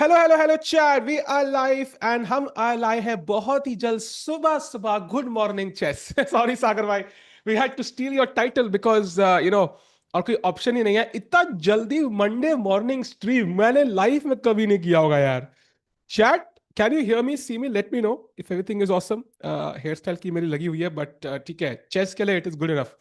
Hello hello hello chat, we are live and हम आए हैं बहुत ही जल्द सुबह सुबह। Good morning chess. Sorry Sagar भाई, we had to steal your title because और कोई ऑप्शन ही नहीं है। इतना जल्दी मंडे मॉर्निंग स्ट्रीम मैंने लाइफ में कभी नहीं किया होगा यार। Chat, can you hear me, see me, let me know if everything is awesome. Hair style की मेरी लगी हुई है बट ठीक है, चेस के लिए it is good enough.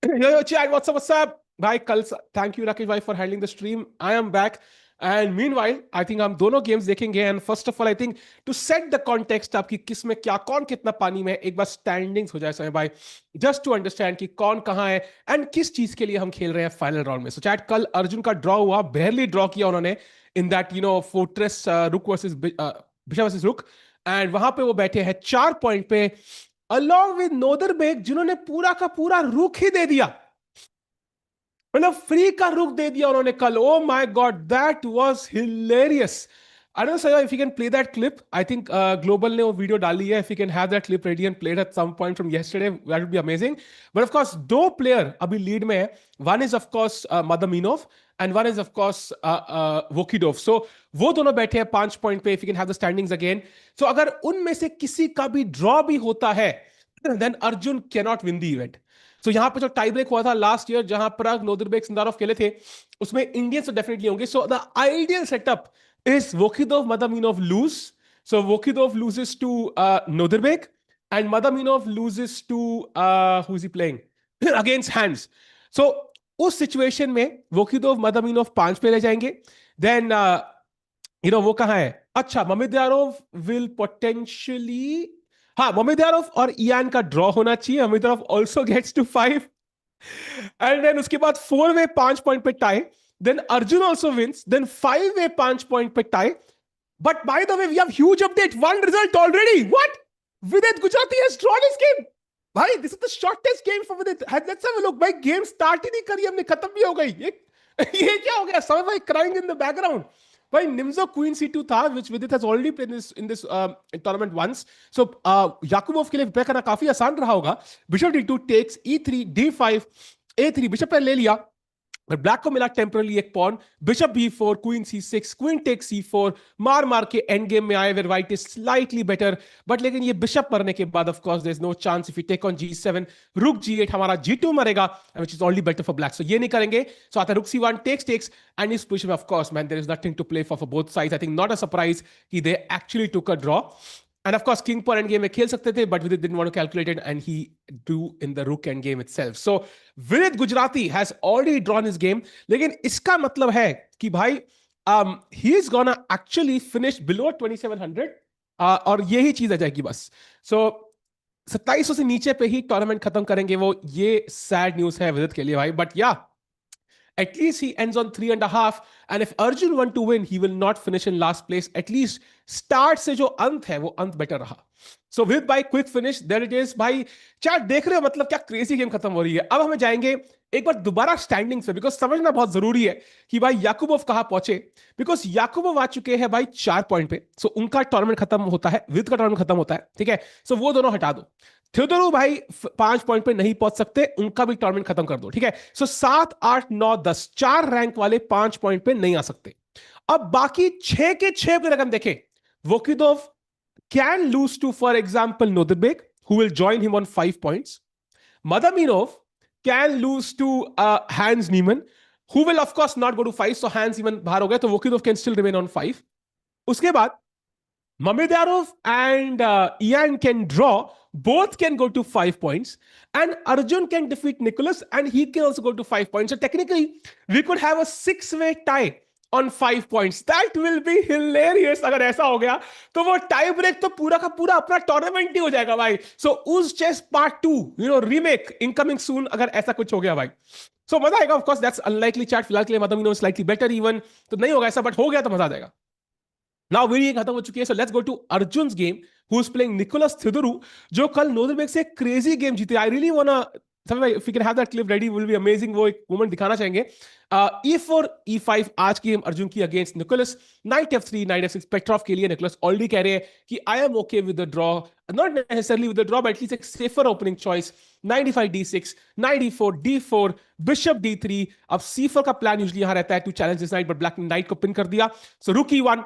Yo yo chat, what's up भाई। कल थैंक यू राकेश भाई for handling the stream. I am back and meanwhile I think हम दोनों गेम्स देखेंगे। And first of all I think to set the context आपकी किस में क्या, कौन कितना पानी में है, एक बार स्टैंडिंग्स हो जाए समय भाई, जस्ट टू अंडरस्टैंड कि कौन कहाँ है एंड किस चीज के लिए हम खेल रहे हैं फाइनल राउंड में। सो चैट, कल अर्जुन का ड्रॉ हुआ, बेरली ड्रॉ किया उन्होंने इन दैट फोर्ट्रेस रुक वर्सेस बिशप वर्सेस रुक। एंड वहां पे वो बैठे हैं 4 पॉइंट पे अलॉन्ग विद नोदरबेक, जिन्होंने पूरा का पूरा रुक ही दे दिया, मतलब फ्री का रुक दे दिया उन्होंने कल। Oh my god, that was hilarious. I don't know if you can play that clip. I think Global ने वो वीडियो डाली है। If you can have that clip ready and played at some point from yesterday, that would be amazing. But of course दो player अभी lead में है। One is of course Madaminov and one is of course Vokhidov. So वो दोनों बैठे हैं 5 point पे। If you can have the standings again, so अगर उनमें से किसी का भी ड्रॉ भी होता है then Arjun can not win the event. So यहां पे जो टाई ब्रेक हुआ था लास्ट ईयर, जहां प्राग नोदरबेक सिंदारोव खेले थे, उसमें इंडियंस तो डेफिनेटली होंगे। So the ideal setup is Vokhidov Madaminov lose. So Vokhidov loses to Nodirbek and Madaminov loses to who is he playing against Hans. So उस situation में वोकिदोव मदमिनोव 5 पे रह जाएंगे। देन वो कहाँ है? अच्छा, ममिद्यारोव विल पोटेंशियली, हाँ, ममिद्यारोव और इयान का ड्रॉ होना चाहिए। Mamedyarov also gets to 5 and then उसके बाद 4 वे 5 पॉइंट पे tie. Then Arjun also wins. Then 5 way 5 point पे tie. But by the way we have huge update, one result already. What? Vidit Gujrathi has drawn his game. भाई this is the shortest game for Vidit. Let's have a look भाई। Game start ही नहीं करी हमने, खत्म भी हो गई ये क्या हो गया? समय भाई क्राइंग इन द बैकग्राउंड। भाई निम्सो क्वीन C2 था, which Vidit has already played in this tournament once. So याकुबोव के लिए प्ले करना काफी आसान रहा होगा। Bishop D2 takes E3 D5 A3, bishop पे ले लिया। ब्लैक को मिला टेम्परली एक pawn. Bishop B4, queen C6, queen take C4, मार मार के एंड गेम में आए where white is slightly better. But लेकिन ये बिशप मरने के बाद of course there is no chance. If you take on G7, rook G8, हमारा G2 मरेगा, which is only better for black. So ये नहीं करेंगे। सो आता है रुक C1 टेक्स एंड इस पोजीशन में of course man there is nothing to play for both sides. I think not a surprise कि they actually took a draw. And of course, king pawn endgame में खेल सकते थे, but Vidit didn't want to calculate it, and he drew in the rook endgame itself. So Vidit Gujarati has already drawn his game. लेकिन इसका मतलब है कि भाई he is gonna actually finish below 2700 और यही चीज आ जाएगी बस। So 2700 से नीचे पे ही टूर्नामेंट खत्म करेंगे वो। ये सैड न्यूज है विदित के लिए भाई, बट या at least he ends on 3.5. And if Arjun want to win, he will not finish in last place. At least start से जो अंत है वो अंत बेटर रहा। So with by quick finish, there it is भाई। Chat देख रहे हो मतलब क्या क्रेजी गेम खत्म हो रही है। अब हमें जाएंगे एक बार दोबारा स्टैंडिंग्स पे, बिकॉज समझना बहुत जरूरी है कि भाई याकुबोव कहां पहुंचे। बिकॉज याकुबोव आ चुके हैं भाई 4 पॉइंट पे। सो उनका टूर्नामेंट खत्म होता है, विद का टूर्नामेंट खत्म होता है, ठीक है। सो वो दोनों हटा दो। थियोडोरू भाई 5 पॉइंट पे नहीं पहुंच सकते, उनका भी टूर्नामेंट खत्म कर दो, ठीक है। सो 7, 8, 9, 10 4 रैंक वाले 5 पॉइंट पे नहीं आ सकते। अब बाकी 6 के 6 की रकम देखें। वोकिदोव can lose to, for example, Nodirbek, who will join him on 5 points. Madaminov can lose to Hans Niemann, who will of course not go to 5. So Hans Niemann बाहर हो गया, तो Vokidov can still remain on 5. उसके बाद Mamidyarov and Ian can draw. Both can go to 5 points. And Arjun can defeat Nicholas and he can also go to 5 points. So technically, we could have a 6-way tie on 5 points. That will be hilarious अगर ऐसा हो गया तो वो tie break तो पूरा का पूरा अपना टूर्नामेंट ही हो जाएगा भाई। सो UzChess Part 2 रीमेक इनकमिंग सून अगर ऐसा कुछ हो गया भाई। सो मजा आएगा। Of course that's unlikely chat, फिलहाल के लिए मतलब स्लाइटली बेटर इवन तो नहीं होगा ऐसा, बट हो गया तो मजा आ जाएगा। नाउ वीडियो खत्म हो चुकी है। So let's go to Arjun's game, who is playing Nikolas Theodorou, जो कल नोदरबेक से क्रेजी गेम जीते। आई रियली वांना सब भाई, if we can have that clip ready will be amazing. वो एक मोमेंट दिखाना चाहेंगे. E4 E5 आज की गेम अर्जुन की against Nikolas. Knight F3 knight F6 Petroff के लिए निकोलस ऑलरेडी कह रहे हैं कि I am okay with the draw, not necessarily with the draw but at least एक safer opening choice. 95 D6, knight D4, D4, bishop D3. अब C4 का plan usually यहां रहता है to challenge this knight, but black ने knight को pin कर दिया. सो रुक E1.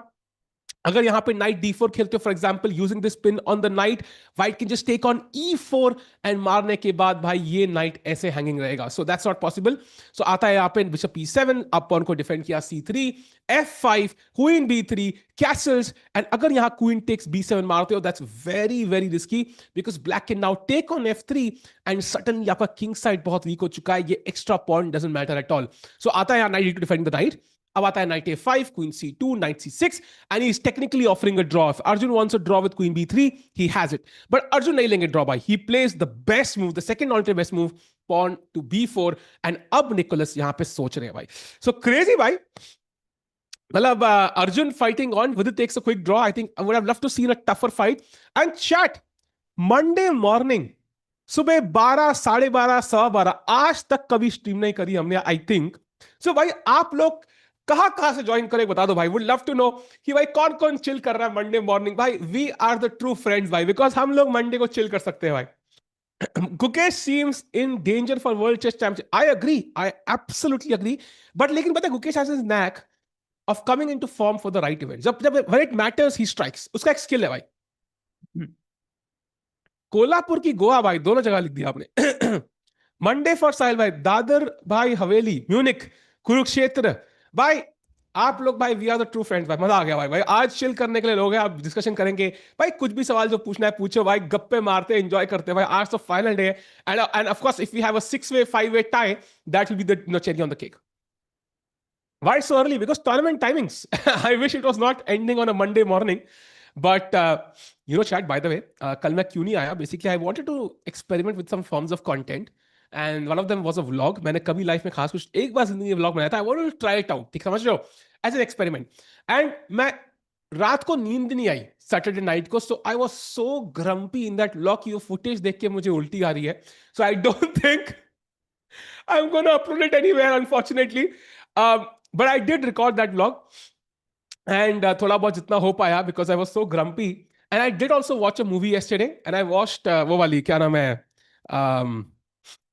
अगर यहां पे नाइट D4 खेलते हो for example using this pin on the knight, white can just take on E4 and मारने के बाद भाई ये नाइट ऐसे हैंगिंग रहेगा. So that's not possible. So आता है यहां पे बिशप E7, अब पॉन को डिफेंड किया C3, F5, queen B3, Castle's. And अगर यहां क्वीन टेक्स B7 मारते हो that's very very risky because black can now take on F3 and suddenly आपका किंग साइड बहुत वीक हो चुका है. ये extra pawn doesn't matter at all. So आता है यहां knight to defend the knight. अब आता है knight A5, queen C2, knight C6, and he's technically offering a draw. If Arjun wants a draw with queen B3, he has it. But Arjun नहीं लेंगे draw by. He plays the best move, the second alternate best move, pawn to B4, and अब Nicholas यहां पे सोच रहे हैं भाई. So crazy भाई. मतलब Arjun fighting on, Vidit takes a quick draw. I think I would have loved to see a tougher fight. And chat, Monday morning, सुबह 12, 12:30, 12:15, आज तक कभी स्ट्रीम नहीं करी हमने आई थिंक. सो भाई आप लोग कहां से ज्वाइन करें बता दो भाई. वुड लव टू नो कि भाई कौन कौन चिल कर रहा है मंडे मॉर्निंग. भाई we are the true friends भाई, बिकॉज हम लोग मंडे को चिल कर सकते हैं भाई. Gukesh seems in danger for world chess championship. I agree, I absolutely agree. But लेकिन पता है Gukesh has his knack of coming into form for the right event. जब जब when it matters he strikes. उसका एक स्किल है भाई. कोल्हापुर की गोवा भाई, दोनों जगह लिख दिया आपने. मंडे फॉर साहिल भाई, दादर भाई, हवेली, म्यूनिक, कुरुक्षेत्र. भाई आप लोग भाई we are the true friends भाई. मजा आ गया भाई. भाई आज चिल करने के लिए लोग हैं, आप डिस्कशन करेंगे भाई. कुछ भी सवाल जो पूछना है पूछो भाई. गप्पे मारते एंजॉय करते हैं भाई. आज तो फाइनल डे है. And of course if we have a 6-way 5-way tie, that will be the cherry on the cake. Why so early? Because tournament timings. I wish it was not ending on a Monday morning. But chat, by the way, कल मैं क्यों नहीं आया? Basically, I wanted to experiment with some forms of content. And one of them was a vlog. मैंने कभी life में खास कुछ एक बार जिंदगी में vlog बनाया था. I wanted to try it out. ठीक समझ रहे हो? As an experiment. And मैं रात को नींद नहीं आई सैटरडे नाइट को. So I was so grumpy in that vlog. ये footage देख के मुझे उल्टी आ रही है. So I don't think I'm going to upload it anywhere, unfortunately. But I did record that vlog. And थोड़ा बहुत जितना हो पाया because I was so grumpy. And I did also watch a movie yesterday. And I watched वो वाली क्या नाम है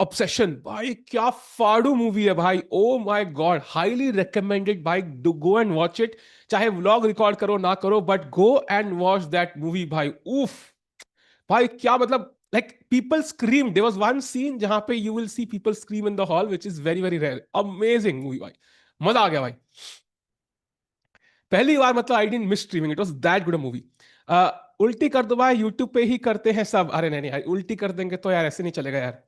ऑब्सेशन. भाई क्या फाड़ू मूवी है भाई. Oh my god, highly recommended भाई. Do go and watch it. चाहे व्लॉग रिकॉर्ड करो ना करो, but go and watch that movie भाई. उफ भाई क्या मतलब, like people scream. There was one scene जहां पे you will see people scream in the hall, which is very very rare. Amazing movie भाई. मजा आ गया भाई. पहली बार मतलब I didn't miss streaming. It was that good a movie. उल्टी कर दो भाई, यूट्यूब पे ही करते हैं सब. अरे नहीं नहीं, उल्टी कर देंगे तो यार ऐसे नहीं चलेगा यार.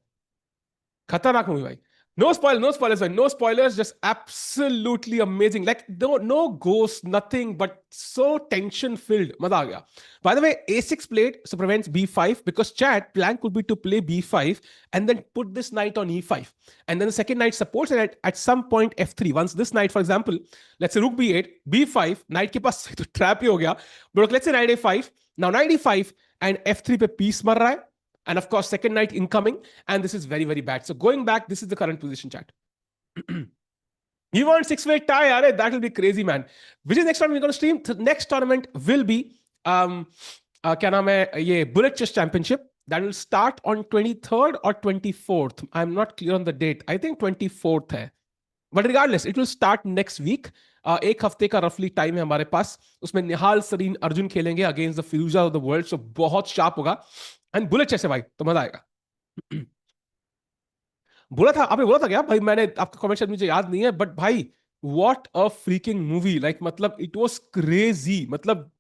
खतरनाक मूवी भाई. No spoil, no spoilers, man. No spoilers. Just absolutely amazing. Like no ghosts, nothing, but so tension filled. मजा आ गया. By the way, A6 played, so prevents B5 because chat plan could be to play B5 and then put this knight on E5, and then the second knight supports it at some point F3. Once this knight, for example, let's say rook B8, B5, knight के पास तो trap ही हो गया. But let's say knight A5. Now knight E5 and F3 पे piece मर रहा है. And of course, second knight incoming. And this is very, very bad. So going back, this is the current position, chat. You want 6-way tie? Arey, that will be crazy, man. Which is next time we're going to stream? The next tournament will be क्या नाम है ये Bullet Chess Championship. That will start on 23rd or 24th. I'm not clear on the date. I think 24th है. But regardless, it will start next week. एक हफ्ते का रफली time है हमारे पास. उसमें निहाल, सरीन, अर्जुन खेलेंगे against the future of the world. So बहुत शार्प होगा. एंड बुलेट चेस है भाई, तो मजा आएगा. बोला था आपने, बोला था क्या भाई? मैंने आपका कमेंट शायद मुझे याद नहीं है, बट भाई what a freaking movie. Like मतलब इट वाज क्रेजी. मतलब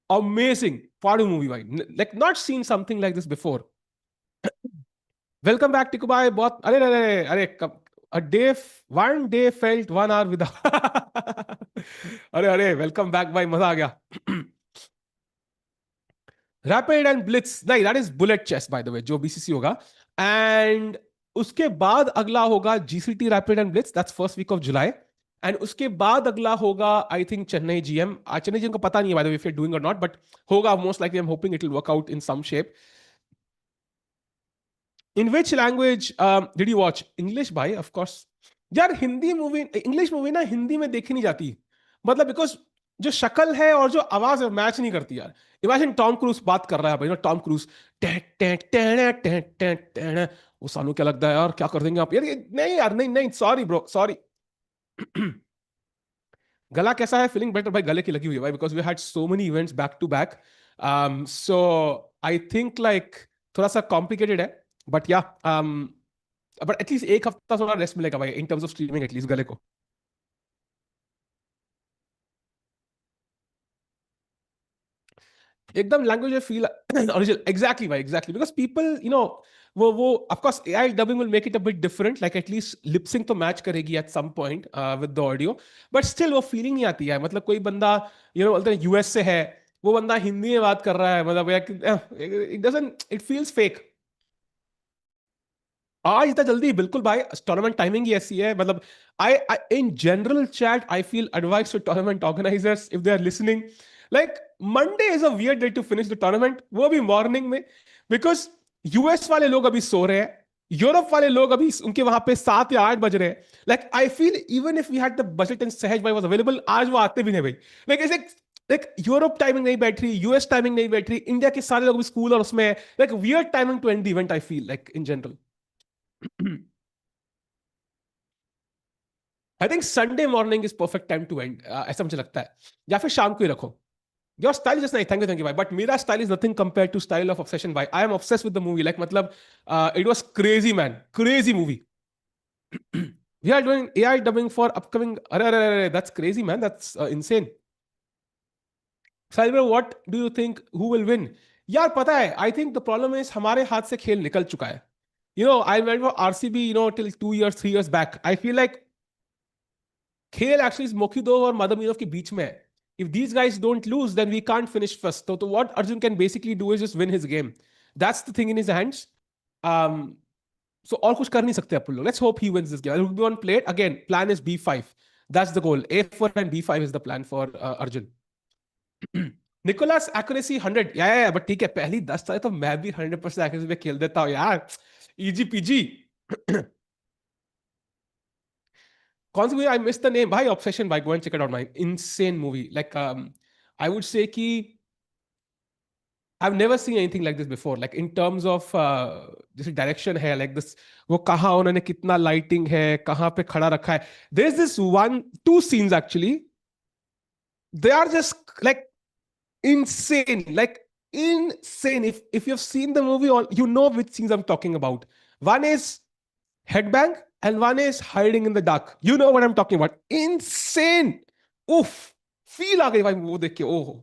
अमेजिंग फाड़ू मूवी भाई. Like not seen something like this before. Welcome back Tiku भाई. बहुत अरे अरे अरे a day, one day felt 1 hour without. अरे अरे वेलकम बैक भाई, मजा आ गया. रैपिड एंड ब्लिट्स नहीं, that is bullet chess by the way, जो बीसीसी होगा. एंड उसके बाद अगला होगा GCT rapid and blitz, that's first week of July. एंड उसके बाद अगला होगा I think Chennai GM. Chennai GM को पता नहीं है by the way if you are doing और नॉट, बट होगा most likely. I am hoping it will work out in some shape. In which language did you watch? English भाई, of course. यार Hindi movie, English movie ना हिंदी में देखी नहीं जाती, मतलब बिकॉज जो शक्ल है और जो आवाज है मैच नहीं करती यार। इमेजिन टॉम क्रूज बात कर रहा है भाई ना, टॉम क्रूज टे टे टे टे टे टे, वो सानू क्या लगता है यार, क्या कर देंगे आप यार, नहीं यार, नहीं नहीं, सॉरी ब्रो, सॉरी। गला कैसा है? फीलिंग बेटर भाई, गले की लगी हुई है भाई, because we had so many events back to back. So I think like थोड़ा सा कॉम्प्लिकेटेड है, बट या बट एटलीस्ट एक हफ्ता थोड़ा रेस्ट मिलेगा भाई, in terms of streaming at least गले को। एकदम लैंग्वेज फील ओरिजिनल, एग्जैक्टली भाई, exactly, because people you know, वो of course AI dubbing will make it a bit different, like at least lip sync तो मैच करेगी at some point with the audio, but still वो feeling नहीं आती है। मतलब कोई बंदा यू नो बोलते हैं यूएस से है, वो बंदा हिंदी में बात कर रहा है, मतलब it doesn't, it feels fake. आज इतना जल्दी? बिल्कुल भाई, टूर्नामेंट टाइमिंग ही ऐसी है, मतलब I in general chat I feel advice to tournament organizers if they are listening, like Monday is a weird day to finish the tournament, वो भी मॉर्निंग में, बिकॉज यूएस वाले लोग अभी सो रहे हैं, यूरोप वाले लोग अभी उनके वहां पे 7 या 8 बज रहे हैं। Like I feel even if we had the budget and Sahaj भाई वाज अवेलेबल, आज वो आते भी नहीं भाई। लाइक ऐसे लाइक यूरोप टाइमिंग नहीं बैठ रही, यूएस टाइमिंग नहीं बैठ रही, इंडिया के सारे लोग भी स्कूल और उसमें, like weird timing to end the event, I feel like in general. I think Sunday morning is perfect time to end, ऐसा मुझे लगता है, या फिर शाम को ही रखो। योर स्टाइल जस्ट नहीं, थैंक यू भाई, बट मेरा style is nothing compare to style of obsession भाई, I am obsessed with the movie, like मतलब it was crazy man, crazy movie. We are doing AI dubbing for upcoming, अरे अरे अरे, that's crazy man, that's insane. Cyber, what do you think who will win? यार पता है, I think the problem is हमारे हाथ से खेल निकल चुका है। You know I went for RCB, you know till 2 years 3 years back, I feel like खेल एक्चुअली मोखिदो और मदमिनोव के बीच में है। If these guys don't lose, then we can't finish first. So what Arjun can basically do is just win his game. That's the thing in his hands. Um, so और कुछ कर नहीं सकते अपन लोग. Let's hope he wins this game. Rook B1 played again. Plan is B5. That's the goal. A4 and B5 is the plan for Arjun. Nicholas accuracy 100, या but ठीक है, पहली 10 साल तो मैं भी 100% एक्यूरेसी पे खेल देता हूँ यार, इजी पीजी। कौन सी movie? I miss the name भाई, ऑब्सेशन भाई, go and check it out भाई, insane movie, like I would say कि I've never seen anything like this before, like in terms of जैसे डायरेक्शन है, like this, वो कहाँ उन्होंने कितना लाइटिंग है, कहाँ पे खड़ा रखा है। There's this one, two scenes actually, they are just like insane, like insane. If you've seen the movie, you know which scenes I'm talking about. One is headbang and one is hiding in the dark. You know what I'm talking about. Insane. Oof. Feel आ गई भाई वो देख के, ओह।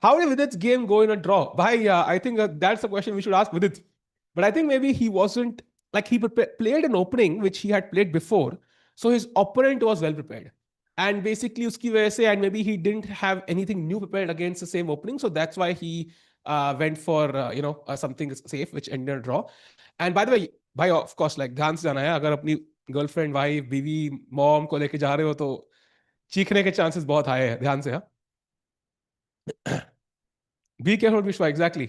How did Vidit's game go in a draw? Bhai, yeah, I think that's a question we should ask Vidit. But I think maybe he wasn't, like he played an opening which he had played before, so his opponent was well prepared. And basically, uski वजह से, and maybe he didn't have anything new prepared against the same opening, so that's why he went for something safe, which ended a draw. And by the way, भाई of course, like ध्यान से जाना है, अगर अपनी girlfriend, wife, बीवी, mom को लेके जा रहे हो तो चीखने के चांसेस बहुत हाई है, ध्यान से, हाँ। Be careful, Vishwa. Exactly.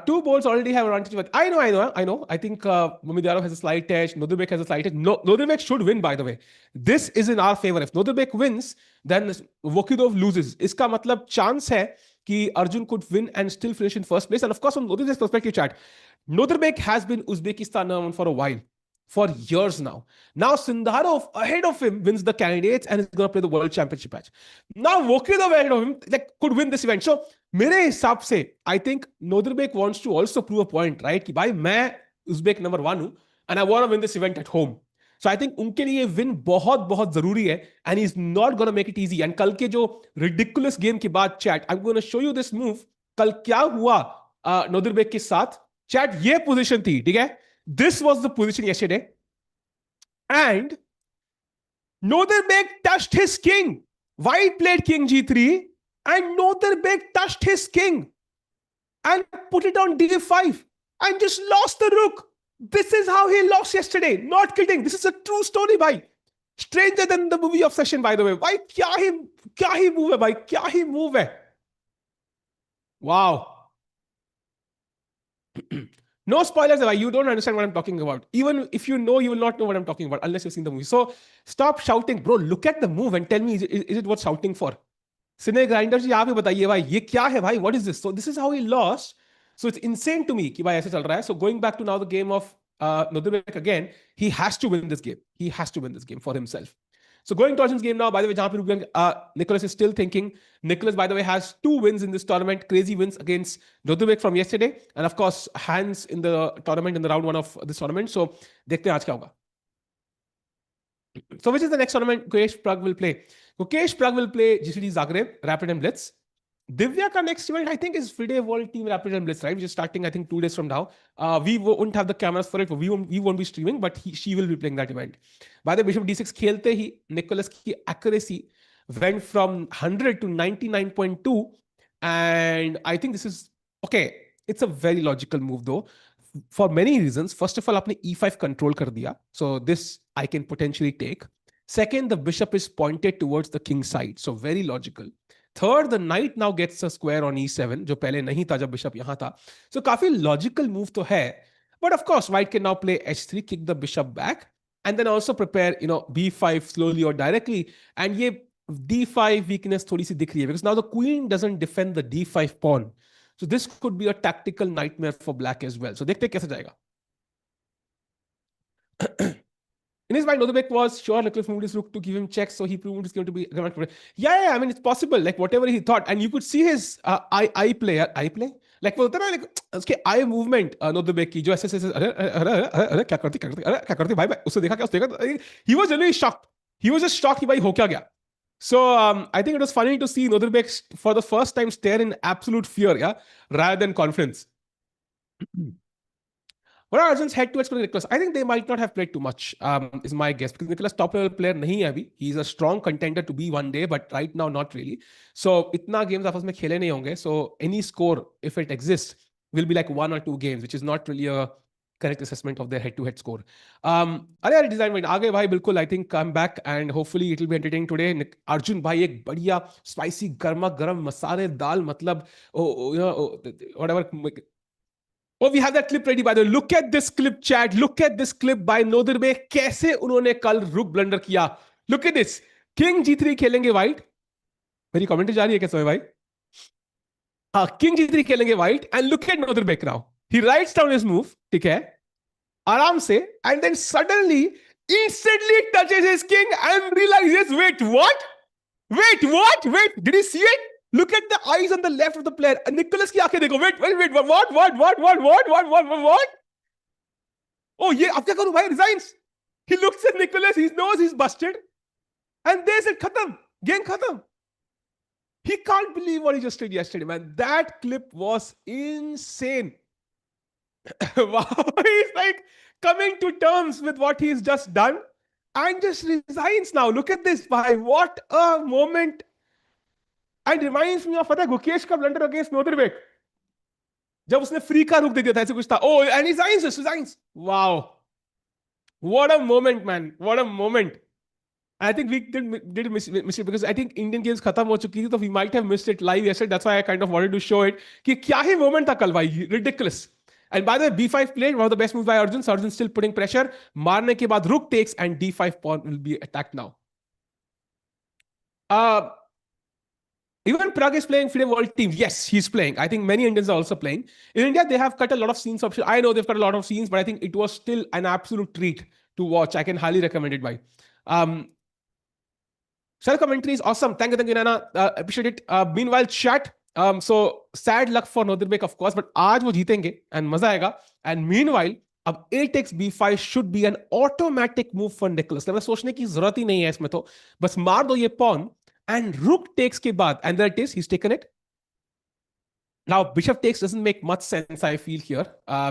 Two boards already have advantage, but I know. I think Momidyarov has a slight edge. Nodirbek has a slight edge. No, Nodirbek should win, by the way. This is in our favor. If Nodirbek wins, then Vokidov loses. इसका मतलब chance है कि Arjun could win and still finish in first place. And of course, from Nodirbek's perspective, chat, Nodirbek has been Uzbekistan number one for a while, for years now. Now Sindarov ahead of him wins the candidates and is going to play the world championship match. Now Vokidov ahead of him like could win this event. So मेरे हिसाब से I think Nodirbek wants to also prove a point, right, कि भाई मैं Uzbek number 1 हूं and I want to win this event at home. So I think उनके लिए win बहुत बहुत जरूरी है, and he is not gonna make it easy. And कल के जो रिडिकुलस गेम के बाद, chat, I am gonna show you this move. कल क्या हुआ नोदरबेक के साथ, चैट, ये पोजीशन थी, ठीक है, this was the position yesterday, and Nodirbek touched his king. White played king g3, and Nodirbek touched his king and put it on d5 and just lost the rook. This is how he lost yesterday. Not kidding. This is a true story, bhai. Stranger than the movie Obsession, by the way. Bhai, क्या ही move है भाई, क्या ही move है. Wow. No spoilers, you don't understand what I'm talking about. Even if you know, you will not know what I'm talking about unless you've seen the movie. So stop shouting, bro. Look at the move and tell me, is it worth shouting for? Cine grinder ji आप ही बताइए भाई ये क्या है भाई what is this so this is how he lost so it's insane to me कि भाई ऐसे चल रहा है so going back to now the game of Nodirbek again he has to win this game he has to win this game for himself so going to Arjun's game now by the way jahan pe ruk gaye, Nicholas is still thinking Nicholas by the way has 2 wins in this tournament crazy wins against Nodirbek from yesterday and of course hands in the tournament in the round 1 of this tournament so dekhte hain aaj kya hoga so which is the next tournament Gukesh Prag will play? Gukesh Prag will play GCD Zagreb, Rapid and Blitz. Divya ka next event, I think, is FIDE World Team Rapid and Blitz, right? Which is starting, I think, 2 days from now. We won't have the cameras for it. We won't be streaming, but she will be playing that event. By the Bishop D6 khelte hi, Nicholas ki accuracy went from 100 to 99.2. And I think this is, okay, it's a very logical move though. For many reasons. First of all, आपने e5 control कर दिया. So this I can potentially take. Second, the bishop is pointed towards the king side. So very logical. Third, the knight now gets a square on e7, जो पहले नहीं था जब bishop यहाँ था. So काफी logical move तो है. But of course, white can now play h3, kick the bishop back, and then also prepare, b5 slowly or directly. And ये d5 weakness थोड़ी सी दिख रही है because now the queen doesn't defend the d5 pawn. So this could be a tactical nightmare for black as well. So देखते हैं कैसे जाएगा. In his mind, Nodirbek was sure Nicholas moved his rook to give him checks, so he proved it's going to be. Yeah, I mean it's possible. Like whatever he thought, and you could see his eye play. Like बोलते ना like उसके eye movement Nodirbek की जो ऐसे अरे क्या करती भाई उससे देखा क्या उसने देखा he was really shocked. He was just shocked कि भाई हो क्या गया. So I think it was funny to see Nodirbek for the first time stare in absolute fear, yeah, rather than confidence. What are Arjun's head-to-heads for Nicholas? I think they might not have played too much, is my guess. Because Nicholas top-level player nahi hai abhi. He's a strong contender to be one day, but right now not really. So itna games आपस में खेले नहीं होंगे. So any score, if it exists, will be like 1 or 2 games, which is not really a correct assessment of their head-to-head score. अरे design win आगे भाई बिल्कुल. I think come back and hopefully it will be entertaining today. Arjun भाई एक बढ़िया spicy गर्मा गर्म मसाले दाल मतलब whatever. Oh, we have that clip ready by the way. Look at this clip, chat. Look at this clip by Nodirbek. कैसे उन्होंने कल रुक ब्लंडर किया. Look at this. King G3 खेलेंगे white. मेरी कमेंट्री जा रही है क्या समय भाई? हाँ, King G3 खेलेंगे white. And look at Nodirbek now. He writes down his move. ठीक है? आराम से. And then suddenly, instantly touches his king and realizes, wait, what? Wait, did he see it? Look at the eyes on the left of the player. Nicholas की आंखें देखो. Wait. What? Oh, ये अब क्या करूं भाई? Resigns. He looks at Nicholas. He knows he's busted. And they said, खत्म. Game खत्म. He can't believe what he just did yesterday, man. That clip was insane. Wow. He's like coming to terms with what he's just done and just resigns now. Look at this, bhai. What a moment. And reminds me of पता है गुकेश का blunder against Nodirbek जब उसने free का रुक दे दिया था ऐसे कुछ था. Oh, and he resigns. Wow. What a moment, man. What a moment. I think we did miss it because I think Indian games खत्म हो चुकी थी तो we might have missed it live yesterday. That's why I kind of wanted to show it कि क्या ही moment था कल भाई. Ridiculous. And by the way, b5 played, one of the best moves by Arjun. So Arjun still putting pressure. मारने के बाद rook takes and d5 pawn will be attacked now. Even Prague is playing FIDE World Team. Yes, he's playing. I think many Indians are also playing. In India, they have cut a lot of scenes. I know they've cut a lot of scenes, but I think it was still an absolute treat to watch. I can highly recommend it, bhai. Sir, commentary is awesome. Thank you, Nana. Appreciate it. Meanwhile, chat. So sad luck for Nodirbek, of course, but आज वो जीतेंगे and मजा आएगा. And meanwhile, अब a takes b5 should be an automatic move for Nicholas. मतलब सोचने की जरूरत ही नहीं है इसमें तो. बस मार दो ये pawn. And rook takes के बाद, and there it is, he's taken it. Now, bishop takes doesn't make much sense, I feel here,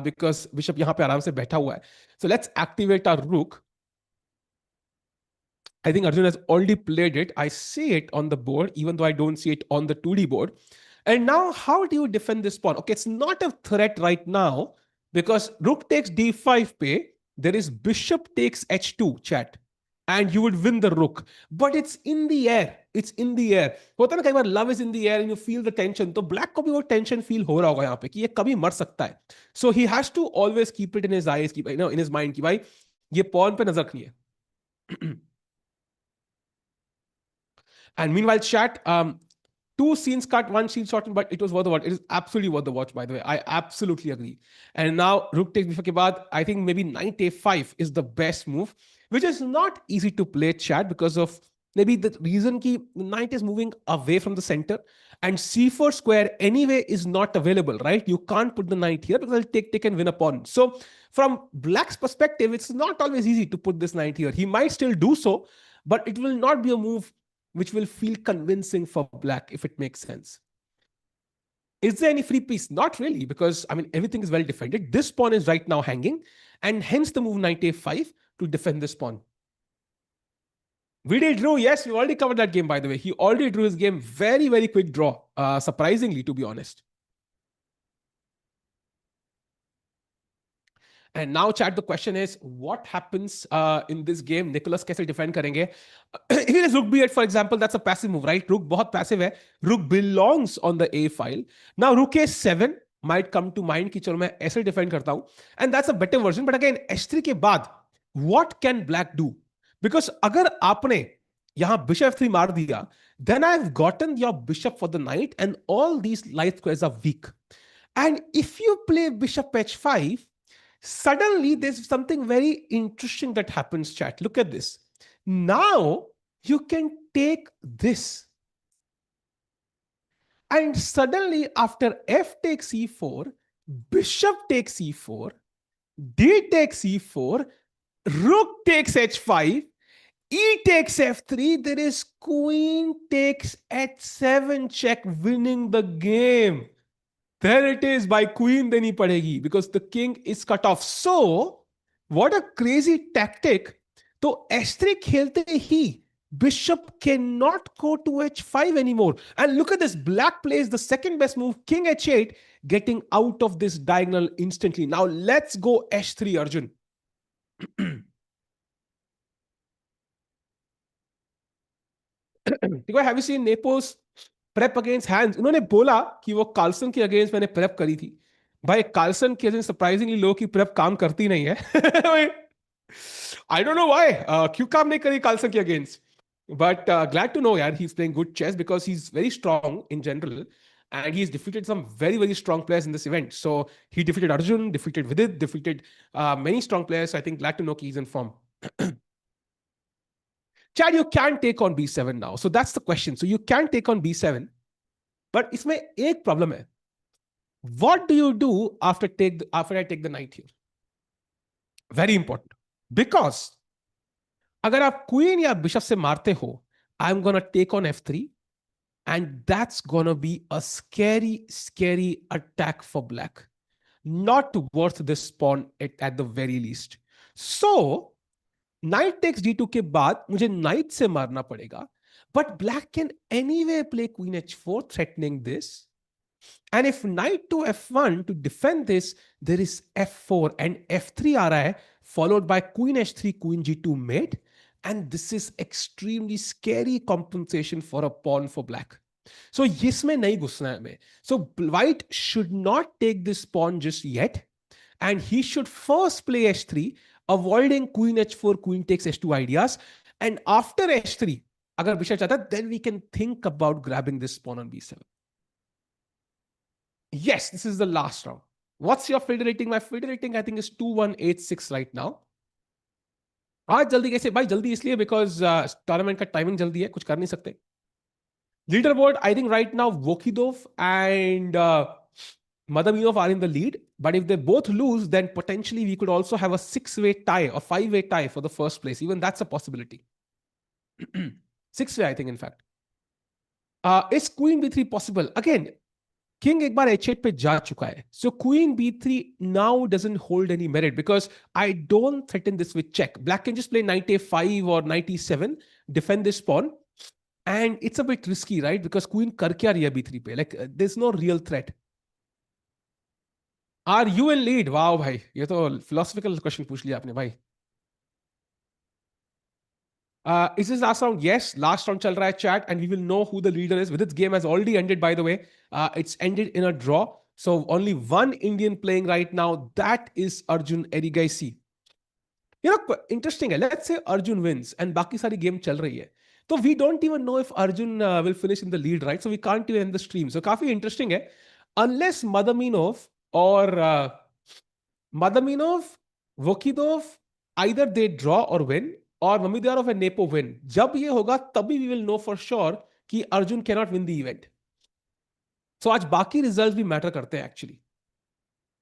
because bishop यहाँ पे आराम से बैठा हुआ है. So let's activate our rook. I think Arjun has already played it. I see it on the board, even though I don't see it on the 2D board. And now, how do you defend this pawn? Okay, it's not a threat right now, because rook takes d5 pe, there is bishop takes h2, chat. and you would win the rook. But it's in the air. It's in the air. होता है ना कई बार love is in the air and you feel the tension. तो black को भी वो tension feel हो रहा होगा यहाँ पे कि ये कभी मर सकता है. So he has to always keep it in his eyes, keep, in his mind कि भाई ये pawn पे नजर रखनी है. And meanwhile, chat, two scenes cut, one scene shortened, but it was worth the watch. It is absolutely worth the watch, by the way. I absolutely agree. And now, Rook takes before ke baad, I think maybe knight a5 is the best move, which is not easy to play, chat, because of maybe the reason ki knight is moving away from the center and c4 square anyway is not available, right? You can't put the knight here because it'll take and win a pawn. So from black's perspective, it's not always easy to put this knight here. He might still do so, but it will not be a move which will feel convincing for black, if it makes sense. Is there any free piece? Not really, because I mean, everything is well defended. This pawn is right now hanging, and hence the move knight a5 to defend this pawn. Vidit drew. Yes, we already covered that game, by the way. He already drew his game. Very, very quick draw, surprisingly, to be honest. And now, chat, the question is, what happens in this game? Nicholas कैसे defend करेंगे? If it is rook b8, for example, that's a passive move, right? Rook बहुत passive है. Rook belongs on the a file. Now, rook a7 might come to mind कि चलो मैं ऐसे defend करता हूँ. And that's a better version. But again, h3 के बाद, what can black do? Because अगर आपने यहाँ bishop f3 मार दिया, then I've gotten your bishop for the knight, and all these light squares are weak. And if you play bishop h5, suddenly there's something very interesting that happens, chat. Look at this. Now you can take this. And suddenly after f takes e4, bishop takes e4, d takes e4, rook takes h5, e takes f3, there is queen takes h7 check, winning the game. There it is, by queen देनी पड़ेगी because the king is cut off. So, what a crazy tactic. तो h3 खेलते ही bishop cannot go to h5 anymore. And look at this, black plays the second best move, king h8, getting out of this diagonal instantly. Now let's go h3, Arjun. Have you seen Nepo's prep against hands? उन्होंने बोला कि वो Carlsen के against मैंने prep करी थी. भाई Carlsen के अगेंस्ट सरप्राइजिंगली लो की प्रेप काम करती नहीं है. I don't know why. क्यों काम नहीं करी कार्लसन के against? But glad to know, yeah, he's playing good chess because he's very strong in general. And he's defeated some very, very strong players in this event. So he defeated Arjun, defeated Vidit, defeated many strong players. So I think glad to know he's in form. Chad, you can take on b7 now. So that's the question. So you can take on b7. But इसमें एक problem है. What do you do after I take the knight here? Very important. Because अगर आप queen या bishop से मारते हो, I'm gonna take on f3. And that's gonna be a scary, scary attack for black. Not worth this pawn at the very least. So, knight takes d2 के बाद मुझे knight से मारना पड़ेगा. But black can anyway play queen h4, threatening this. And if knight to f1 to defend this, there is f4 and f3 आ रहा है, followed by queen h3, queen g2 mate. And this is extremely scary compensation for a pawn for black. So इसमें नहीं घुसना है हमें. So white should not take this pawn just yet. And he should first play h3, avoiding queen h4, queen takes h2 ideas. And after h3, अगर bishop चाहता है, then we can think about grabbing this pawn on b7. Yes, this is the last round. What's your field rating? My field rating, I think, is 2186 right now. आज जल्दी कैसे भाई? जल्दी इसलिए because tournament का timing जल्दी है, कुछ कर नहीं सकते. Leaderboard, I think right now Vokhidov and Madaminov are in the lead. But if they both lose, then potentially we could also have a 6-way tie or 5-way tie for the first place. Even that's a possibility. 6-way, I think, in fact. Is queen b3 possible? Again, king एक बार h8 पे जा चुका है. So queen b3 now doesn't hold any merit because I don't threaten this with check. Black can just play knight a5 or knight e7, defend this pawn. And it's a bit risky, right? Because queen कर क्या रही है b3 पे? Like, there's no real threat. Are you in lead? Wow, भाई, ये तो philosophical question पूछ लिया आपने भाई. Is this last round? Yes, last round chal raha hai chat, and we will know who the leader is. With its game has already ended, by the way. It's ended in a draw. So only one Indian playing right now. That is Arjun Erigaisi. Interesting है. Let's say Arjun wins and बाकी सारी game चल रही है. तो we don't even know if Arjun will finish in the lead, right? So we can't even end the stream. So काफी interesting है. Unless Madaminov or Madaminov, Vokidov, either they draw or win, or Mamidyarov and Nepo win. जब ये होगा तभी we will know for sure कि Arjun cannot win the event. So आज बाकी results भी matter करते हैं actually.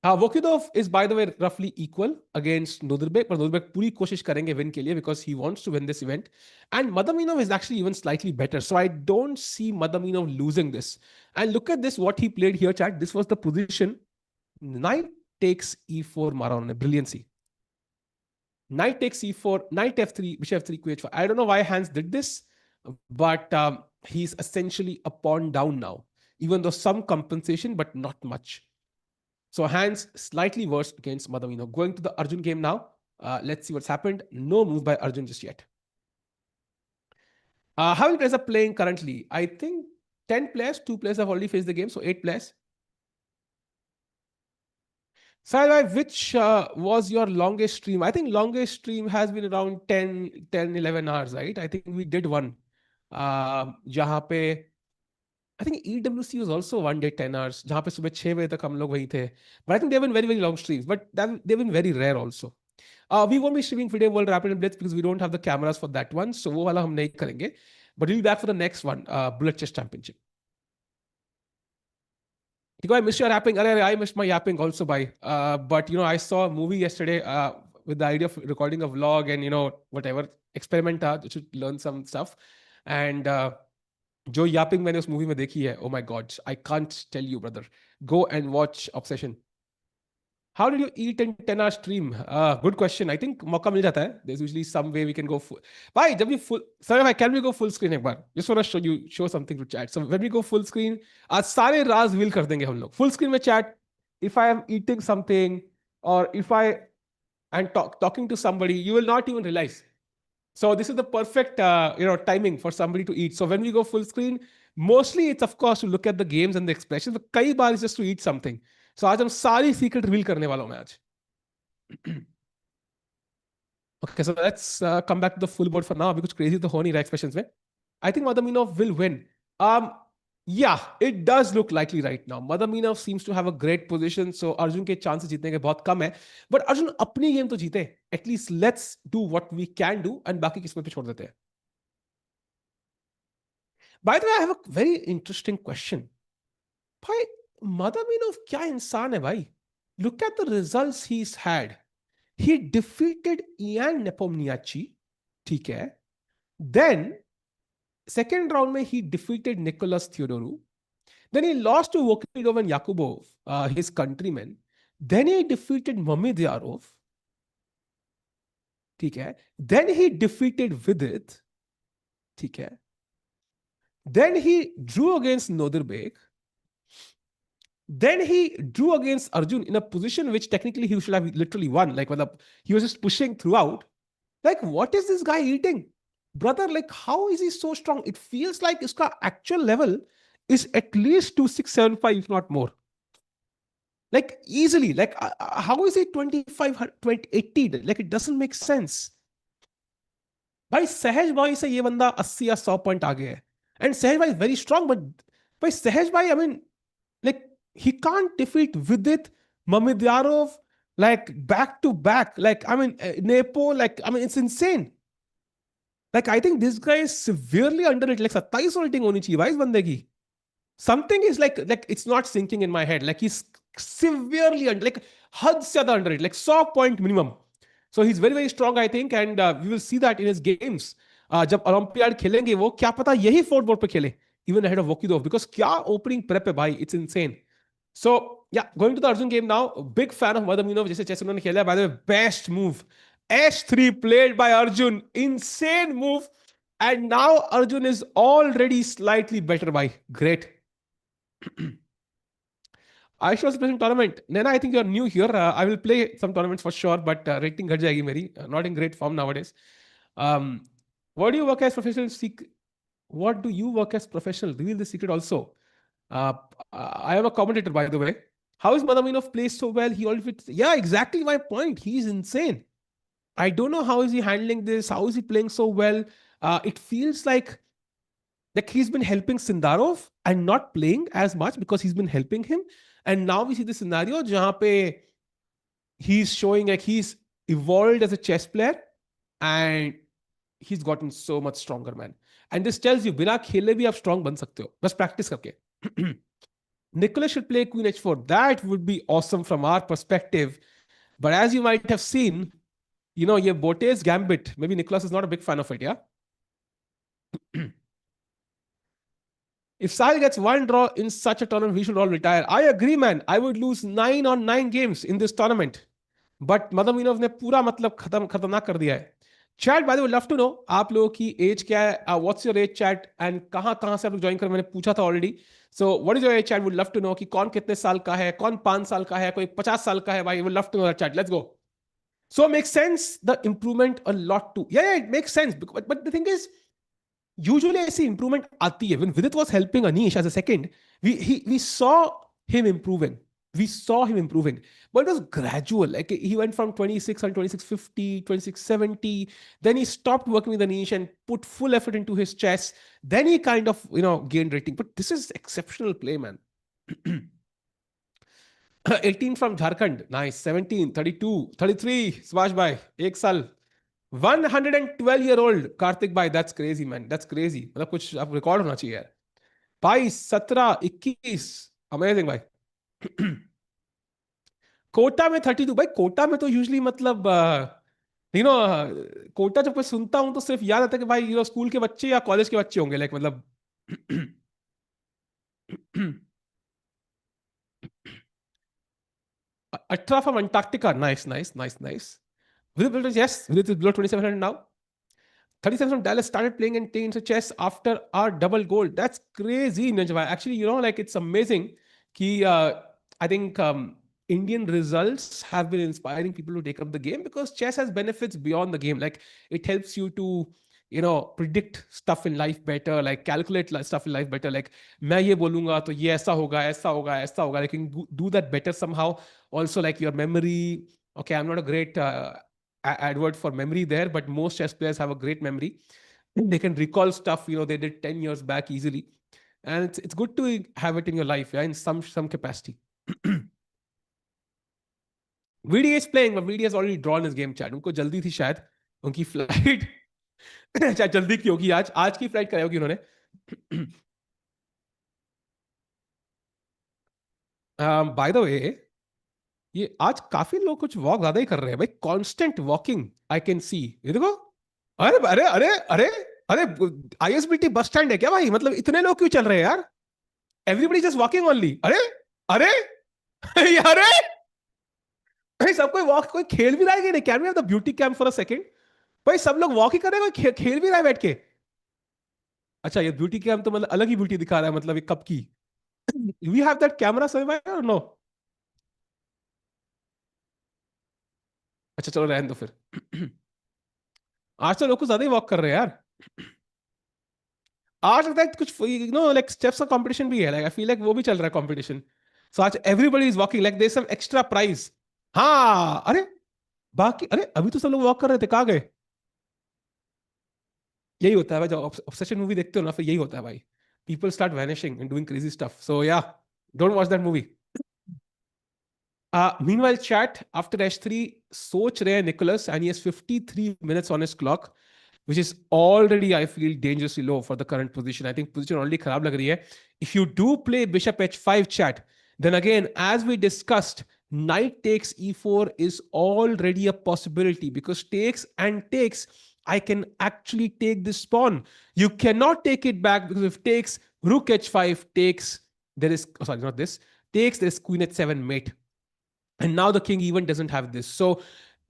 Vokidov is, by the way, roughly equal against Nodirbek, but Nodirbek पूरी कोशिश करेंगे win के लिए because he wants to win this event. And Madaminov is actually even slightly better. So I don't see Madaminov losing this. And look at this, what he played here, chat. This was the position. Knight takes e4 Maran, brilliancy. Knight takes e4, knight f3, bishop f3, queen h5. I don't know why Hans did this, but he's essentially a pawn down now, even though some compensation, but not much. So Hans slightly worse against Madhavino. Going to the Arjun game now. Let's see what's happened. No move by Arjun just yet. How many players are playing currently? I think 10 players, 2 players have already faced the game, so 8 players. Sahil, which was your longest stream? I think longest stream has been around 10, 11 hours, right? I think we did one. जहाँ पे I think EWC was also one day 10 hours, जहाँ पे सुबह 6 बजे तक हम लोग वहीं थे. But I think they've been very, very long streams, but they've been very rare also. We won't be streaming FIDE World Rapid and Blitz because we don't have the cameras for that one, so वो वाला हम नहीं करेंगे. But we'll be back for the next one, Bullet Chess Championship. I miss your yapping. I missed my yapping also, by. But I saw a movie yesterday with the idea of recording a vlog and whatever experiment to learn some stuff. And जो yapping मैंने उस movie में देखी है, oh my god, I can't tell you, brother. Go and watch Obsession. How did you eat in 10-hour stream? Good question. I think मौका मिल जाता है. There's usually some way we can go full. Bhai, जब we full, sir, can we go full screen एक बार? Just want to show something to chat. So when we go full screen, आज सारे राज reveal कर देंगे हम लोग. Full screen में chat. If I am eating something or if I am talking to somebody, you will not even realize. So this is the perfect timing for somebody to eat. So when we go full screen, mostly it's of course to look at the games and the expressions, but कई बार it's just to eat something. So आज हम सारी secret reveal करने वाला हूं मैं आज. Okay, so let's come back to the full board for now. अभी कुछ crazy तो हो नहीं रहा expressions में. I think Madaminov will win. Yeah, it does look likely right now. Madaminov seems to have a great position, so Arjun के chances जीतने के बहुत कम है. But Arjun अपनी game तो जीते. At least let's do what we can do and बाकी किस्मत पे छोड़ देते हैं. By the way, I have a very interesting question. भाई Madaminov क्या इंसान है भाई? Look at the results he's had. He defeated Ian Nepomniachtchi, ठीक है. Then second round में he defeated Nicholas Theodoru. Then he lost to Vokidov and Yakubov, his countrymen. Then he defeated Mamidyarov, ठीक है. Then he defeated Vidit, ठीक है. Then he drew against Nodirbek. Then he drew against Arjun in a position which technically he should have literally won. Like, he was just pushing throughout. Like, what is this guy eating? Brother, like, how is he so strong? It feels like his actual level is at least 2675, if not more. Like, easily. Like, how is he 25, 20, 80? Like, it doesn't make sense. भाई सहज भाई से ये बंदा 80 या 100 point आगे है. And Sahaj भाई इज वेरी स्ट्रांग, बट भाई सहज भाई, I mean, like, he can't defeat Vidit, Mamidyarov, like back to back. Like, I mean, Nepo, like, I mean, it's insane. Like, I think this guy is severely underrated. Like, 27 rating honi chahiye bhai is bande ki. Something is like it's not sinking in my head. Like, he's severely like had se zyada underrated, like 100 point minimum. So he's very, very strong, I think, and we will see that in his games. जब Olympiad खेलेंगे वो, क्या पता यही fourth board पे खेले, even ahead of Vokidov, because क्या opening prep है भाई, it's insane. So yeah, going to the Arjun game now. Big fan of Madaminov, जैसे chess उन्होंने खेला है. By the way, best move, H3 played by Arjun, insane move, and now Arjun is already slightly better by. Great. Aisha was playing tournament. Nena, I think you're new here. I will play some tournaments for sure, but rating घट जाएगी मेरी. Not in great form nowadays. What do you work as professional? What do you work as professional? Reveal the secret also. Uh, I am a commentator, by the way. How is Madaminov plays so well? He already fits. Yeah, exactly my point. He's insane. I don't know how is he handling this. How is he playing so well? It feels like he's been helping Sindarov and not playing as much because he's been helping him. And now we see the scenario jahan pe he's showing like he's evolved as a chess player and he's gotten so much stronger, man. And this tells you बिना खेले भी आप strong बन सकते हो बस practice करके. Nicholas should play Queen H4. That would be awesome from our perspective. But as you might have seen, ये Bote's gambit. Maybe Nicholas is not a big fan of it, yeah? If Sahil gets one draw in such a tournament, we should all retire. I agree, man. I would lose 9 on 9 games in this tournament. But Madaminov ने पूरा मतलब खतरनाक कर दिया है. Chat by the way love to know आप लोगों की एज क्या है, what's your age chat and कहां कहां से आप लोग ज्वाइन कर, मैंने पूछा था already. So what is your age chat, would love to know कि कौन कितने साल का है, कौन 5 साल का है, कोई 50 साल का है. भाई would love to know that chat. Let's go. So it makes sense the improvement a lot too. Yeah, it makes sense. But the thing is, usually ऐसी improvement आती है. When Vidit was helping Anish as a second, we saw him improving. We saw him improving. But it was gradual. Like he went from 26 on 2650, 2670. Then he stopped working with Anish and put full effort into his chess. Then he kind of, gained rating. But this is exceptional play, man. 18 from Jharkhand. Nice. 17, 32, 33. Swash bhai. Ek saal. 112-year-old Karthik bhai. That's crazy, man. That's crazy. मतलब कुछ आप record होना चाहिए यार. 22, 17, 21. Amazing भाई. कोटा में 32. भाई कोटा में तो यूजली मतलब कोटा जब कोई सुनता हूं तो सिर्फ याद आता है कि भाई स्कूल के बच्चे या कॉलेज के बच्चे होंगे, लाइक मतलब 18 from Antarctica. Nice, nice, nice, nice. Yes, Vidit is below 2700 now. 37 from Dallas started playing and taking chess after our double gold. That's crazy, Ninja. Actually, like it's amazing. I think Indian results have been inspiring people to take up the game because chess has benefits beyond the game. Like it helps you to, predict stuff in life better, like calculate stuff in life better. Like मैं ये बोलूंगा तो ये ऐसा होगा, ऐसा होगा, ऐसा होगा. Like you can do that better somehow. Also, like your memory. Okay, I'm not a great advert for memory there, but most chess players have a great memory. They can recall stuff they did 10 years back easily, and it's good to have it in your life, yeah, in some capacity. VD is playing, but VD has already drawn his game. Chat उनको जल्दी थी शायद, उनकी flight शायद जल्दी की होगी, आज की फ्लाइट कराई होगी उन्होंने. बाय द वे ये आज काफी लोग कुछ वॉक ज्यादा ही कर रहे हैं भाई. Constant walking I can see. ये देखो. अरे अरे अरे अरे अरे आईएसबीटी बस स्टैंड है क्या भाई? मतलब इतने लोग क्यों चल रहे हैं यार? Everybody just walking only. अरे अरे अरे भाई सब कोई वॉक, कोई खेल भी रहा है कि नहीं? Can we have the beauty camp for a second? भाई सब लोग वॉक ही कर रहे हैं, कोई खेल भी रहा है बैठ के. अच्छा ये ब्यूटी कैम्प तो मतलब अलग ही ब्यूटी दिखा रहा है, मतलब ये कब की. We have that camera sir और नो? अच्छा चलो रहने दो फिर. आज तो लोग कुछ ज्यादा ही वॉक कर रहे हैं यार. आज लगता है कुछ लाइक स्टेप्स का कंपटीशन भी है. लाइक आई फील लाइक वो भी चल रहा है कंपटीशन. सो आज everybody is walking, like there some extra prize. हाँ अरे बाकी अरे अभी तो सब लोग वॉक कर रहे थे, कहाँ गए? यही होता है भाई, जब ऑब्सेशन मूवी देखते हो ना फिर यही होता है भाई. People start vanishing and doing crazy stuff. So yeah don't watch that movie. Meanwhile, chat after H3, सोच रहे हैं Nicholas, and he has 53 minutes on his clock, which is already, I feel, dangerously low for the current position. I think position already खराब लग रही है. If you do play Bishop H5 chat, then again, as we discussed, knight takes E4 is already a possibility because takes and takes, I can actually take this pawn. You cannot take it back because if takes, rook H5 takes, there is, oh, sorry, not this, takes, there is queen H7 mate. And now the king even doesn't have this. So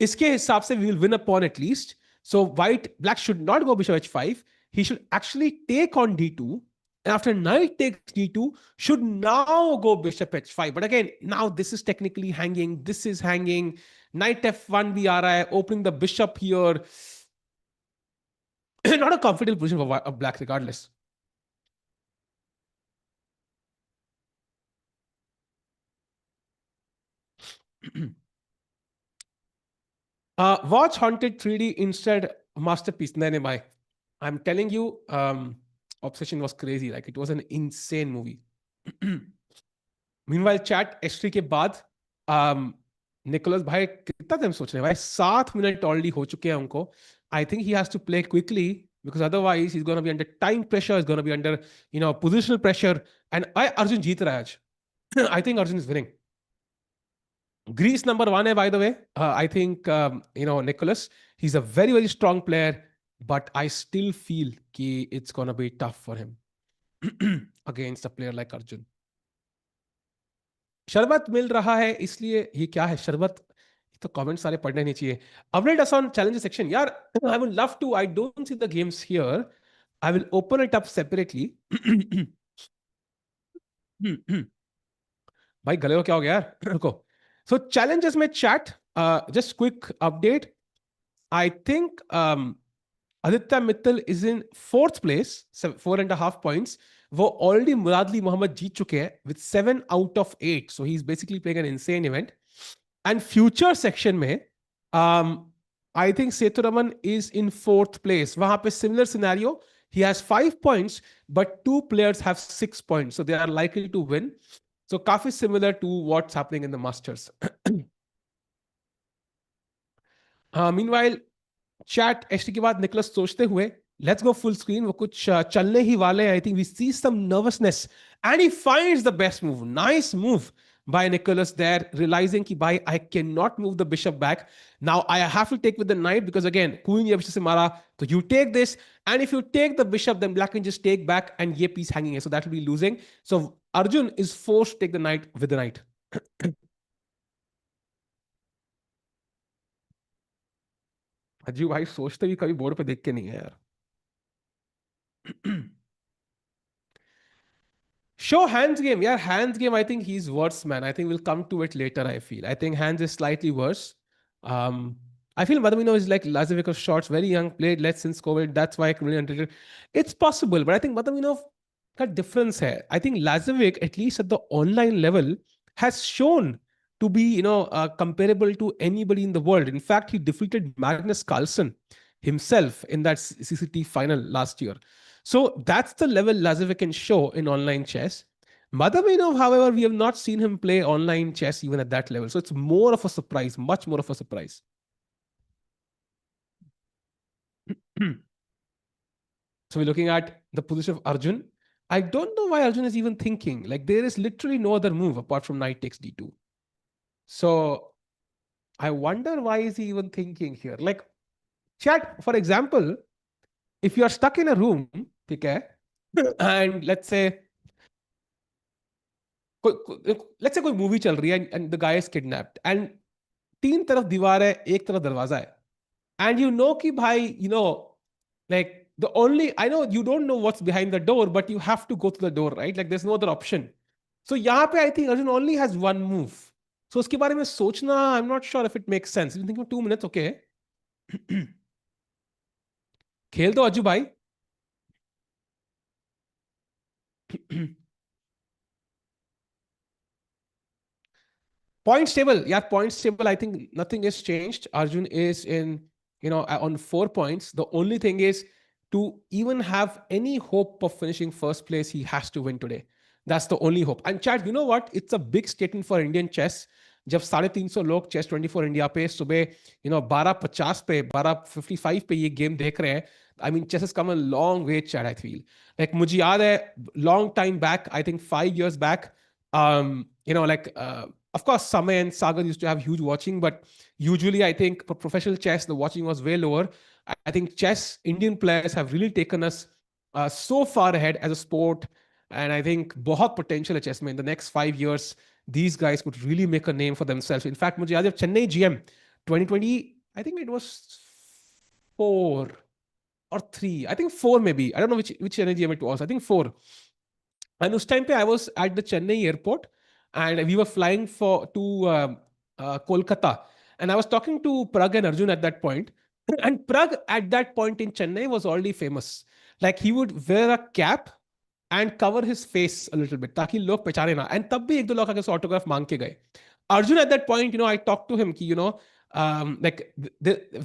iske hisab se we will win a pawn at least. So black should not go bishop h5. He should actually take on d2. And after knight takes d2, should now go bishop h5. But again, now this is technically hanging. This is hanging. Knight f1 bhi aa raha hai, opening the bishop here. Not a comfortable position for black, regardless. Watch Haunted 3D instead. Masterpiece. No, no, bhai. I'm telling you, Obsession was crazy. Like, it was an insane movie. Meanwhile, chat H3 के बाद Nicholas भाई कितना time सोच रहे हैं भाई, 7 minute already हो चुके हैं उनको. I think he has to play quickly because otherwise he's going to be under time pressure, he's going to be under positional pressure. And Arjun जीत रहा है आज. I think Arjun is winning. Greece number one है by the way. I think Nicholas, he's a very very strong player, but I still feel कि it's going to be tough for him against a player like Arjun. शरबत मिल रहा है इसलिए ये क्या है शरबत. तो कमेंट सारे पढ़ने नहीं चाहिए. Update us on challenge section यार. I would love to. I don't see the games here. I will open it up separately. भाई गले को क्या हो गया यार. रुको. सो चैलेंजेस में chat just quick update. I think Aditya Mittal is in fourth place, 4.5 points. वो ऑलरेडी मुरादली मोहम्मद जीत चुके हैं with 7 out of 8. So he's basically playing an insane event. And future section में I think Seturaman is in fourth place. वहां पे similar scenario. He has 5 points, but 2 players have 6 points. So they are likely to win. So काफी similar to what's happening in the Masters. Meanwhile, chat HT के बाद Nicholas सोचते हुए let's go full screen. वो कुछ चलने ही वाले हैं. I think we see some nervousness and he finds the best move. Nice move by Nicholas there, realizing कि भाई I cannot move the bishop back. Now I have to take with the knight because again queen ये bishop से मारा तो you take this, and if you take the bishop then black can just take back and ये piece hanging है, so that will be losing. So Arjun is forced to take the knight with the knight. अजीब भाई सोचते भी कभी board पे देख के नहीं है यार. Show hands game. Yeah, hands game. I think he's worse, man. I think we'll come to it later. I feel. I think hands is slightly worse. I feel Madamino is like Lazovic shots, very young, played less since COVID. That's why I really underrated. It's possible, but I think Madamino got difference here. I think Lazovic, at least at the online level, has shown to be comparable to anybody in the world. In fact, he defeated Magnus Carlsen himself in that CCT final last year. So that's the level Lazovic can show in online chess. Madaminov, however, we have not seen him play online chess even at that level. So it's more of a surprise, much more of a surprise. So we're looking at the position of Arjun. I don't know why Arjun is even thinking. Like there is literally no other move apart from knight takes d2. So I wonder why is he even thinking here? Like chat, for example, if you are stuck in a room, okay, and let's say कोई movie चल रही है and the guy is kidnapped and 3 तरफ दीवार है, 1 तरफ दरवाजा है, and you know कि भाई like the only I know you don't know what's behind the door, but you have to go to the door, right? Like there's no other option. So यहाँ पे I think Arjun only has one move. So उसके बारे में सोचना, I'm not sure if it makes sense. You think for 2 minutes, okay? खेल दो अज्जू भाई. Points table. Yeah, points table. I think nothing has changed. Arjun is in, on 4 points. The only thing is to even have any hope of finishing first place, he has to win today. That's the only hope. And Chad, you know what? It's a big statement for Indian chess. जब 350 लोग chess 24 India पे सुबह 12:50 पे 12:55 पे ये game देख रहे हैं. I mean, chess has come a long way, Chad, I feel. Like मुझे याद है long time back, I think 5 years back, of course, Samay and Sagar used to have huge watching, but usually I think for professional chess, the watching was way lower. I think chess, Indian players have really taken us so far ahead as a sport. And I think बहुत potential है chess में. In the next 5 years, these guys could really make a name for themselves. In fact, मुझे याद है Chennai GM 2020, I think it was 4 or 3. I think 4 maybe. I don't know which Chennai GM it was. I think 4. And उस time पे I was at the Chennai airport. And we were flying to Kolkata. And I was talking to Parag and Arjun at that point. And Prag at that point in Chennai was already famous. Like he would wear a cap and cover his face a little bit ताकि लोग पहचाने ना. And तब भी एक दो लोग आके autograph मांग के गए. Arjun at that point, I talked to him कि, like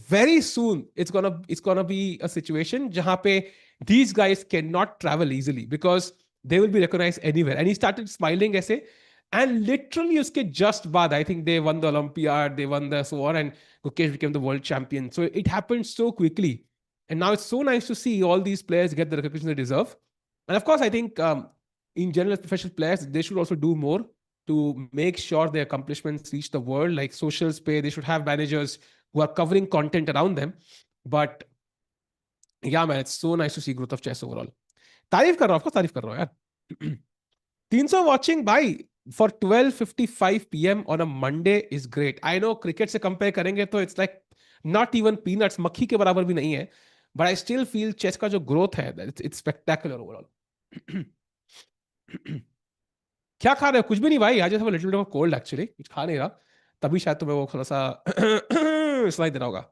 very soon it's gonna be a situation जहाँ पे these guys cannot travel easily because they will be recognized anywhere. And he started smiling ऐसे. And literally उसके just बाद, I think they won the Olympiad, they won the so on, and Gukesh became the world champion. So it happened so quickly. And now it's so nice to see all these players get the recognition they deserve. And of course, I think in general, professional players, they should also do more to make sure their accomplishments reach the world. Like socials pay, they should have managers who are covering content around them. But yeah, man, it's so nice to see growth of chess overall. तारीफ कर रहा हूँ, of course तारीफ कर रहा हूँ यार. 300 watching by for 12:55 p.m. on a Monday is great. I know cricket से compare करेंगे तो it's like not even peanuts, मक्खी के बराबर भी नहीं है. But I still feel chess का जो growth है, it's spectacular overall. क्या खा रहे हो? कुछ भी नहीं भाई. I just have a little bit of a cold actually. कुछ खा नहीं रहा. तभी शायद तुम्हें वो थोड़ा सा सुनाई दे रहा होगा.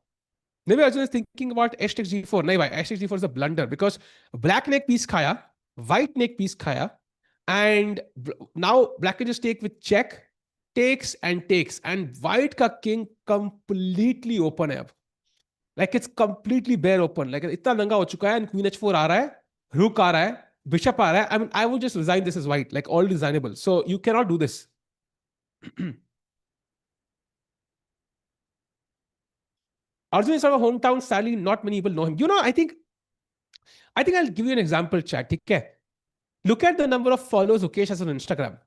Maybe Arjun is thinking about h takes g4. नहीं भाई, h takes g4 is a blunder because black ने एक piece खाया, white ने एक piece खाया, and now black can just take with check, takes and takes, and white का king completely open है अब. Like it's completely bare open. Like इतना नंगा हो चुका है, and queen h4 आ रहा है, rook आ रहा है, bishop आ रहा है. I mean, I would just resign this as white, like all designable. So you cannot do this. Arjun is from a hometown. Sadly, not many people know him. I think I'll give you an example, chat. Okay? Look at the number of followers Ukesh has on Instagram.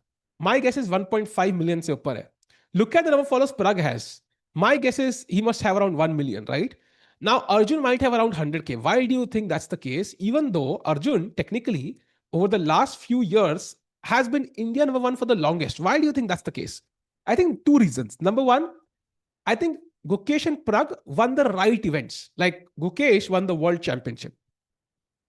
My guess is 1.5 million se upar hai. Look at the number of followers Parag has. My guess is he must have around 1 million, right? Now, Arjun might have around 100K. Why do you think that's the case? Even though Arjun, technically, over the last few years, has been India number one for the longest. Why do you think that's the case? I think two reasons. Number one, I think Gukesh and Prag won the right events. Like Gukesh won the world championship.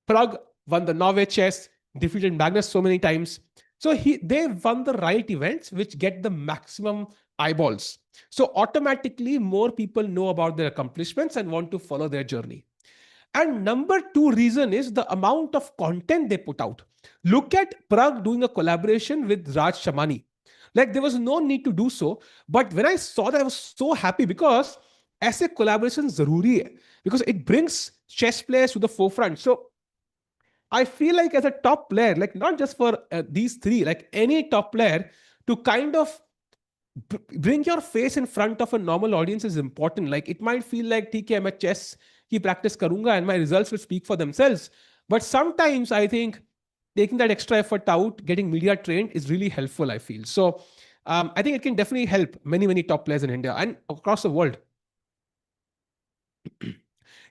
Prag won the Norway chess, defeated Magnus so many times. So they won the right events, which get the maximum eyeballs. So automatically more people know about their accomplishments and want to follow their journey. And number two reason is the amount of content they put out. Look at Prag doing a collaboration with Raj Shamani. Like there was no need to do so. But when I saw that, I was so happy because ऐसे collaboration जरूरी है. Because it brings chess players to the forefront. So I feel like as a top player, like not just for these three, like any top player, to kind of bring your face in front of a normal audience is important. Like it might feel like, ठीक है, मैं chess की practice करूंगा and my results will speak for themselves. But sometimes I think taking that extra effort out, getting media trained is really helpful, I feel. So I think it can definitely help many, many top players in India and across the world.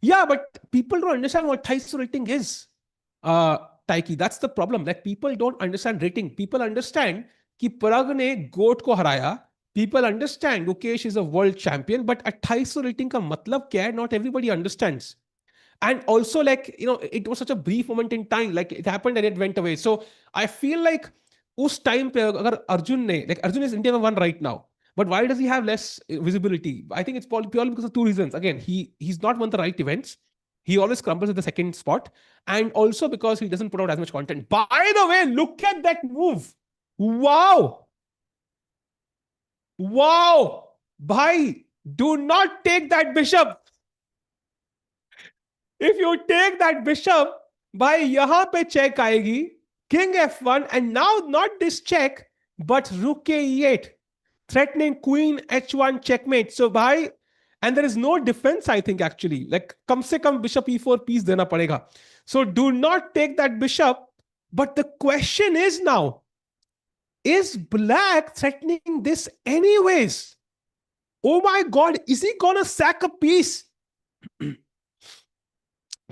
Yeah, but people don't understand what Thais rating is. Taiki, that's the problem. Like people don't understand rating. People understand कि Parag ने गोट को हराया. People understand Gukesh is a world champion, but 2800 rating का मतलब क्या है? Not everybody understands. And also, like, it was such a brief moment in time. Like it happened and it went away. So I feel like उस time पे अगर Arjun ने, like Arjun is India number one right now. But why does he have less visibility? I think it's purely because of two reasons. Again, he's not won the right events. He always crumbles at the second spot. And also because he doesn't put out as much content. By the way, look at that move. Wow. Wow. Bhai, do not take that bishop. If you take that bishop, bhai, yahan pe check aayegi. King f1 and now not this check, but rook e8. Threatening queen h1 checkmate. So bhai, and there is no defense, I think, actually. Like, kam se kam bishop e4 piece dena padega. So do not take that bishop. But the question is now, is black threatening this anyways? Oh my God, is he gonna sack a piece?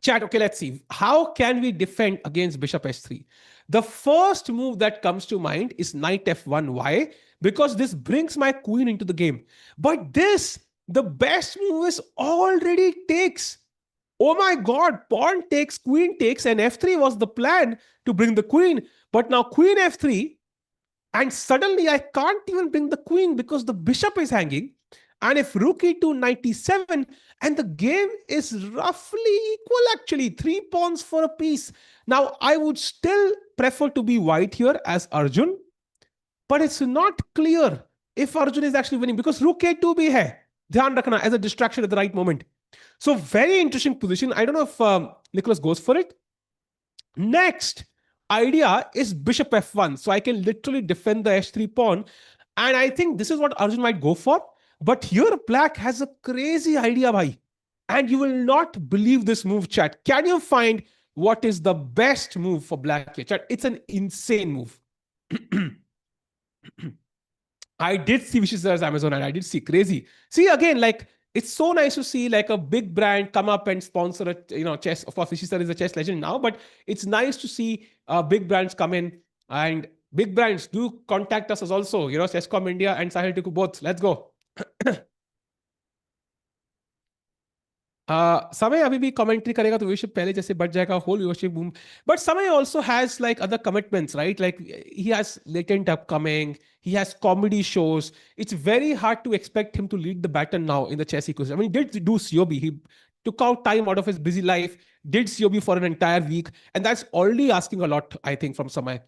Chat, okay, let's see. How can we defend against bishop h3? The first move that comes to mind is knight f1. Why? Because this brings my queen into the game. But this, the best move is already takes. Oh my God, pawn takes, queen takes, and f3 was the plan to bring the queen. But now queen f3, and suddenly I can't even bring the queen because the bishop is hanging. And if rook e2 97, and the game is roughly equal actually, 3 pawns for a piece. Now, I would still prefer to be white here as Arjun, but it's not clear if Arjun is actually winning because rook a2 bhi hai. Dhyan rakhna as a distraction at the right moment. So very interesting position. I don't know if Nicholas goes for it. Next idea is bishop f1. So I can literally defend the h3 pawn. And I think this is what Arjun might go for. But here black has a crazy idea, bhai. And you will not believe this move, chat. Can you find what is the best move for black here? Chat, it's an insane move. I did see Vishisara's Amazon and I did see crazy. See again, like it's so nice to see like a big brand come up and sponsor a chess. Of course, Vishisara is a chess legend now, but it's nice to see big brands come in and big brands do contact us as also. Chesscom India and Sahil Tiku both. Let's go. समय अभी भी commentary करेगा तो viewership पहले जैसे बढ़ जाएगा whole viewership boom but समय also has like other commitments, right? Like he has latent upcoming, he has comedy shows. It's very hard to expect him to lead the baton now in the chess ecosystem. I mean, he did do COB, he took out time out of his busy life, did COB for an entire week, and that's already asking a lot, I think, from Samay.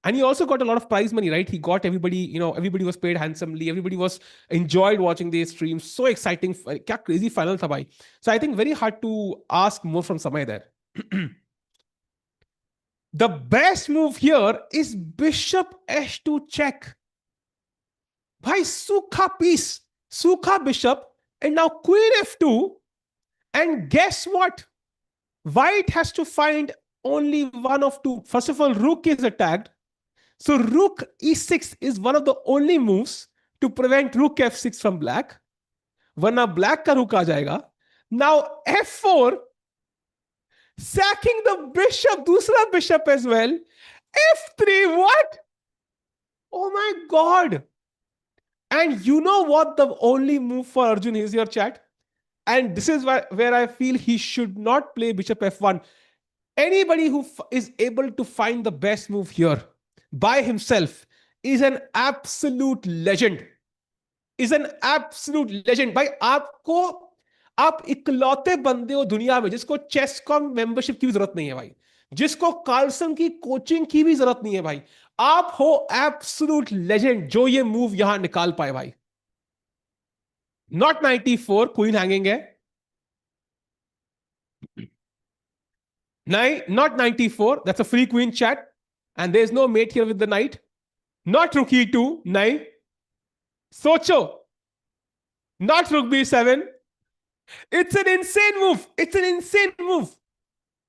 And he also got a lot of prize money, right? He got everybody, everybody was paid handsomely. Everybody was enjoyed watching these streams. So exciting. Kya crazy final tha bhai. So I think very hard to ask more from Samay there. The best move here is bishop h2 check. Bhai, sukha piece, sukha bishop, and now queen f2. And guess what? White has to find only one of two. First of all, rook is attacked. So rook e6 is one of the only moves to prevent rook f6 from black. Varna black ka rook aa jayega. Now f4, sacking the bishop, dusra bishop as well. f3, what? Oh my God. And you know what the only move for Arjun is here, chat? And this is where I feel he should not play bishop f1. Anybody who is able to find the best move here by himself is an absolute legend. Is an absolute legend. भाई आप इकलौते बंदे हो दुनिया में जिसको चेसकॉम membership की भी जरूरत नहीं है भाई, जिसको कार्लसन की कोचिंग की भी जरूरत नहीं है भाई. आप हो एब्सोल्यूट लेजेंड जो ये मूव यहां निकाल पाए भाई. Not 94, queen hanging है. Not 94, that's a free queen chat. And there's no mate here with the knight. Not rook e2, nahi. Socho. Not rook b7. It's an insane move. It's an insane move.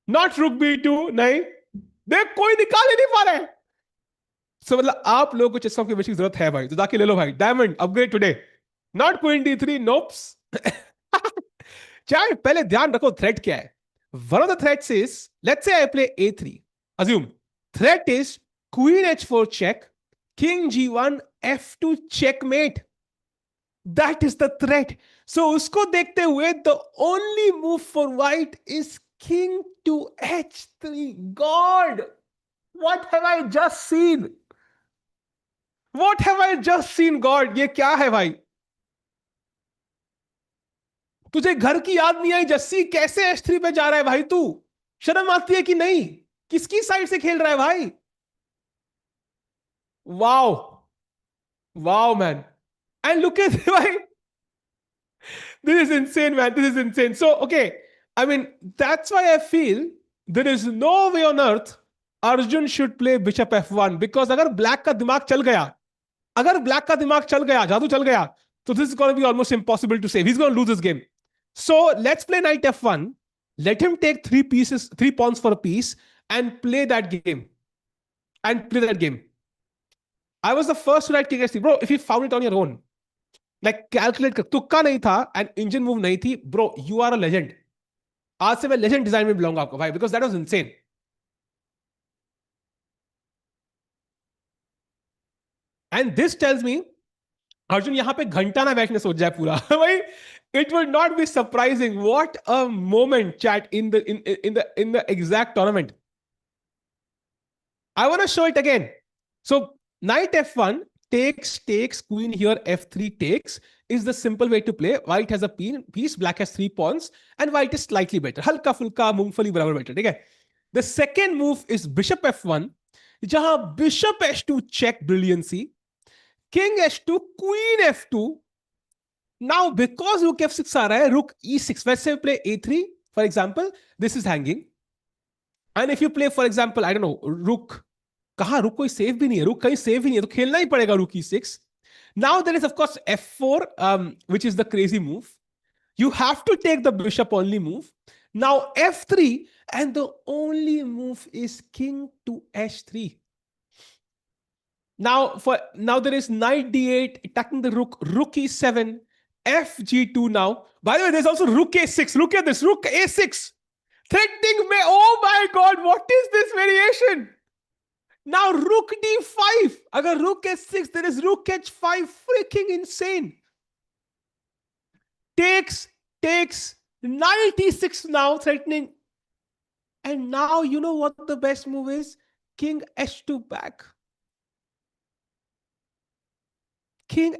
Not rook b2, nahi. देख कोई निकाल ही नहीं पा रहा है. So मतलब आप लोगों को चेसकॉम की बेसिक जरूरत है भाई, तो जाके ले लो भाई. Diamond upgrade today. Not queen d3, nopes. चाहे पहले ध्यान रखो थ्रेट क्या है. One of the threats is, let's say I play a3. Assume threat is queen h4 check, king g1, f2 checkmate. That is the threat. So usko dekhte hue, the only move for white is king to h3. God, what have I just seen? What have I just seen, God? ये क्या है भाई? तुझे घर की याद नहीं आई जस्सी? कैसे h3 पे जा रहा है भाई तू? शर्म आती है कि नहीं? किसकी साइड से खेल रहा है भाई? Wow, man. And look at भाई. This is insane, man. This is insane. So, okay. I mean, that's why I feel there is no way on earth Arjun should play bishop f1, because अगर black का दिमाग चल गया, जादू चल गया, so this is going to be almost impossible to save. He's going to lose this game. So let's play knight f1. Let him take 3 pawns for a piece and play that game. I was the first to write king h3. Bro, if you found it on your own, like calculate कर, तुक्का नहीं था and engine move नहीं थी, bro, you are a legend. आज से मैं legend design में बुलाऊंगा आपको भाई, because that was insane. And this tells me Arjun यहाँ पे घंटा ना बैठने सोच जाए पूरा भाई. It would not be surprising. What a moment, chat, in the exact tournament. I want to show it again. So knight f1, takes, queen here, f3 takes is the simple way to play. White has a piece, black has 3 pawns, and white is slightly better. हल्का फुल्का मूंगफली बराबर better, ठीक है? The second move is bishop f1, जहां bishop h2 check brilliancy, king h2, queen f2. Now because rook f6 आ रहा है, rook e6. Let's say we play a3, for example. This is hanging. And if you play, for example, I don't know, rook, कहा रुक कोई safe भी नहीं है, रुक कहीं सेफ ही नहीं है, तो खेलना ही पड़ेगा रुक e6. Now there is of course f4, which is the crazy move. You have to take the bishop only move. Now f3, and the only move is king to h3. Now there is knight d8 attacking the rook, rook e7, fg2 now. By the way, there's also rook a6. Look at this, rook a6. Threatening me. Oh my god, what is this variation? Now rook d5. Agar rook h6, there is rook h5. Freaking insane. Takes, knight e6 now threatening. And now you know what the best move is? King h2 back. King.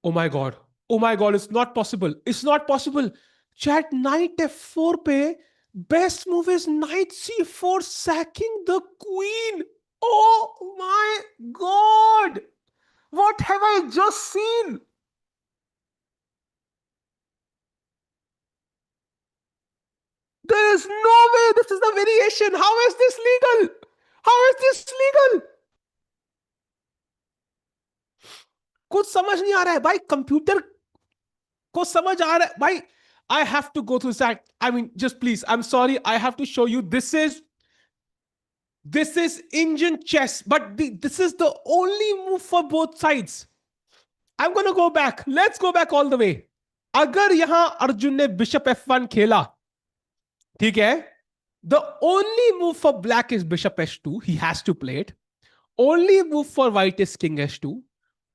Oh my god. Oh my god, it's not possible. It's not possible. Chat, knight f4 pe. Best move is knight c4, sacking the queen. Oh my god. What have I just seen? There is no way this is the variation. How is this legal? How is this legal? कुछ समझ नहीं आ रहा है भाई, computer को समझ आ रहा है भाई. I have to go through that. I mean, just please, I'm sorry, I have to show you. This is Indian chess, but this is the only move for both sides. I'm gonna go back. Let's go back all the way. अगर यहां अर्जुन ने bishop f1 खेला, ठीक है, the only move for black is bishop h2. He has to play it. Only move for white is king h2.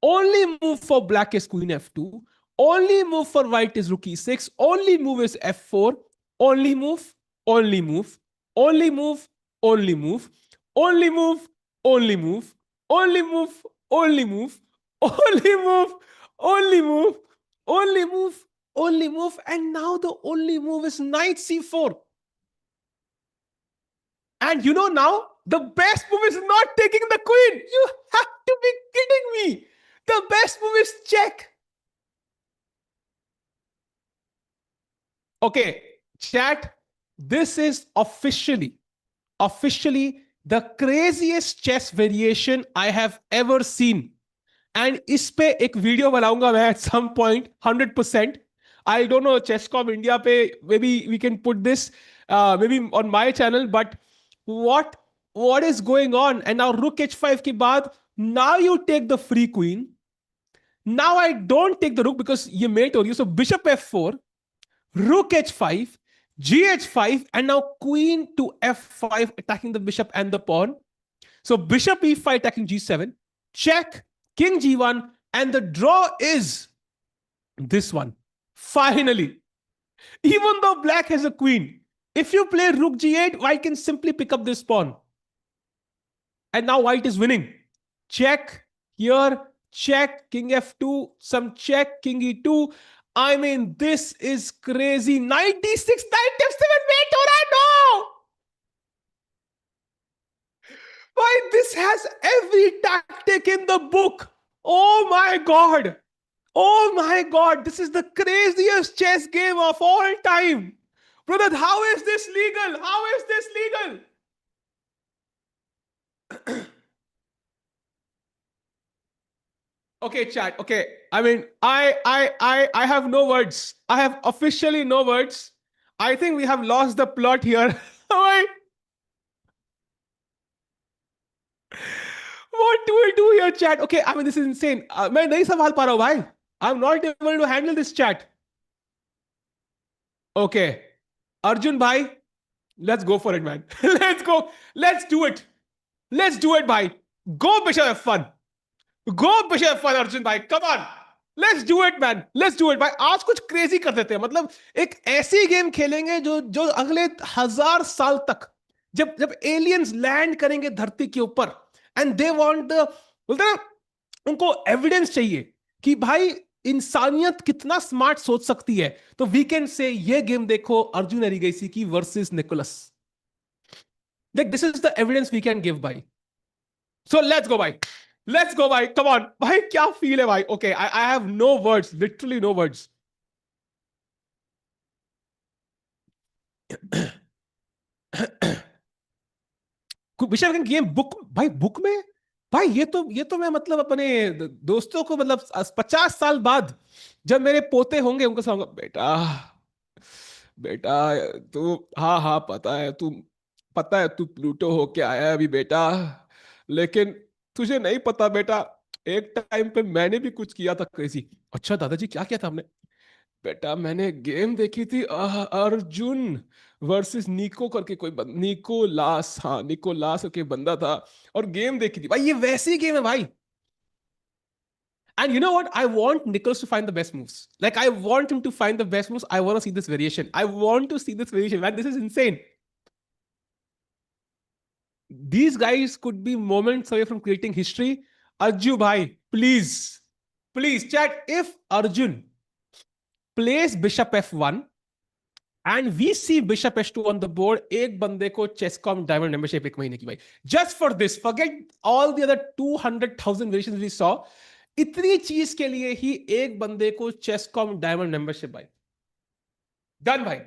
Only move for black is queen f2. Only move for white is rook e6. Only move is f4. Only move, only move, only move, only move, only move, only move, only move, only move, only move, only move, only move, only move. And now the only move is knight c4. And you know now, the best move is not taking the queen. You have to be kidding me. The best move is check. Okay, chat, this is officially the craziest chess variation I have ever seen. And इस पे एक video बनाऊंगा मैं at some point, 100%. I don't know, Chesscom India पे, maybe we can put this, maybe on my channel, but what is going on? And now rook h5 के बाद, now you take the free queen. Now I don't take the rook because ये mate हो रही है. So bishop f4, rook h5, gh5, and now queen to f5 attacking the bishop and the pawn. So bishop e5 attacking g7, check, king g1, and the draw is this one. Finally, even though black has a queen, if you play rook g8, white can simply pick up this pawn. And now white is winning. Check here, check, king f2, some check, king e2. I mean, this is crazy. Knight d6, knight f7, wait, हो रहा है, no! Why, this has every tactic in the book. Oh my god. Oh my god, this is the craziest chess game of all time. Brother, how is this legal? How is this legal? Okay, chat. Okay. I mean, I have no words. I have officially no words. I think we have lost the plot here. What do we do here, chat? Okay, I mean, this is insane. मैं नहीं संभाल पा रहा हूँ भाई. I'm not able to handle this chat. Okay. Arjun bhai, let's go for it, man. Let's go. Let's do it. Let's do it, bhai. Go bishop f1. Go bishop f1, Arjun bhai. Come on. Let's do it, man. Let's do it, भाई. आज कुछ crazy कर देते हैं. मतलब एक ऐसी game खेलेंगे जो अगले 1000 साल तक, जब एलियंस लैंड करेंगे धरती के ऊपर, and they want the बोलते ना, उनको एविडेंस चाहिए कि भाई इंसानियत कितना स्मार्ट सोच सकती है। तो वीकेंड से ये गेम देखो, अर्जुन एरिगेसी की versus Nikolas. Like this is the evidence we can give भाई। सो लेट्स गो भाई, लेट्स गो भाई, कम ऑन भाई, क्या फील है भाई। Okay, I have no words, literally no words. विषय गेम बुक भाई, बुक में भाई, ये तो मैं मतलब अपने दोस्तों को मतलब 50 साल बाद जब मेरे पोते होंगे उनको समझाऊंगा, बेटा बेटा तू, हाँ हाँ पता है तू प्लूटो होके आया है अभी बेटा, लेकिन तुझे नहीं पता बेटा, एक टाइम पे मैंने भी कुछ किया था क्रेजी। अच्छा दादाजी, क्या किया था हमने? बेटा मैंने गेम देखी थी, अर्जुन वर्सेस निको करके कोई निकोलास, हाँ निकोलास करके बंदा था, और गेम देखी थी भाई, ये वैसी गेम है भाई। And you know what? I want Nicholas to find the best moves. Like, I want him to find the best moves. I want to see this variation. I want to see this variation. Man, this is insane. These guys could be moments away from creating history. Arju bhai, please, chat. If Arjun plays Bishop F1 and we see Bishop H2 on the board, एक बंदे को चेसकॉम diamond membership एक महीने की भाई, just for this, forget all the other 200,000 variations we saw, इतनी चीज के लिए ही एक बंदे को चेसकॉम डायमंड मेंबरशिप भाई, डन भाई।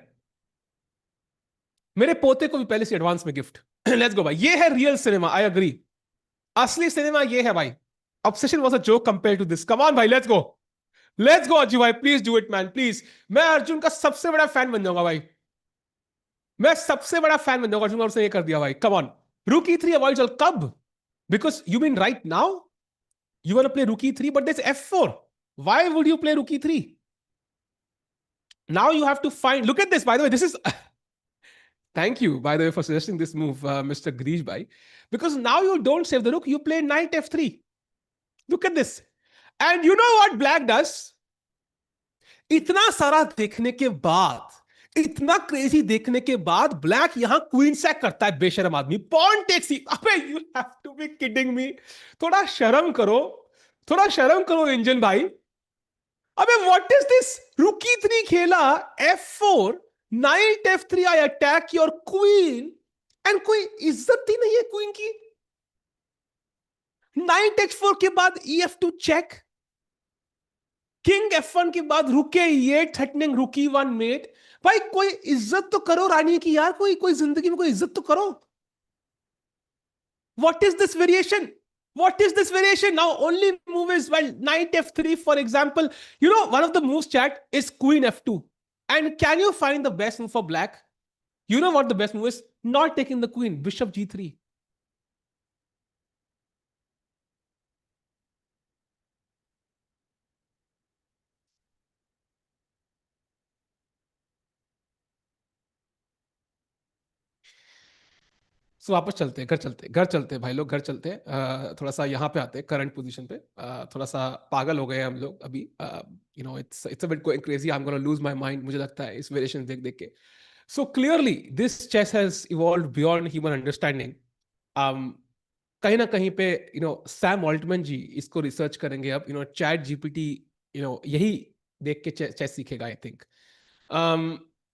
मेरे पोते को भी पहले से एडवांस में गिफ्ट। लेट्स गो भाई, ये है रियल सिनेमा, आई अग्री। असली सिनेमा ये है भाई। Obsession was a joke compare to this, come on भाई, let's go, let's go Ajju भाई, please do it man, please. मैं अर्जुन का सबसे बड़ा फैन बन जाऊंगा भाई, मैं सबसे बड़ा फैन बन जाऊंगा अर्जुन, और उसने ये कर दिया भाई, कम ऑन। रूकी 3 अवॉइड चल कब? Because you mean right now you want to play rookie 3, but there's f4. Why would you play rookie 3? Now you have to find, look at this, by the way, this is thank you by the way for suggesting this move, Mr. Grish bhai, because now you don't save the rook, you play knight f3. Look at this. And you know what black does? इतना सारा देखने के बाद, इतना crazy देखने के बाद, black यहां क्वीन सैक करता है, बेशरम आदमी, पॉन टेक्स। अबे you have to be kidding me, थोड़ा शर्म करो, थोड़ा शर्म करो इंजन भाई। अबे व्हाट इज दिस, रुकी 3 खेला, f4, night f3, I attack your queen, and कोई इज्जत ही नहीं है क्वीन की। नाइट h4 के बाद ef2 चेक, किंग f1 के बाद रुके ये थ्रेटनिंग रुकी 1 मेट। भाई कोई इज्जत तो करो रानी की यार, कोई कोई जिंदगी में कोई इज्जत तो करो। What is this variation? What is this variation? Now, only move is, well, knight f3, for example. You know, one of the moves, chat, is queen f2. And can you find the best move for black? You know what the best move is? Not taking the queen, bishop g3. सो वापस चलते हैं, घर चलते हैं भाई लोग, घर चलते हैं। थोड़ा सा यहाँ पे आते हैं करंट पोजीशन पे। थोड़ा सा पागल हो गए हैं हम लोग अभी। You know it's a bit going crazy, I am gonna lose my mind, मुझे लगता है इस वेरिएशन देख देख के। So clearly this chess has evolved beyond human understanding. कहीं ना कहीं पे सैम ऑल्टमैन जी इसको रिसर्च करेंगे अब, चैट जीपीटी यही देख के चेस सीखेगा, I think.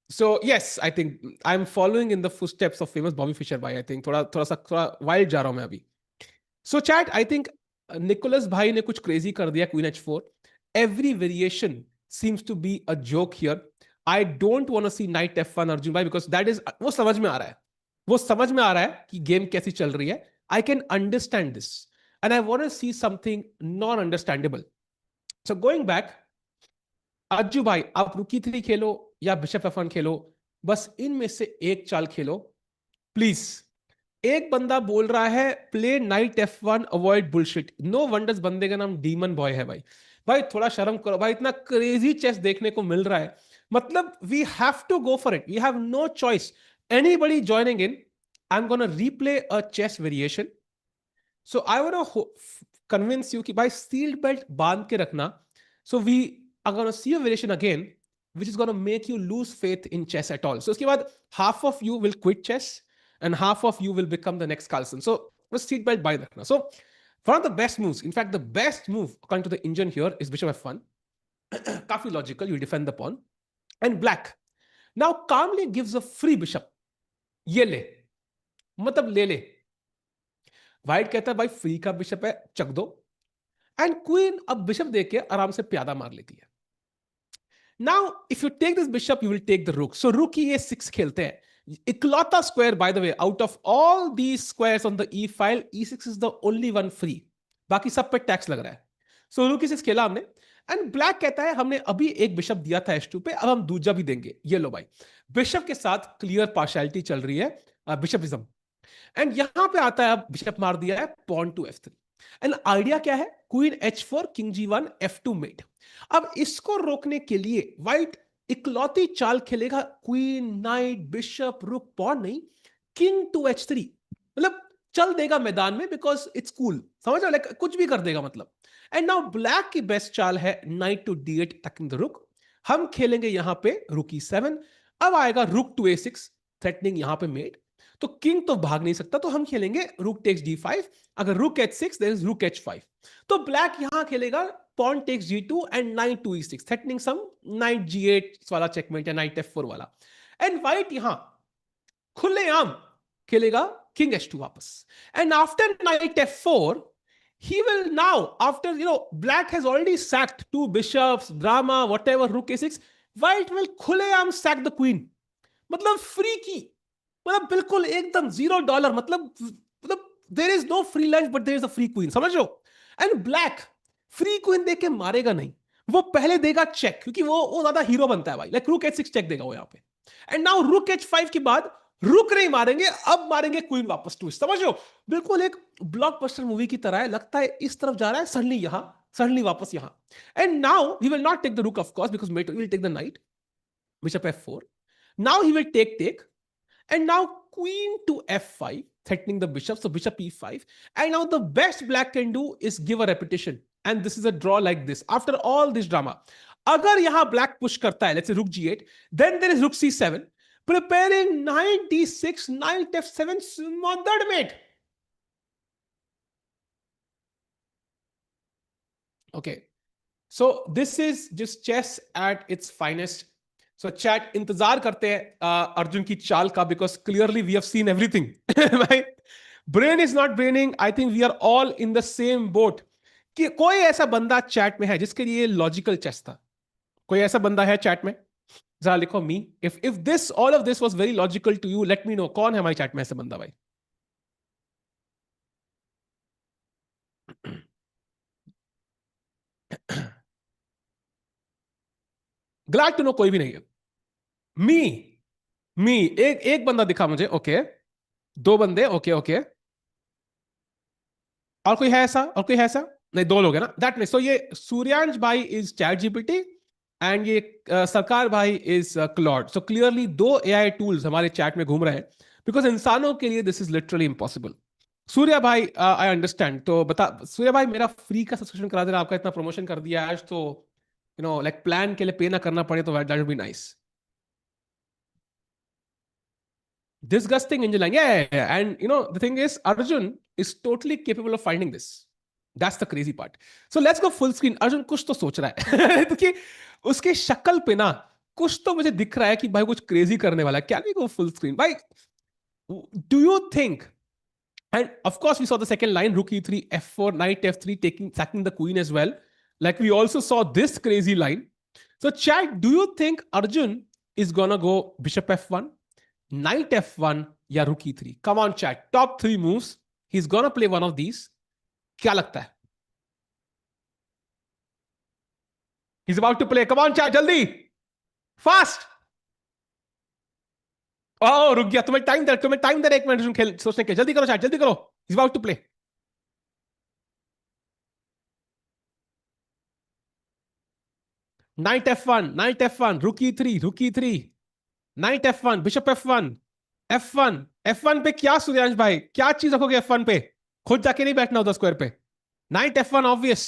So yes, I think I'm following in the footsteps of famous Bobby Fischer भाई, I think थोड़ा वाइल्ड जा रहा हूं मैं अभी। So chat, I think Nicholas भाई ने कुछ क्रेजी कर दिया, queen h4, every variation seems to be a joke here. I don't want to see knight f1 Arjun भाई, because that is, वो समझ में आ रहा है, वो समझ में आ रहा है कि गेम कैसी चल रही है। I can understand this and I want to see something non understandable. So going back, Ajju भाई आप रुकी 3 खेलो या बिशप f1 खेलो, बस इनमें से एक चाल खेलो प्लीज। एक बंदा बोल रहा है play knight f1, avoid bullshit. No wonders बंदे का नाम डीमन बॉय है भाई। भाई थोड़ा शर्म करो भाई, इतना क्रेजी चेस देखने को मिल रहा है, मतलब we have to go for it, we have no choice. Anybody joining in, I am gonna replay a chess variation. So I want convince you कि भाई सील्ड बेल्ट बांध के रखना। So we are going to see a variation again, which is going to make you lose faith in chess at all. So उसके बाद half of you will quit chess and half of you will become the next Carlsen. So बस seat belt बांध रखना। So One of the best moves, in fact, the best move according to the Indian here is bishop f1. Kafi logical, you defend the pawn. And black now calmly gives a free bishop. ये ले, मतलब ले ले. White कहता है भाई free का bishop है, चक दो. एंड क्वीन अब बिशप देके आराम से प्यादा मार लेती है. Now if you take this bishop you will take the rook. So rook ये 6 खेलते हैं. इकलौता square by the way out of all the squares on the e file, E6 is the only one free. बाकी सब पे tax लग रहा है. सो रुक E6 खेला हमने. एंड ब्लैक कहता है हमने अभी एक बिशप दिया था H2 पे, अब हम दूसरा भी देंगे. ये लो भाई, बिशप के साथ क्लियर पार्शियलिटी चल रही है, बिशपिज्म. एंड यहां पे आता है, अब बिशप मार दिया है, pawn to F3. And idea क्या है? Queen H4, king G1, F2 mate. अब इसको रोकने के लिए व्हाइट इकलौती चाल खेलेगा, queen knight bishop rook pawn नहीं, किंग टू H3. मतलब चल देगा मैदान में, बिकॉज इट्स कूल. समझ रहे हो? लाइक कुछ भी कर देगा मतलब. एंड नाउ ब्लैक की बेस्ट चाल है night to D8 attacking the रुक. हम खेलेंगे यहां पे रुक E7. अब आएगा रुक टू A6 थ्रेटनिंग यहां पे मेट. तो किंग तो भाग नहीं सकता, तो हम खेलेंगे रुक टेक्स D5. अगर रुक H6 देयर इज रुक H5. तो ब्लैक यहां खेलेगा pawn takes G2 and knight to E6 threatening some knight G8 वाला चेकमेट या knight F4 वाला. एंड व्हाइट यहां खुलेआम खेलेगा king H2 वापस. And after knight F4 he will now, after black has already sacked 2 bishops, drama whatever, rook A6, white will खुलेआम sack the queen. मतलब free की, मतलब बिल्कुल एकदम $0. मतलब there is no free lunch but there is a free queen. समझ लो? And black free queen देके मारेगा नहीं, वो पहले देगा चेक, क्योंकि वो ज्यादा हीरो बनता है भाई. लाइक रुक H6 चेक देगा वो यहां पे. एंड नाउ रुक H5 के बाद रुक नहीं मारेंगे, अब मारेंगे क्वीन वापस टू. समझ लो? बिल्कुल एक ब्लॉकबस्टर मूवी की तरह है. लगता है इस तरफ जा रहा है, सडनली यहां, सडनली वापस यहां. And now he will not take the rook of course, because mate will take the knight, bishop F4. Now he will take. And now queen to F5, threatening the bishop. So bishop E5. And now the best black can do is give a repetition. And this is a draw like this. After all this drama, अगर यहां black push करता है, let's say rook G8, then there is rook C7, preparing knight D6, knight F7, smothered mate. Okay. So this is just chess at its finest. So chat इंतजार करते हैं अर्जुन की चाल का, because clearly we have seen everything. Right? Brain is not braining. I think we are all in the same boat. कि कोई ऐसा बंदा चैट में है जिसके लिए लॉजिकल चेस था? कोई ऐसा बंदा है चैट में? जरा लिखो मी. If this all of this was very logical to you, let me know. कौन है हमारी चैट में ऐसा बंदा भाई? Glad to know कोई भी नहीं है. मी एक बंदा दिखा मुझे. ओके, 2 बंदे. ओके. और कोई है ऐसा? नहीं, 2 लोग है ना. दैट मीन्स सो ये सूर्यांश भाई इज चैट जीपीटी एंड ये सरकार भाई is Claude. So clearly 2 AI tools हमारे चैट में घूम रहे हैं, बिकॉज इंसानों के लिए this is literally impossible. Surya भाई आई अंडरस्टैंड. तो बता सूर्या भाई, मेरा फ्री का सब्सक्रिप्शन करा देना. आपका इतना प्रमोशन कर दिया आज, तो लाइक प्लान के लिए पे ना करना पड़े तो that would be nice. Disgusting engineering. Yeah. And the thing is, Arjun is totally capable of finding this. That's the crazy part. So let's go full screen. Arjun कुछ तो सोच रहा है. क्योंकि उसके शक्ल पे ना कुछ तो मुझे दिख रहा है कि भाई कुछ क्रेजी करने वाला है. Can we go full screen? भाई, do you think? And of course, we saw the second line, rook E3, F4, knight F3, sacking the queen as well. Like we also saw this crazy line. So chat, do you think Arjun is gonna go bishop F1? Knight F1 या rook E3? Come on chat, top 3 moves. He's gonna play one of these. क्या लगता है? He's about to play. Come on chat, जल्दी, fast. Oh, रुक गया. तुम्हें time दे 1 minute खेल सोचने के. जल्दी करो chat, जल्दी करो. He's about to play. Knight F1, rook E3, Knight F1, bishop F1 पे क्या सूर्यांश भाई, क्या चीज रखोगे F1 पे? खुद जाके नहीं बैठना होता स्क्वायर पे. Knight F1 obvious.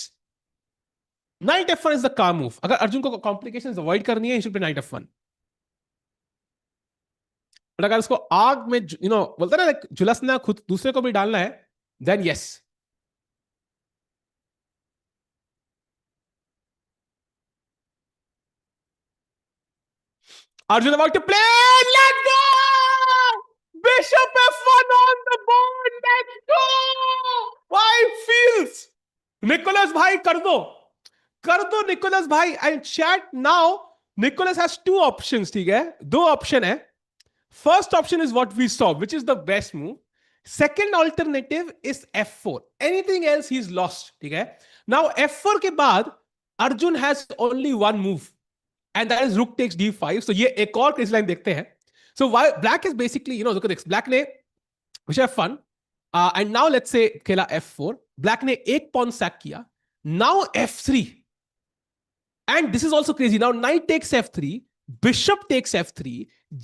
Knight F1 is the काम मूव. अगर अर्जुन को कॉम्प्लिकेशंस अवॉइड करनी है, he should play Knight F1. और अगर उसको आग में बोलता है ना, झुलसना खुद दूसरे को भी डालना है, then yes. Arjun about to play. Let's go! Bishop F1 on the board. Let's go! Five fields. Nicholas bhai कर दो निकोलस भाई and chat now Nicholas has two options ठीक है दो ऑप्शन है first option is what we saw which is the best move second alternative is F4 anything else he is lost ठीक है now F4 के बाद Arjun has only one move and that is rook takes D5 so ये एक और crazy line देखते हैं so black is basically you know look at this black ने which have fun and now let's say खेला F4 black ने एक pawn sack किया now F3 and this is also crazy now knight takes F3 bishop takes F3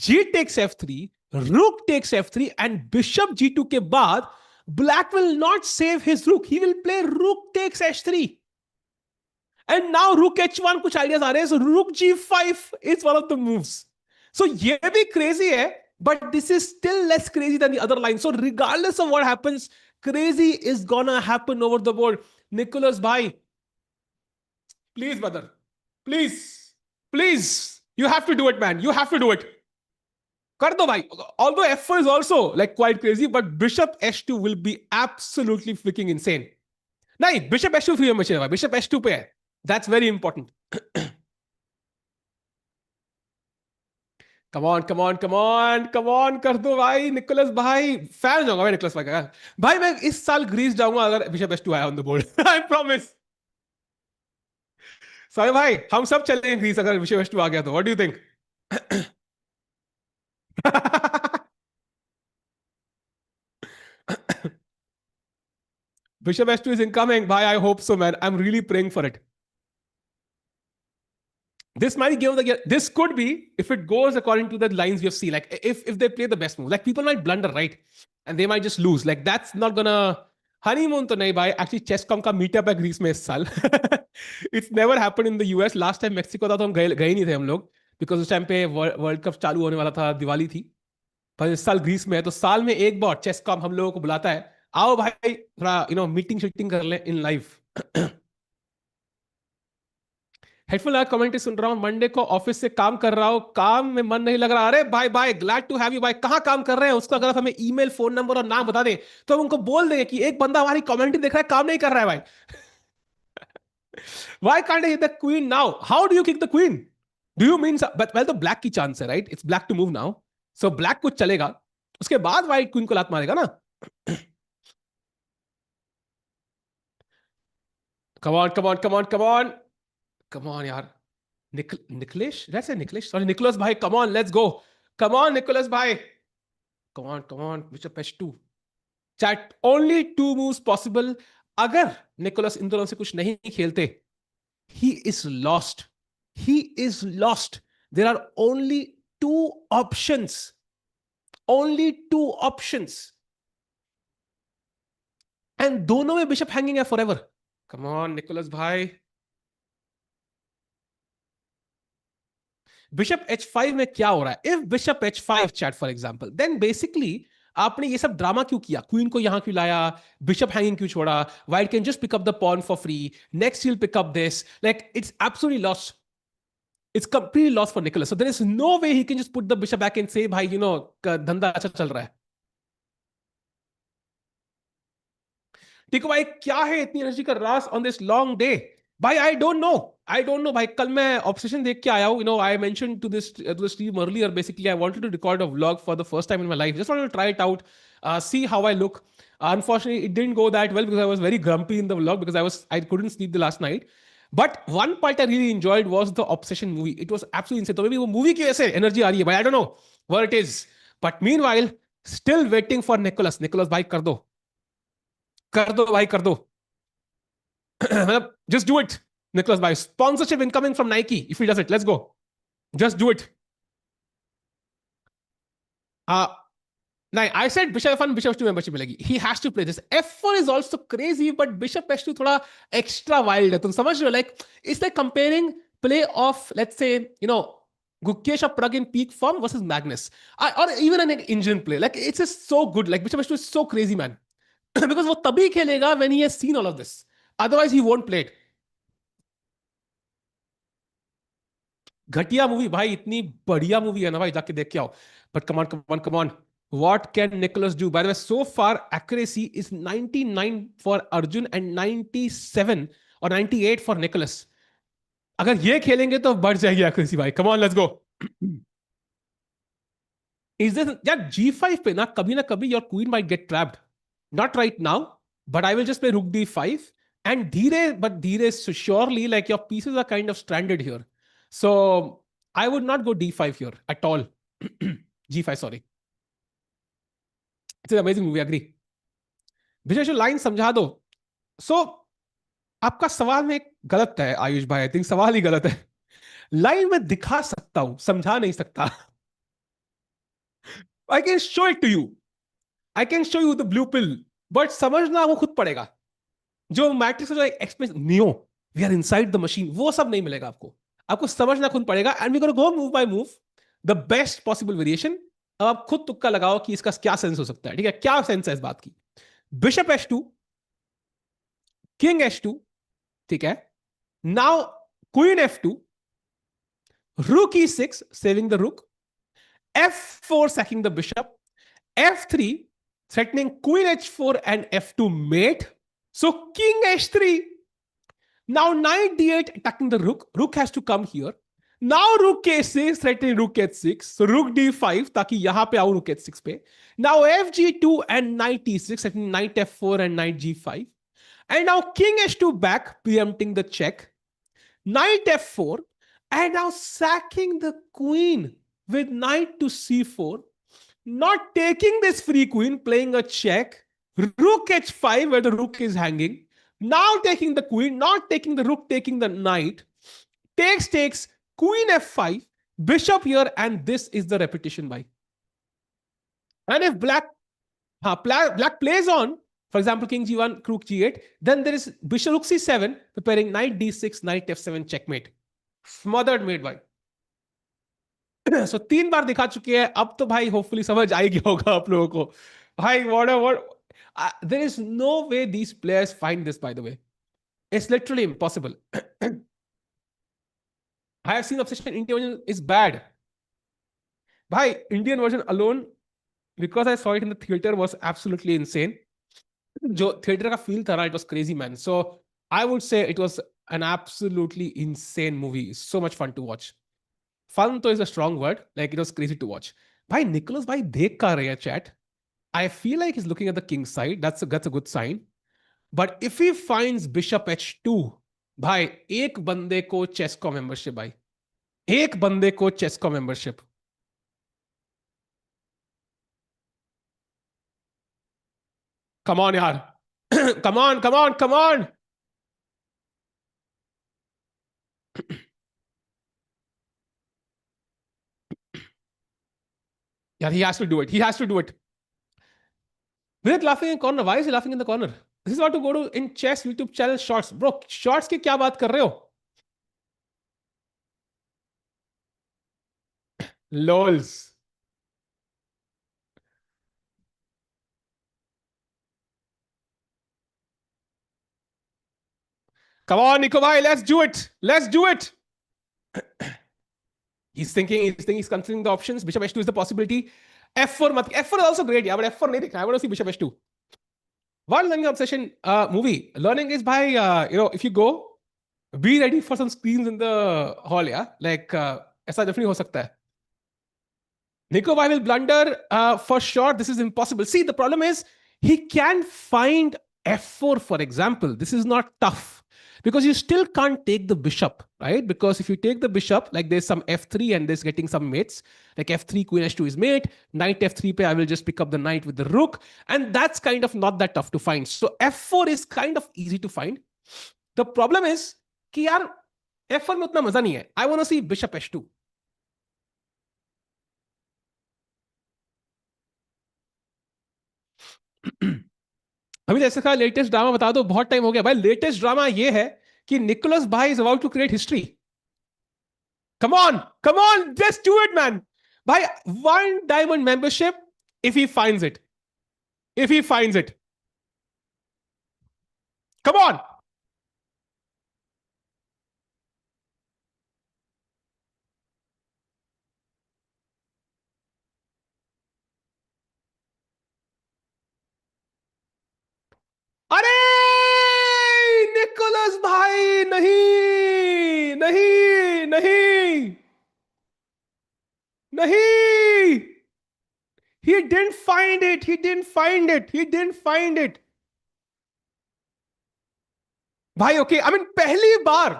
G takes F3 rook takes F3 and bishop G2 के बाद black will not save his rook he will play rook takes H3 and now rook H1 कुछ ideas आ रहे हैं so rook G5 is one of the moves so ये भी crazy है but this is still less crazy than the other line so regardless of what happens crazy is gonna happen over the board Nicholas bhai please brother Please, please, you have to do it, man. You have to do it. कर दो भाई. Although F4 is also like quite crazy, but Bishop H2 will be absolutely freaking insane. नहीं, Bishop H2 free में चलेगा. Bishop H2 पे है. That's very important. Come on, come on, come on, come on कर दो भाई. Nicholas भाई fan जाऊंगा भाई निकोलस भाई का. भाई मैं इस साल ग्रीस जाऊंगा अगर Bishop H2 आया on the board. I promise. सारे भाई हम सब चलेंगे ग्रीस अगर विषय वस्तु आ गया तो what do you think Bishop H2 is incoming. Bhai, I hope so, man. I'm really praying for it. This might give the this could be if it goes according to the lines we have seen. Like if they play the best move, like people might blunder, right? And they might just lose. Like that's not gonna honeymoon to nahi bhai. Actually, chesscom का meetup है Greece में इस साल. It's never happened in the US. Last time Mexico था तो हम गए नहीं थे हम लोग because उस टाइम पे वर्ल्ड कप चालू होने वाला था दिवाली थी पर इस साल ग्रीस में है तो साल में एक बार चेसकॉम हम लोगों को बुलाता है आओ भाई थोड़ा मीटिंग शीटिंग कर ले इन लाइव हेडफुल लगा कमेंट सुन रहा हूँ मंडे को ऑफिस से काम कर रहा हूँ काम में मन नहीं लग रहा अरे भाई भाई ग्लैड टू हैव यू भाई कहाँ काम कर रहे हैं उसका अगर हमें ईमेल फोन नंबर और नाम बता दें तो हम उनको बोल देंगे कि एक बंदा हमारी कमेंट देख रहा है काम नहीं कर रहा है भाई Why can't I hit the queen now? How do you kick the queen? Do you mean but well the black की chance है right? It's black to move now. So black कुछ चलेगा उसके बाद white queen को लात मारेगा ना Come on, come on, come on, come on. Come on यार Nicholas? Did I say Nicholas? Sorry, Nicholas bhai. Come on, let's go. Come on, Nicholas bhai. Come on, come on. Bishop H2. Chat, only two moves possible. अगर Nicholas इन दोनों से कुछ नहीं खेलते he is lost. He is lost. There are only two options. Only two options. And दोनों में bishop hanging है forever. Come on, Nicholas bhai. Bishop H5 में क्या हो रहा है? If Bishop H5 chat for example, then basically आपने ये सब ड्रामा क्यों किया? क्वीन को यहां क्यों लाया? बिशप हैंगिंग क्यों छोड़ा? White can just pick up the pawn for free. Next he'll pick up this. Like it's absolutely lost. It's completely lost for Nicholas. So there is no way he can just put the bishop back and say, भाई, धंधा अच्छा चल रहा है. ठीक है भाई क्या है इतनी एनर्जी का रास on this long day? भाई I don't know भाई कल मैं ऑब्सेशन देख के आया हूँ I mentioned to the stream earlier basically I wanted to record a vlog for the first time in my life just wanted to try it out see how I look unfortunately it didn't go that well because I was very grumpy in the vlog because I couldn't sleep the last night but one part I really enjoyed was the obsession movie it was absolutely insane तो maybe वो movie की वजह से energy आ रही है भाई I don't know where it is but meanwhile still waiting for Nicholas भाई कर दो भाई कर दो just do it Nicholas bhai sponsorship incoming from Nike if he does it let's go just do it I said bishop f1 bishop h2 membership मिलेगी he has to play this f4 is also crazy but bishop h2 थोड़ा extra wild है तुम समझ रहे हो like it's like comparing play of let's say Gukesh or Prag in peak form versus Magnus or even an Indian play like it's just so good like bishop h2 is so crazy man because वो तभी खेलेगा when he has seen all of this otherwise he won't play it घटिया movie भाई, इतनी बढ़िया movie है ना भाई, जाके देख के आओ. But come on, come on, come on. What can Nicholas do? By the way, so far accuracy is 99 for Arjun and 97 or 98 for Nicholas. अगर ये खेलेंगे तो बढ़ जाएगी accuracy भाई. Come on, let's go. Is this यार G5 पे ना कभी your queen might get trapped. Not right now, but I will just play rook D5 and धीरे so surely like your pieces are kind of stranded here. So I would not go D5 here at all. G5, sorry. It's an amazing movie, agree. विशेष line समझा दो. सो आपका सवाल में गलत है आयुष भाई, आई थिंक सवाल ही गलत है. लाइन में दिखा सकता हूं, समझा नहीं सकता. I can show it to you, I can show you the blue pill, but समझना वो खुद पड़ेगा. जो मैट्रिक्स का जो express Neo, we are inside the machine, वो सब नहीं मिलेगा आपको. आपको समझना खुद पड़ेगा. And we gonna go move by move, the best possible variation. अब आप खुद तुक्का लगाओ कि इसका क्या सेंस हो सकता है. ठीक है, क्या सेंस है इस बात की. Bishop H2, king H2. ठीक है, now queen F2, rook E6 saving the rook, F4 sacking the bishop, F3 threatening queen H4 and F2 mate. So king H3. Now knight D8 attacking the rook. Rook has to come here. Now rook K6 threatening rook H6. So rook D5 ताकि यहां पे आओ rook H6 पे. Now FG2 and knight E6 threatening knight F4 and knight G5. And now king H2 back preempting the check. Knight F4 and now sacking the queen with knight to C4. Not taking this free queen, playing a check. Rook H5 where the rook is hanging. Now taking the queen, not taking the rook, taking the knight. Takes, queen F5, bishop here, and this is the repetition by. And if black plays on, for example, king G1, rook G8, then there is bishop rook C7, preparing knight D6, knight F7, checkmate. Smothered mate by. So 3 बार दिखा चुके हैं. अब तो भाई hopefully समझ आएगी होगा आप लोगों को भाई. what there is no way these players find this, by the way. It's literally impossible. I have seen obsession. Indian version is bad भाई. Indian version alone, because I saw it in the theater, was absolutely insane. जो theater का feel था ना, it was crazy, man. So I would say it was an absolutely insane movie. So much fun to watch. Fun तो is a strong word. Like, it was crazy to watch. भाई Nicholas भाई देख का रहे हैं chat. I feel like he's looking at the king side. That's a good sign. But if he finds bishop H2, भाई एक बंदे को चेस को मेंबरशिप भाई. एक बंदे को चेस को मेंबरशिप. Come on यार. Come on, come on, come on. Yeah, he has to do it. He has to do it. Vidit laughing in corner. Why is he laughing in the corner? This is what to go to in chess YouTube channel shorts. Bro, shorts की क्या बात कर रहे हो? Lols. Come on, Nico bhai, let's do it. Let's do it. He's he's considering the options. Bishop H2 is the possibility. F4 F4 is also great, yeah, but F4 nahi I want to see Bishop H2. While learning obsession movie, learning is by if you go, be ready for some screens in the hall, yeah. Like ऐसा definitely हो सकता है. Nico bhai will blunder for sure. This is impossible. See, the problem is he can find F4, for example. This is not tough because you still can't take the bishop, right? Because if you take the bishop, like there's some F3 and there's getting some mates, like F3, queen H2 is mate, knight F3 pe, I will just pick up the knight with the rook. And that's kind of not that tough to find. So F4 is kind of easy to find. The problem is कि यार F4 में उतना मजा नहीं है. I want to see bishop H2. अभी जैसे का लेटेस्ट ड्रामा बता दो, बहुत टाइम हो गया भाई. लेटेस्ट ड्रामा ये है कि निकोलस भाई is about to create history. Come on just do it man. भाई 1 diamond membership if he finds it. If he finds it, come on. नहीं नहीं, he didn't find it, he didn't find it, he didn't find it. भाई okay, I mean पहली बार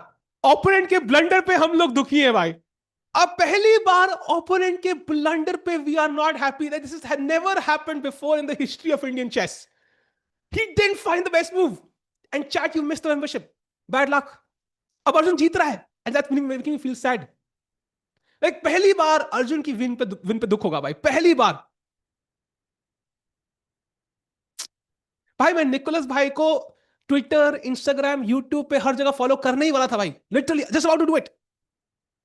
opponent के blunder पे हम लोग दुखी हैं भाई। अब पहली बार ओपोनेंट के ब्लंडर पे we are not happy, that this had never happened before in the history of Indian chess. He didn't find the best move and chat you miss the membership, bad luck. अब अर्जुन जीत रहा है and that's making me feel sad. Like पहली बार अर्जुन की win पे दुख होगा भाई, पहली बार। भाई मैं निकोलस भाई को ट्विटर, इंस्टाग्राम, यूट्यूब पे हर जगह फॉलो करने ही वाला था भाई, literally just about to do it.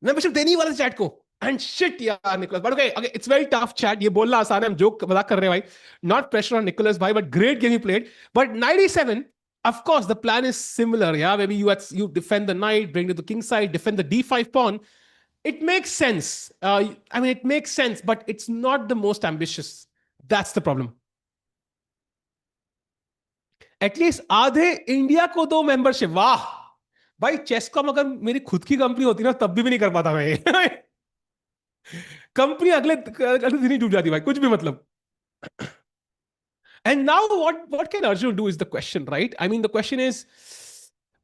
Membership देने ही वाला था चैट को। एंड शिट यार Nicholas, but okay okay, it's very tough chat, ये बोलना आसान है, हम जोक मजाक कर रहे हैं भाई, नॉट प्रेशर ऑन निकोलस भाई, but great game he played. But 97, of course the plan is similar, yeah, maybe you defend the knight, bring to the king side, defend the d5 pawn. It makes sense, I mean it makes sense, but it's not the most ambitious, that's the problem. At least आधे India को दो membership, वाह भाई। चेसकॉम अगर मेरी खुद की company होती ना तब भी नहीं कर पाता मैं। कंपनी अगले अगले दिन ही डूब जाती भाई, कुछ भी मतलब। And now what can Arjun do is the question, right? I mean the question is,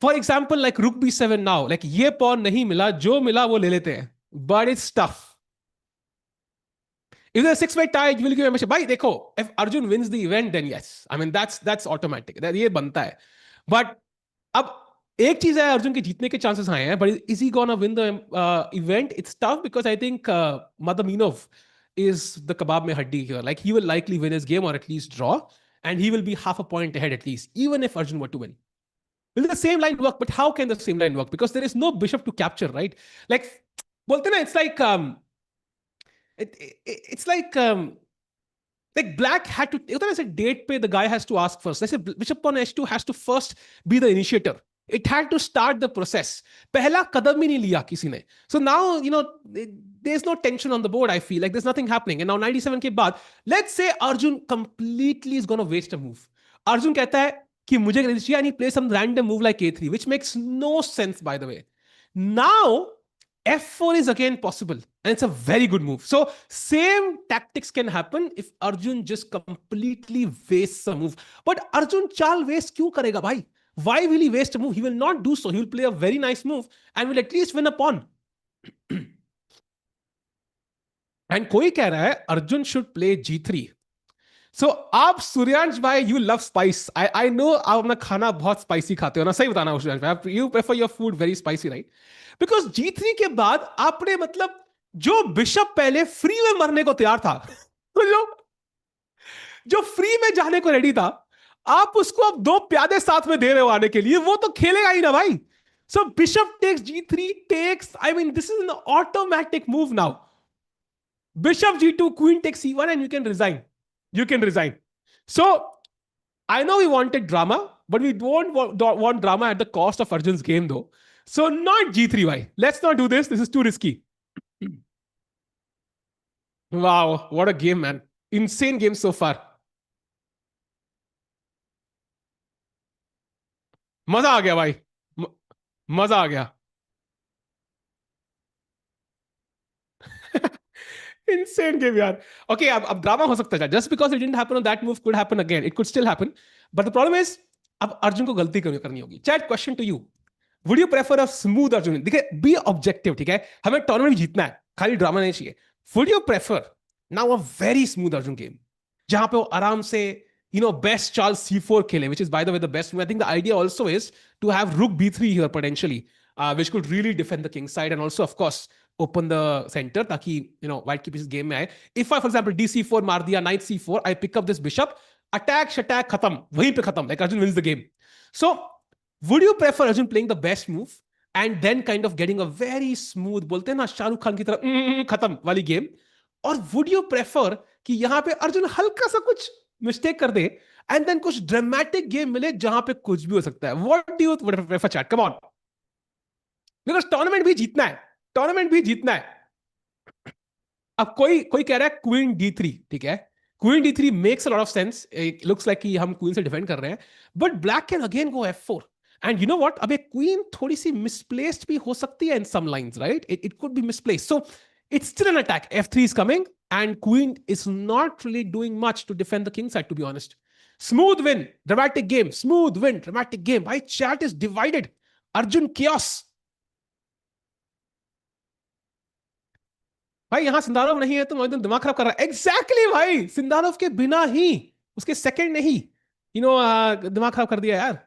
for example like रुक b7 नाउ, लाइक ये पॉन नहीं मिला, जो मिला वो ले लेते हैं, but it's tough. If there's a 6-way tie, you will give membership. भाई देखो, if Arjun wins the event, then yes. I mean that's automatic. ये बनता है. But अब एक चीज है, अर्जुन के जीतने के चांसेस आए हैं, but is he gonna win the event? It's tough because I think Madaminov is the kebab mein haddi here. Like he will likely win his game or at least draw, and he will be half a point ahead at least, even if Arjun were to win. Will the same line work? But how can the same line work? Because there is no bishop to capture, right? Like बोलते ना, it's like it's like black had to, it's a date pay, the guy has to ask first. Let's say bishop on h2 has to first be the initiator. It had to start the process. पहला कदम ही नहीं लिया किसी ने. So now, you know, there's no tension on the board, I feel. Like there's nothing happening. And now 97 के बाद, let's say Arjun completely is going to waste a move. Arjun कहता है कि मुझे चाहिए, and he plays some random move like a3, which makes no sense, by the way. Now, f4 is again possible, and it's a very good move. So same tactics can happen if Arjun just completely wastes a move. But Arjun चाल waste क्यों करेगा भाई? Why will he waste a move? He will not do so. He will play a very nice move and will at least win a pawn. And कोई कह रहा है Arjun should play g3. So आप सूर्यांश भाई, you love spice. I know आप अपना खाना बहुत spicy खाते हो ना, सही बताना सूर्यांश भाई, you prefer your food very spicy, right? Because g3 के बाद आपने मतलब जो बिशप पहले फ्री में मरने को तैयार था, जो फ्री में जाने को रेडी था, आप उसको अब दो प्यादे साथ में दे रहे हो आने के लिए, वो तो खेलेगा ही ना भाई. So bishop takes g3 takes, I mean this is an automatic move now. Bishop g2, queen takes c1, and you can resign. You can resign. So I know we wanted drama, but we don't want drama at the cost of Arjun's game though. So not g3, why? Let's not do this. This is too risky. Wow, what a game, man. Insane game so far. मजा आ गया भाई, मजा आ गया. Insane game, yaar. Okay, अब drama हो सकता है. Just because it didn't happen on that move could happen again. It could still happen. But the problem is, अब अर्जुन को गलती करनी होगी. Chat, question to you. Would you prefer a smooth Arjun? देखिए, be objective, ठीक है? हमें tournament जीतना है, खाली ड्रामा नहीं चाहिए. Would you prefer now a very smooth Arjun game, जहां पे वो आराम से, you know, best चाल c4 खेले, which is by the way the best move. I think the idea also is to have rook b3 here potentially, which could really defend the king side and also of course open the center, ताकि you know white की pieces game में आए. If I for example dc4 मार दिया, knight c4, I pick up this bishop, attack खत्म, वहीं पे खत्म, like Arjun wins the game. So would you prefer Arjun playing the best move and then kind of getting a very smooth, बोलते हैं ना शाहरुख खान की तरह खत्म वाली गेम, और would you prefer कि यहां पे अर्जुन हल्का सा कुछ मिस्टेक कर दे and then कुछ ड्रामेटिक गेम मिले जहां पे कुछ भी हो सकता है? What do you prefer, chat? Come on, because tournament भी जीतना है, टूर्नामेंट भी जीतना है. अब कोई कोई कह रहा है क्वीन d3, ठीक है, queen d3 makes a lot of sense. It looks like कि हम क्वीन से डिफेंड कर रहे हैं, but black can again go f4. And you know what? अब एक queen थोड़ी सी misplaced भी हो सकती है in some lines, right? It could be misplaced. So it's still an attack. F3 is coming, and queen is not really doing much to defend the king side, to be honest. Smooth win, dramatic game. Smooth win, dramatic game. My chat is divided. Arjun chaos. भाई यहां Sindarov नहीं है तो एकदम दिमाग खराब कर रहा है. एग्जैक्टली भाई, सिंदारोव के बिना ही, उसके सेकंड नहीं, दिमाग खराब कर दिया यार.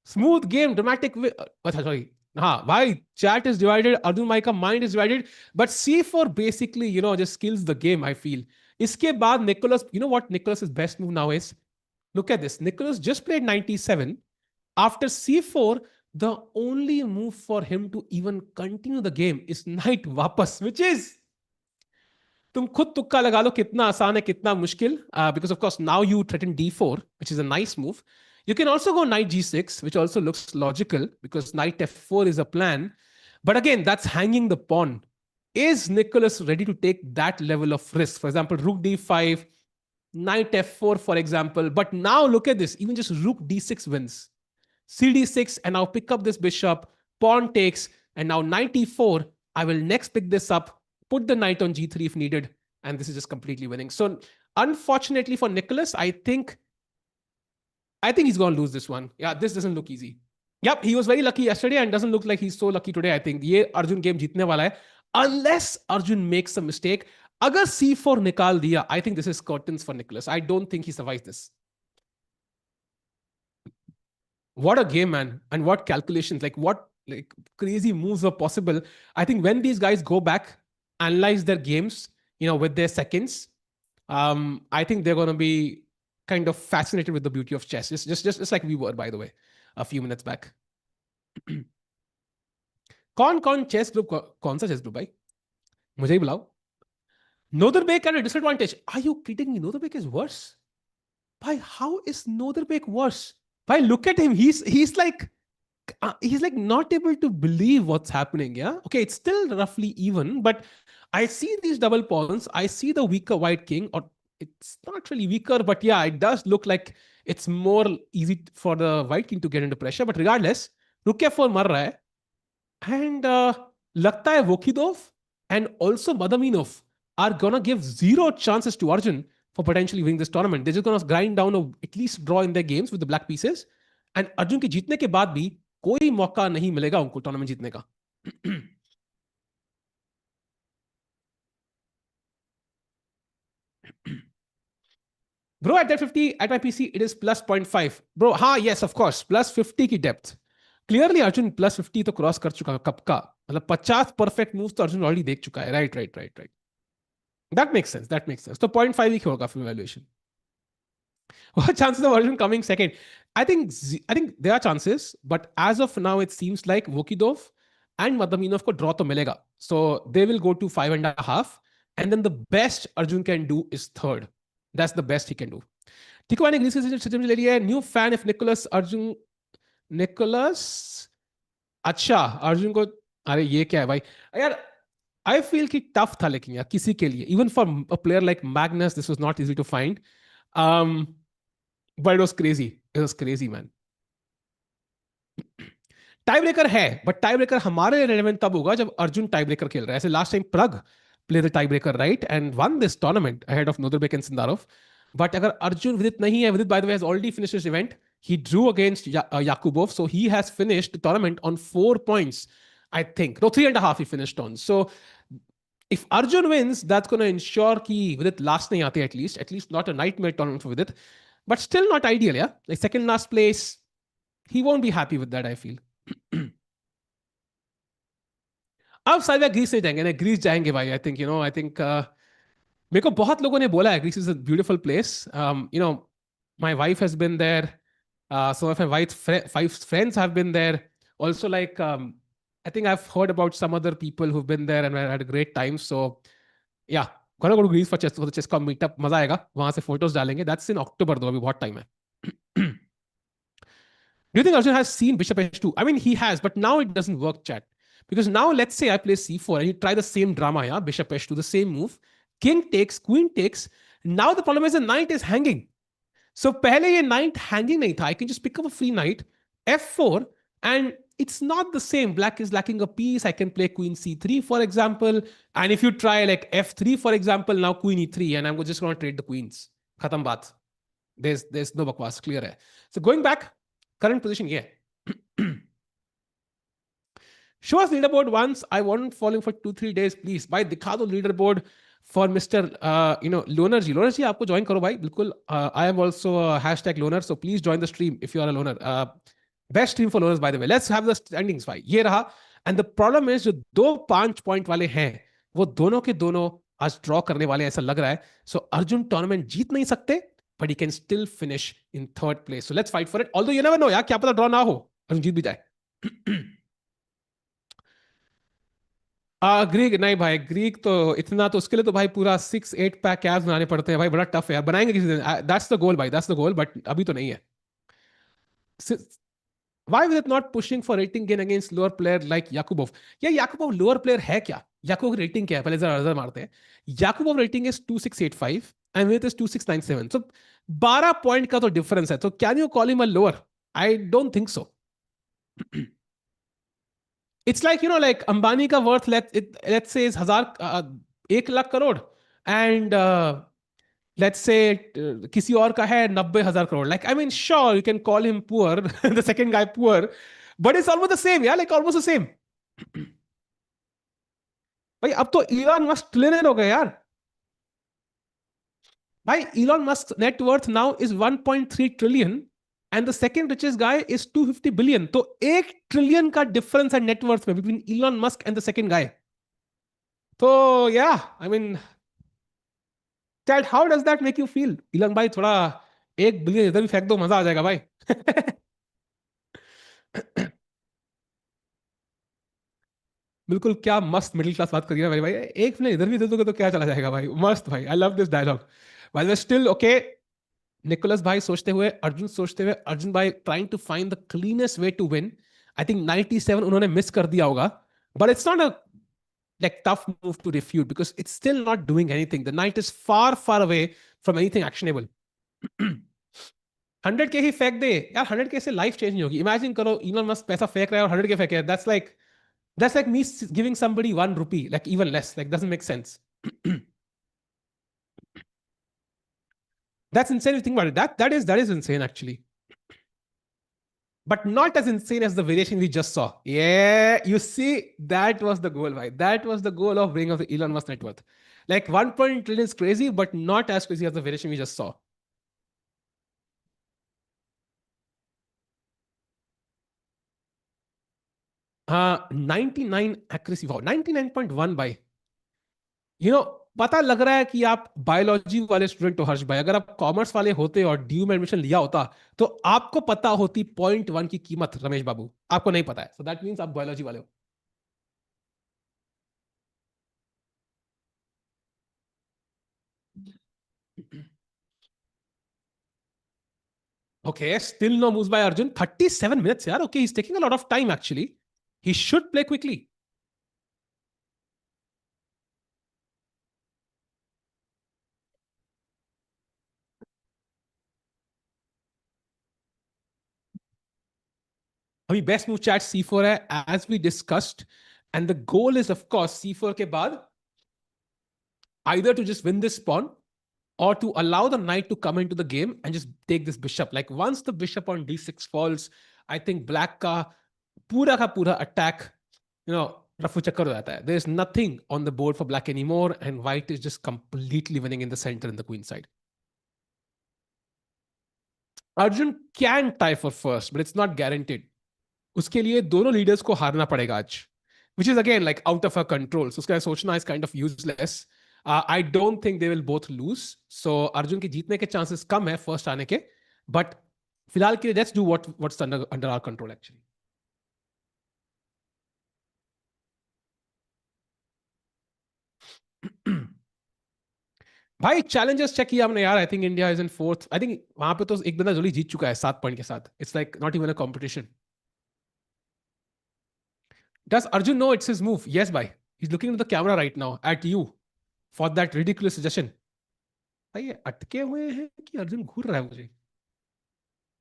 Smooth game, dramatic. अच्छा सॉरी. हाँ भाई, चैट इज डिवाइडेड, अर्जुन भाई का mind is divided. But C4 basically just kills the game, I feel. इसके बाद Nicholas, what Nicholas is best move now is, look at this. Nicholas just played 97. After C4, the only move for him to even continue the game is knight वापस, which is, तुम खुद तुक्का लगा लो कितना आसान है कितना मुश्किल. Because of course now you threaten D4, which is a nice move. You can also go knight G6, which also looks logical because knight F4 is a plan. But again, that's hanging the pawn. Is Nicholas ready to take that level of risk? For example, rook D5, knight F4, for example. But now look at this. Even just rook D6 wins. CD6, and now pick up this bishop. Pawn takes, and now knight E4. I will next pick this up, put the knight on G3 if needed, and this is just completely winning. So unfortunately for Nicholas, I think he's going to lose this one. Yeah, this doesn't look easy. Yep, he was very lucky yesterday and doesn't look like he's so lucky today. I think ये Arjun game जीतने वाला है, unless Arjun makes a mistake. अगर C4 निकाल दिया, I think this is curtains for Nicholas. I don't think he survives this. What a game, man. And what calculations, what crazy moves were possible. I think when these guys go back, analyze their games, with their seconds, I think they're going to be kind of fascinated with the beauty of chess. Just like we were, by the way, a few minutes back. कौन chess group, कौन सा chess group भाई, मुझे ही बुलाओ. Nodirbek at a disadvantage. Are you kidding me? Nodirbek is worse. Bhai, how is Nodirbek worse? Bhai, look at him. He's like not able to believe what's happening. Yeah. Okay, it's still roughly even, but I see these double pawns. I see the weaker white king, or it's not really weaker, but yeah, it does look like it's more easy for the white king to get into pressure. But regardless, rook F4 मर रहा है, and लगता है Vokhidov and also Madaminov are gonna give zero chances to Arjun for potentially winning this tournament. They're just gonna grind down or at least draw in their games with the black pieces. And Arjun के जीतने के बाद भी कोई मौका नहीं मिलेगा उनको टूर्नामेंट जीतने का. Bro, at that 50 at my PC, it is plus 0.5. Bro, हाँ, yes, of course, plus 50 की डेप्थ. Clearly, Arjun plus 50 तो क्रॉस कर चुका है कब का. मतलब 50 परफेक्ट मूव्स तो अर्जुन ऑलरेडी देख चुका है. राइट. That makes sense. तो 0.5 ही होगा फिर valuation. What chances of Arjun coming second? I think there are chances, but as of now, it seems like Vokhidov and Madaminov को draw तो मिलेगा. So they will go to 5.5, and then the best Arjun can do is third. That's the best he can do. ठीक है, मैंने Greece के system ले लिया है. New fan if Nicholas. अच्छा, अर्जुन को, अरे ये क्या है भाई यार. I feel कि tough था, लेकिन यार किसी के लिए, even for a player like Magnus, this was not easy to find. But it was crazy. It was crazy, man. Tie breaker है, बट टाई ब्रेकर हमारे रेलेवेंट तब होगा जब अर्जुन टाई ब्रेकर खेल रहा है. ऐसे last time Pragg play the tie breaker, right, and won this tournament ahead of Nodirbek and Sindarov. But अगर अर्जुन, विदित नहीं है, Vidit by the way has already finished this event. He drew against Yakubov, so he has finished the tournament on 4 points, I think. No, 3.5 he finished on. So if Arjun wins, that's going to ensure कि Vidit last नहीं आते, at least not a nightmare tournament for Vidit, but still not ideal, yeah. Like second last place, he won't be happy with that, I feel. अब सारे Greece नहीं जाएंगे ना, Greece जाएंगे भाई. I think मेरे को बहुत लोगों ने बोला है Greece is a beautiful place. My wife has been there. Some of my wife's friends have been there. Also, I think I've heard about some other people who've been there and had a great time. So, yeah, gonna go to Greece for the ChessCon meetup. मजा आएगा. वहां से photos डालेंगे. That's in October though. अभी बहुत time है. Do you think Arjun has seen Bishop H2? I mean, he has, but now it doesn't work, chat. Because now, let's say I play C4 and you try the same drama, yeah, Bishop H2, the same move. King takes, Queen takes. Now the problem is the knight is hanging. सो पहले ये night hanging नहीं था, I can just pick up a free knight, F4, and it's not the same. Black is lacking a piece. I can play queen c3, for example. And if you try like f3, for example, now queen e3, and I'm just going to trade the queens. Khatam baat. There's no bakwas. Clear hai. So going back, current position, yeah. Show us leaderboard once. I wasn't following for 2-3 days. Please, भाई दिखा दो leaderboard for Mr. Loner ji. Loner जी आपको join करो भाई बिल्कुल. I am also a hashtag loner, so please join the stream if you are a loner. Best stream for loners by the way. Let's have the standings भाई. ये रहा. And the problem is जो दो 5 point वाले हैं वो दोनों के दोनों आज ड्रॉ करने वाले ऐसा लग रहा है. So अर्जुन टूर्नामेंट जीत नहीं सकते, but he can still finish in third place. So let's fight for it. Although you never know यार, क्या पता ड्रॉ ना हो, अर्जुन जीत भी जाए. ग्रीक नहीं भाई, ग्रीक तो इतना तो उसके लिए तो भाई पूरा 6-8 पैक कैब्स बनाने पड़ते हैं भाई, बड़ा टफ है यार, बनाएंगे किसी दिन. दैट्स द गोल भाई, दैट्स द गोल, बट अभी तो नहीं है. Why was it not pushing for rating gain against lower player like Yakubov? Yeah, Yakubov lower player है क्या? Yakubov rating क्या है? पहले जरा नजर मारते हैं. Yakubov rating is 2685 and Vidit is 2697. So 12 point का तो डिफरेंस है. So can you call him a lower? I don't think so. It's like, like Ambani ka worth, let's say is 1 lakh crore, and let's say किसी और का है 90,000 crore. Like, I mean, sure, you can call him poor, the second guy poor, but it's almost the same, yeah, like almost the same. भाई अब तो Elon Musk trillionaire हो गए यार. भाई Elon Musk net worth now is 1.3 trillion and the second richest guy is 250 billion. तो 1 trillion का difference है नेटवर्थ में between Elon Musk and the second guy. तो या I mean, chat, how does that make you feel? Elon भाई थोड़ा 1 billion इधर भी फेंक दो, मजा आ जाएगा भाई. बिल्कुल, क्या मस्त मिडिल क्लास बात करिए ना भाई. भाई 1 मिनट इधर भी दे दोगे तो क्या चला जाएगा भाई. मस्त भाई, आई लव दिस डायलॉग. भाई स्टिल ओके. निकोलस भाई सोचते हुए, अर्जुन सोचते हुए, अर्जुन भाई trying to find the cleanest way to win. I think 97 उन्होंने मिस कर दिया होगा, but it's not a like tough move to refute because it's still not doing anything. The knight is far away from anything actionable. 100K ही फेंक दे यार. 100K से life change नहीं होगी. Imagine करो इलॉन मस्क पैसा फेंक रहा है और 100K फेंके. That's like me giving somebody 1 rupee, like even less. Like doesn't make sense. That's insane if you think about it. That is insane actually. But not as insane as the variation we just saw. Yeah, you see, that was the goal, right? That was the goal of bringing up the Elon Musk net worth. Like 1 trillion is crazy, but not as crazy as the variation we just saw. हाँ, 99 accuracy, wow, 99.1 by. You know, पता लग रहा है कि आप biology वाले student हो हर्ष भाई. अगर आप कॉमर्स वाले होते और ड्यू में एडमिशन लिया होता तो आपको पता होती 0.1 की कीमत. रमेश बाबू, आपको नहीं पता है, सो दैट मीन्स आप बायोलॉजी वाले हो. Okay, still no moves by Arjun. 37 minutes, yeah. Okay, he's taking a lot of time actually. He should play quickly. अभी best move chat C4 है, as we discussed, and the goal is of course C4 के बाद either to just win this pawn or to allow the knight to come into the game and just take this bishop. Like once the bishop on D6 falls, I think black का पूरा attack, रफू चक्कर हो जाता है. There is nothing on the board for black anymore, and white is just completely winning in the center in the queen side. Arjun can tie for first, but it's not guaranteed. उसके लिए दोनों leaders को हारना पड़ेगा आज, which is again like out of our control. So उसका सोचना is kind of useless. I don't think they will both lose. So Arjun के जीतने के chances कम है first आने के, but फिलहाल के लिए let's do what's under our control actually. भाई चैलेंजर्स चेक किया हमने यार. I think India is in fourth. I think वहां पे तो एक बंदा जल्दी जीत चुका है 7 पॉइंट के साथ. It's like not even a competition. Does Arjun know it's his move? Yes, bhai. He's looking into the camera right now at you for that ridiculous suggestion. भाई ये अटके हुए हैं कि अर्जुन घूर रहा है मुझे.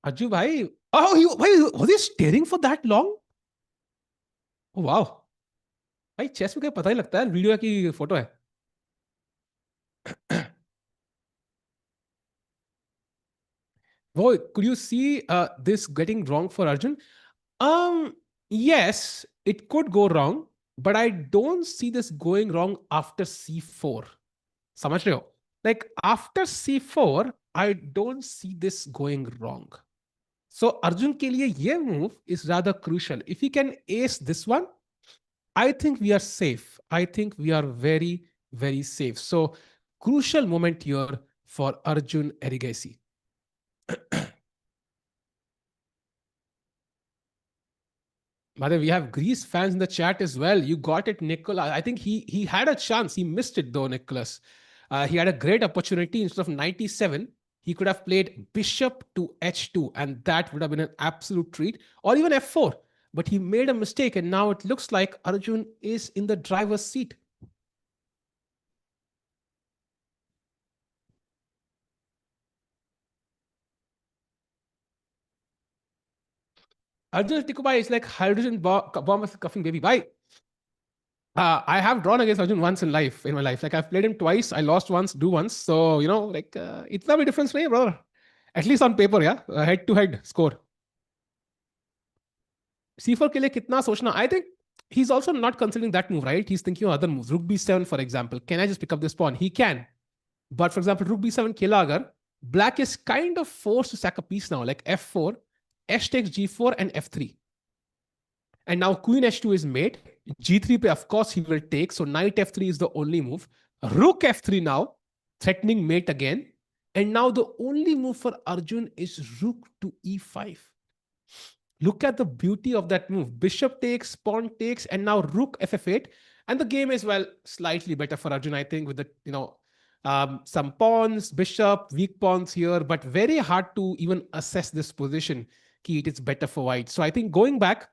Ajju bhai. Oh, was he staring for that long? Oh, wow. भाई चेस में क्या पता ही लगता है वीडियो की फोटो है. वो could you see this getting wrong for Arjun? Um, yes, it could go wrong, but I don't see this going wrong after c4. समझ रहे हो? Like after c4, I don't see this going wrong. So Arjun के लिए ये move is rather crucial. If he can ace this one, I think we are safe. I think we are very, very safe. So crucial moment here for Arjun Erigasi. Mother, we have Greece fans in the chat as well. You got it, Nicholas. I think he had a chance. He missed it though, Nicholas. He had a great opportunity. Instead of 97, he could have played bishop to h2, and that would have been an absolute treat, or even f4. But he made a mistake, and now it looks like Arjun is in the driver's seat. Arjun Tikubai is like hydrogen bomb of cuffing baby. Bye. I have drawn against Arjun once in my life. Like I've played him twice. I lost once, drew once. So, like it's not a difference, way, brother. At least on paper, yeah. Head to head score. C4 के लिए कितना सोचना? I think he's also not considering that move, right? He's thinking of other moves. Rook b7, for example. Can I just pick up this pawn? He can. But for example, Rook b7 खेला अगर, black is kind of forced to sack a piece now, like f4, h takes g4 and f3. And now queen h2 is made. G3 pe, of course, he will take. So knight f3 is the only move. Rook f3 now, threatening mate again. And now the only move for Arjun is rook to e5. Look at the beauty of that move. Bishop takes, pawn takes, and now rook ff8. And the game is, well, slightly better for Arjun, I think, with the, some pawns, bishop, weak pawns here, but very hard to even assess this position. Key, it is better for white. So I think going back,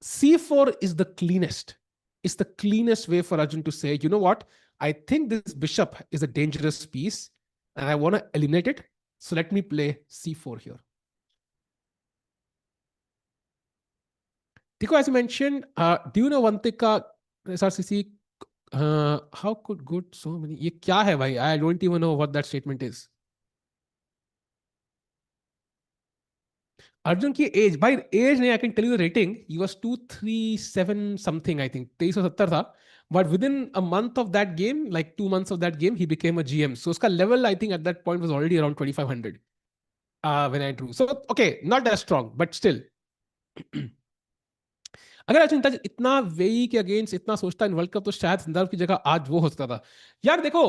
c4 is the cleanest. It's the cleanest way for Arjun to say, you know what? I think this bishop is a dangerous piece and I want to eliminate it. So let me play c4 here. Tiko, as you mentioned, do you know Vantika SRCC? How could good so many? Ye kya hai bhai? I don't even know what that statement is. Arjun की age भाई age नहीं I can tell you the rating he was 237 something I think 2370 था but within a month of that game like 2 months of that game he became a GM so उसका level I think at that point was already around 2500 when I drew so okay not as strong but still अगर अर्जुन इतना वेई के against इतना सोचता in world cup तो शायद संदर्भ की जगह आज वो हो सकता था यार देखो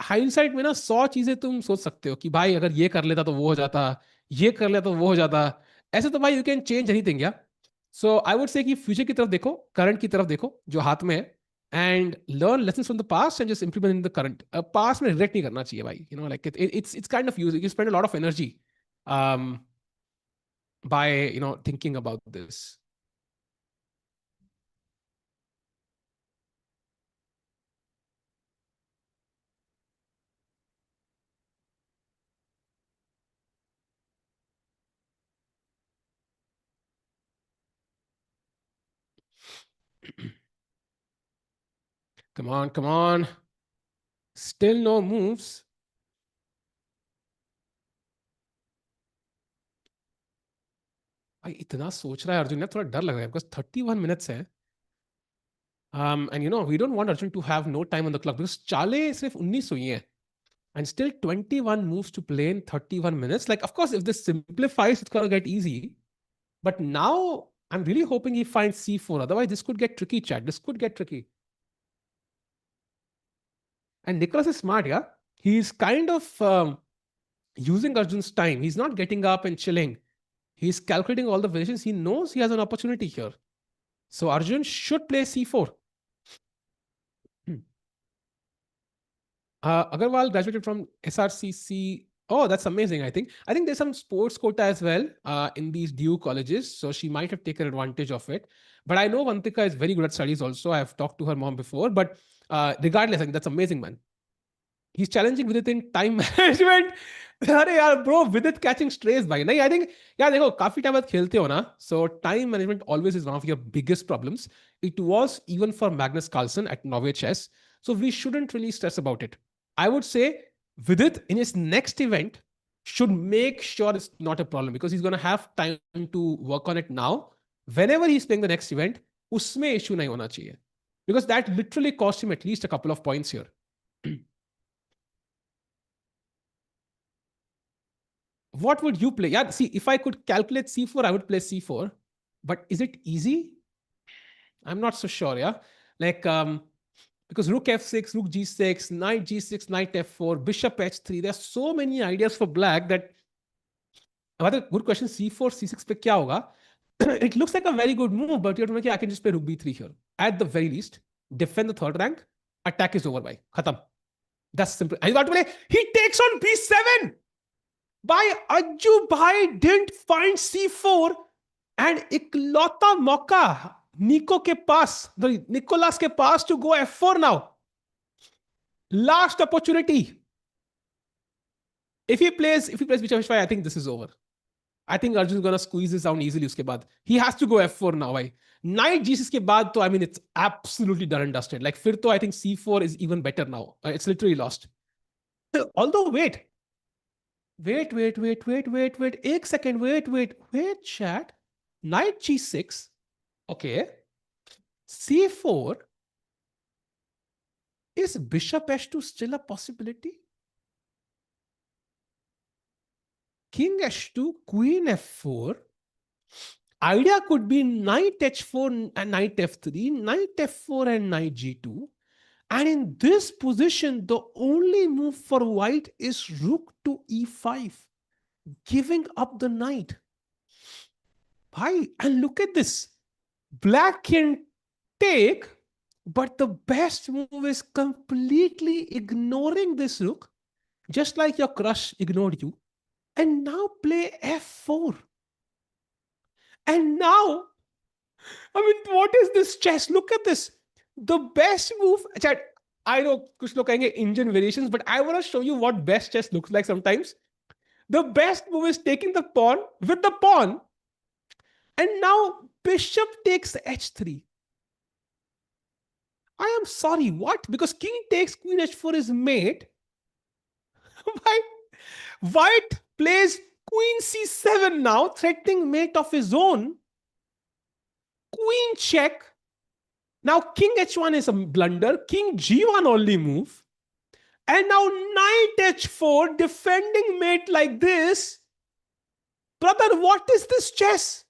हाइंडसाइट में ना 100 चीजें तुम सोच सकते हो कि भाई अगर ये कर लेता तो वो हो जाता ये कर लेता तो वो हो जाता ऐसे तो भाई यू कैन चेंज एनीथिंग या सो आई वुड से कि फ्यूचर की तरफ देखो करंट की तरफ देखो जो हाथ में है and learn lesson from the past and just implement in the current past में रिग्रेट नहीं करना चाहिए भाई like it's kind of use you spend a lot of energy by thinking about this. Come on, come on. Still no moves. भाई इतना सोच रहा है अर्जुन ने थोड़ा डर लग रहा है because 31 minutes है. And we don't want Arjun to have no time on the clock because चाले सिर्फ 19 हुई हैं. And still 21 moves to play in 31 minutes. Like, of course, if this simplifies, it's going to get easy. But now I'm really hoping he finds c4. Otherwise, this could get tricky, chat. This could get tricky. And Nicholas is smart, yeah? He's kind of using Arjun's time. He's not getting up and chilling. He's calculating all the positions. He knows he has an opportunity here. So Arjun should play c4. Agarwal graduated from SRCC. Oh, that's amazing, I think. I think there's some sports quota as well in these DU colleges. So she might have taken advantage of it. But I know Vantika is very good at studies also. I've talked to her mom before. But regardless, I think that's amazing, man. He's challenging Vidit in time management. अरे यार bro, विदित catching stress भाई नहीं, I think यार देखो काफी time बाद खेलते हो ना, so time management always is one of your biggest problems. It was even for Magnus Carlsen at Norway chess, so we shouldn't really stress about it. I would say Vidit in his next event should make sure it's not a problem because he's going to have time to work on it now. Whenever he's playing the next event, उसमें issue नहीं होना चाहिए because that literally cost him at least a couple of points here. What would you play? Yeah, see, if I could calculate c4, I would play c4. But is it easy? I'm not so sure, yeah? Like, because rook f6, rook g6, knight g6, knight f4, bishop h3. There are so many ideas for black that... Another good question, c4, c6 pe kya hoga? It looks like a very good move, but you're thinking I can just play rook b3 here. At the very least, defend the third rank, attack is over by. Khatam. That's simple. And you got to play, he takes on b7! By Arjun bhai didn't find c4 and इकलौता मौका Nico के पास, Nicolas के पास to go f4 now. Last opportunity. If he plays bishop h5, I think this is over. I think Arjun is gonna squeeze this down easily उसके बाद. He has to go f4 now, भाई. Knight g6 के बाद तो I mean it's absolutely done and dusted. Like फिर तो I think c4 is even better now. It's literally lost. Although wait. Wait. एक second, wait, chat. Knight g6. Okay. c4. Is bishop h2 still a possibility? King h2, queen f4. Idea could be knight h4 and knight f3, knight f4 and knight g2. And in this position, the only move for white is rook to e5, giving up the knight. Bhai, and look at this. Black can take, but the best move is completely ignoring this rook, just like your crush ignored you, and now play f4. And now, I mean, what is this chess? Look at this. The best move, chat, I know kuch log kahenge Indian variations, but I want to show you what best chess looks like sometimes. The best move is taking the pawn with the pawn, and now bishop takes h3. I am sorry, what? Because king takes queen h4 is mate. White plays queen c7 now, threatening mate of his own. Queen check. Now king h1 is a blunder. King g1 only move. And now knight h4, defending mate like this. Brother, what is this chess?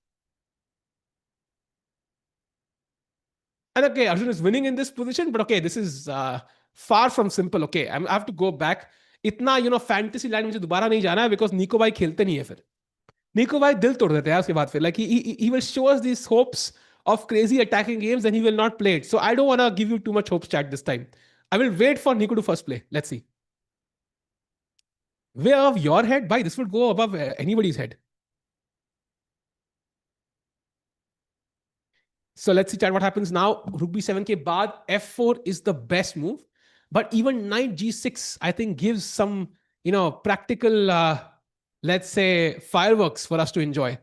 And okay, Arjun is winning in this position, but okay, this is far from simple. Okay, I have to go back. इतना fantasy land मुझे दोबारा नहीं जाना है because निको भाई खेलते नहीं है फिर. निको भाई दिल तोड़ देते हैं उसके बाद फिर. Like he will show us these hopes of crazy attacking games and he will not play it. So I don't want to give you too much hopes, chat, this time. I will wait for Nico to first play. Let's see. Way above your head? Bhai, this would go above anybody's head. So let's see, chat, what happens now. Rook b7 ke baad f4 is the best move. But even knight g6, I think, gives some, practical, let's say, fireworks for us to enjoy.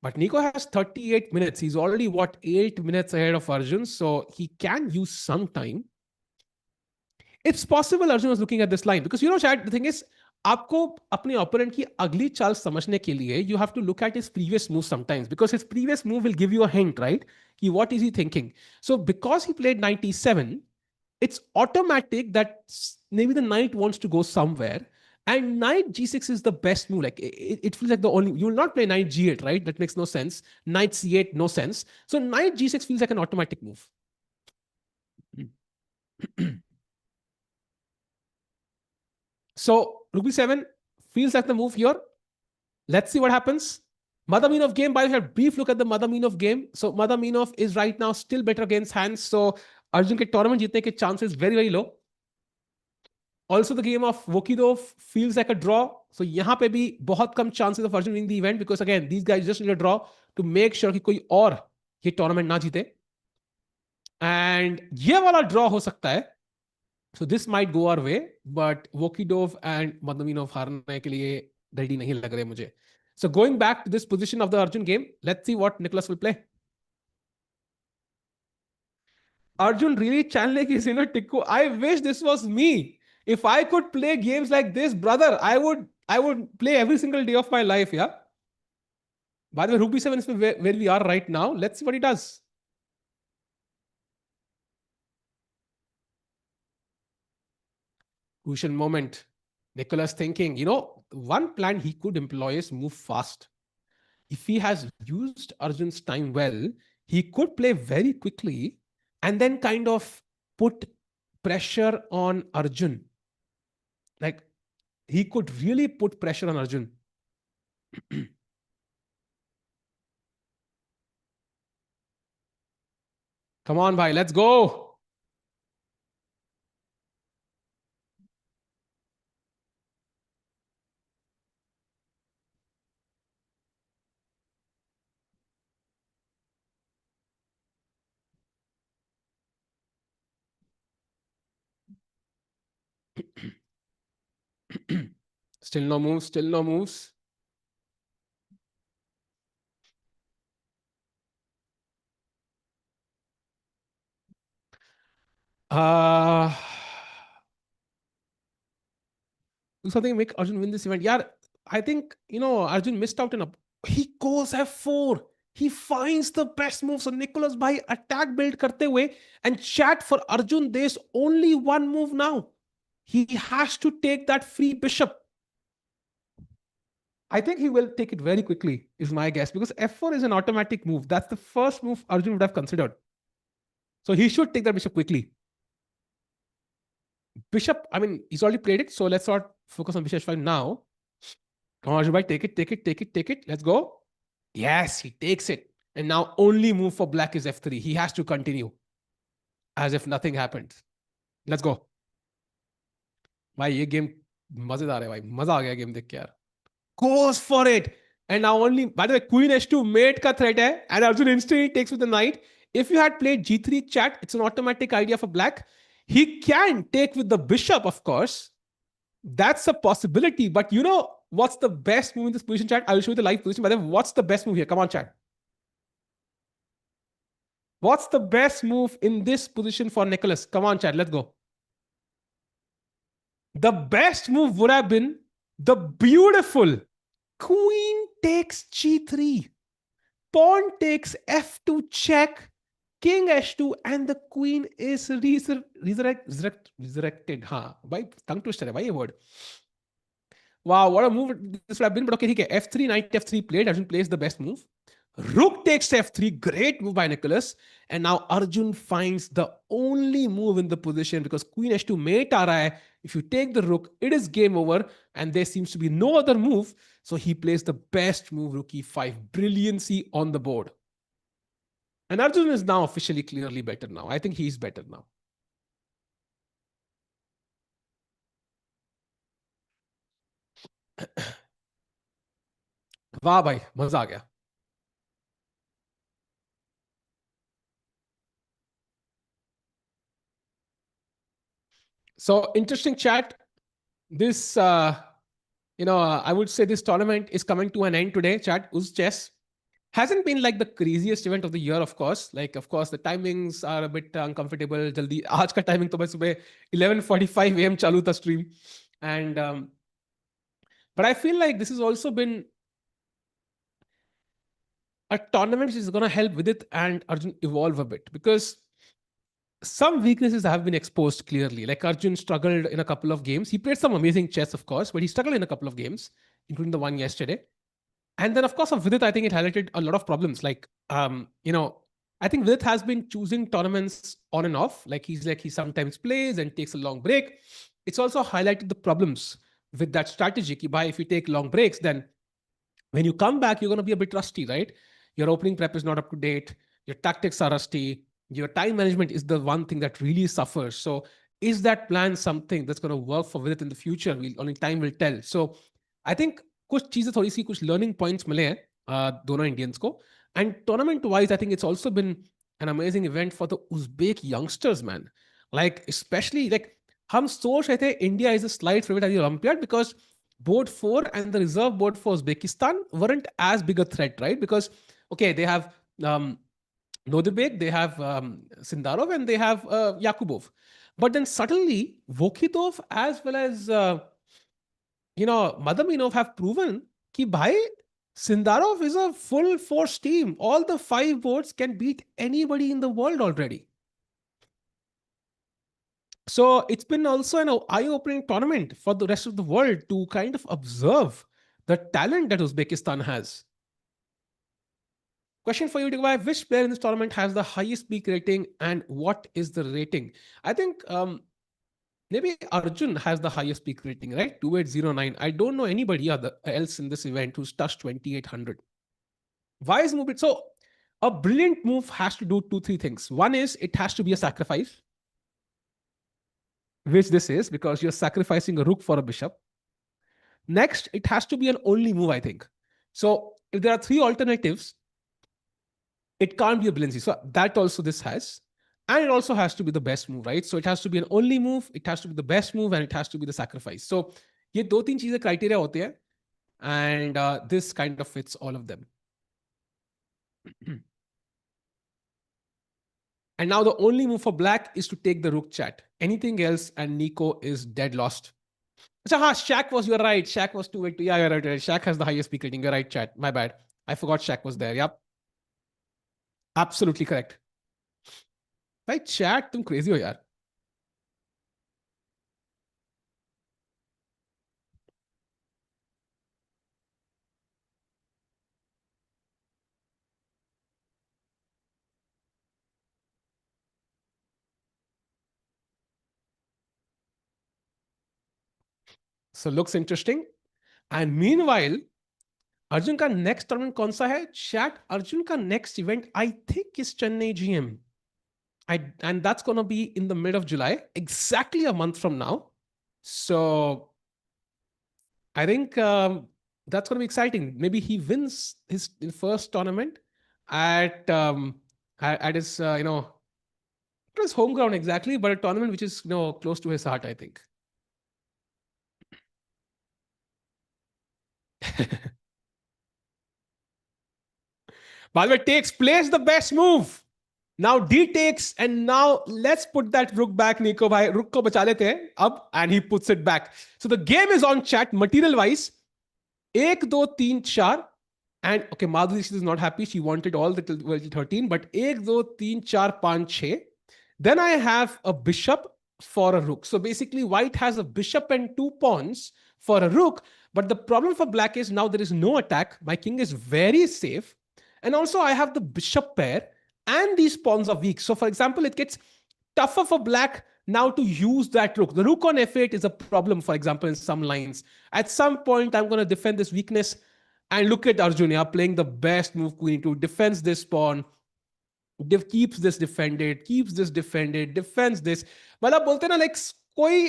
But Nico has 38 minutes. He's already, 8 minutes ahead of Arjun. So he can use some time. It's possible Arjun was looking at this line. Because, chat, the thing is, आपको अपने opponent की अगली चाल समझने के लिए you have to look at his previous move sometimes. Because his previous move will give you a hint, right? What is he thinking? So because he played knight e7, it's automatic that maybe the knight wants to go somewhere. And knight g6 is the best move. Like it feels like the only, you will not play knight g8, right? That makes no sense. Knight c8, no sense. So knight g6 feels like an automatic move. So rook b7 feels like the move here. Let's see what happens. Madaminov game, by the way, brief look at the Madaminov game. So Madaminov is right now still better against hands. So Arjun के tournament जीतने के chances very, very low. Also, the game of Vokidov feels like a draw. So यहाँ पे भी बहुत कम chances of Arjun winning the event because again, these guys just need a draw to make sure कि कोई और ये tournament ना जीते. And ये वाला draw हो सकता है. So this might go our way, but Vokidov and Madnavinov हारने के लिए ready नहीं लग रहे मुझे. So going back to this position of the Arjun game, let's see what Nicholas will play. Arjun really channeling his inner Tikku. I wish this was me. If I could play games like this, brother, I would play every single day of my life. Yeah. By the way, Rook B7 is where we are right now. Let's see what he does. Crucial moment. Nicholas thinking, one plan he could employ is move fast. If he has used Arjun's time well, he could play very quickly and then kind of put pressure on Arjun. Like he could really put pressure on Arjun. Come on, bhai, let's go. Still no moves, still no moves. Uh, do something make Arjun win this event. Yeah, I think, Arjun missed out in a. He goes F4. He finds the best move. So Nicholas by attack build karte hue and chat for Arjun. There's only one move now. He has to take that free bishop. I think he will take it very quickly, is my guess, because F4 is an automatic move. That's the first move Arjun would have considered. So he should take that bishop quickly. Bishop, I mean, he's already played it, so let's not focus on bishop 5 now. Come on, Arjun, take it, take it, take it, take it. Let's go. Yes, he takes it. And now only move for black is F3. He has to continue as if nothing happened. Let's go. भाई ये game मजेदार है भाई, मजा आ गया game देख के यार. Goes for it. And now only, by the way, queen h2 mate ka threat hai, and Arjun instantly takes with the knight. If you had played g3 chat, it's an automatic idea for black. He can take with the bishop, of course. That's a possibility. But you know what's the best move in this position, chat? I will show you the live position. By the way, what's the best move here? Come on, chat. What's the best move in this position for Nicholas? Come on, chat. Let's go. The best move would have been the beautiful queen takes g3. Pawn takes f2 check. King h2 and the queen is resurrected. हाँ भाई tongue twister है भाई ये word. Wow, what a move this would have been. But okay, ठीक है. F3, knight f3 played. Arjun plays the best move. Rook takes f3. Great move by Nicholas. And now Arjun finds the only move in the position because queen h2 mate aa raha hai. If you take the rook, it is game over. And there seems to be no other move. So he plays the best move, rook e5. Brilliancy on the board. And Arjun is now officially clearly better now. I think he's better now. वाह भाई मजा आ गया. So interesting chat. This, I would say this tournament is coming to an end today. Chat, UzChess hasn't been like the craziest event of the year, of course. Like, of course, the timings are a bit uncomfortable. Jaldi, aaj ka timing to bhai subah 11:45 a.m. chalu tha stream. And, but I feel like this has also been a tournament which is going to help Vidit and Arjun evolve a bit because some weaknesses have been exposed clearly. Like Arjun struggled in a couple of games. He played some amazing chess, of course, but he struggled in a couple of games, including the one yesterday. And then, of course, of Vidit, I think it highlighted a lot of problems. Like, I think Vidit has been choosing tournaments on and off. Like he sometimes plays and takes a long break. It's also highlighted the problems with that strategy. Ki, bhai, if you take long breaks, then when you come back, you're going to be a bit rusty, right? Your opening prep is not up to date. Your tactics are rusty. Your time management is the one thing that really suffers. So is that plan something that's going to work for Vidit in the future? Only time will tell. So I think कुछ चीजें थोड़ी सी कुछ learning points मिले हैं दोनों Indians को. And tournament wise, I think it's also been an amazing event for the Uzbek youngsters, man. Like especially like हम सोच रहे थे India is a slight favourite at the olympiad because board 4 and the reserve board for Uzbekistan weren't as big a threat, right? Because, okay, they have um, Nodirbek, they have Sindarov, and they have Yakubov. But then suddenly, Vokhitov as well as, Madaminov have proven कि भाई Sindarov is a full force team. All the five boards can beat anybody in the world already. So it's been also an eye-opening tournament for the rest of the world to kind of observe the talent that Uzbekistan has. Question for you, Digvai. Which player in this tournament has the highest peak rating and what is the rating? I think maybe Arjun has the highest peak rating, right? 2809. I don't know anybody else in this event who's touched 2800. Why is movement? So a brilliant move has to do two, three things. One is it has to be a sacrifice, which this is because you're sacrificing a rook for a bishop. Next, it has to be an only move, I think. So if there are three alternatives, it can't be a brilliancy. So that also this has. And it also has to be the best move, right? So it has to be an only move, it has to be the best move, and it has to be the sacrifice. So ये दो तीन चीजें criteria होते हैं, and this kind of fits all of them. And now the only move for black is to take the rook chat. Anything else, and Nico is dead lost. So, Shaq was, you're right. Shaq was 282. Yeah, you're right. Shaq has the highest peak rating. You're right, chat. My bad. I forgot Shaq was there. Yep. Absolutely correct. Right, chat, तुम crazy हो यार. So looks interesting. And meanwhile, Arjun का next tournament कौन सा है? Chat, Arjun का next event I think is Chennai GM. And that's going to be in the mid of July, exactly a month from now. So I think that's going to be exciting. Maybe he wins his first tournament at his not his home ground exactly, but a tournament which is close to his heart, I think. By the way, takes place the best move. Now D takes, and now let's put that rook back, Nico. Bhai, rook ko bacha lete hain ab, and he puts it back. So the game is on, chat. Material wise, 1, 2, 3, 4. And okay, Madhuri, she is not happy. She wanted all the till 13, but 1, 2, 3, 4, 5, 6. Then I have a bishop for a rook. So basically, white has a bishop and 2 pawns for a rook. But the problem for black is now there is no attack. My king is very safe. And also I have the bishop pair and these pawns are weak. So for example, it gets tougher for black now to use that rook. The rook on f8 is a problem, for example, in some lines. At some point, I'm going to defend this weakness. And look at Arjun playing the best move, queen e2, defends this pawn, keeps this defended, defends this. मतलब बोलते ना, like कोई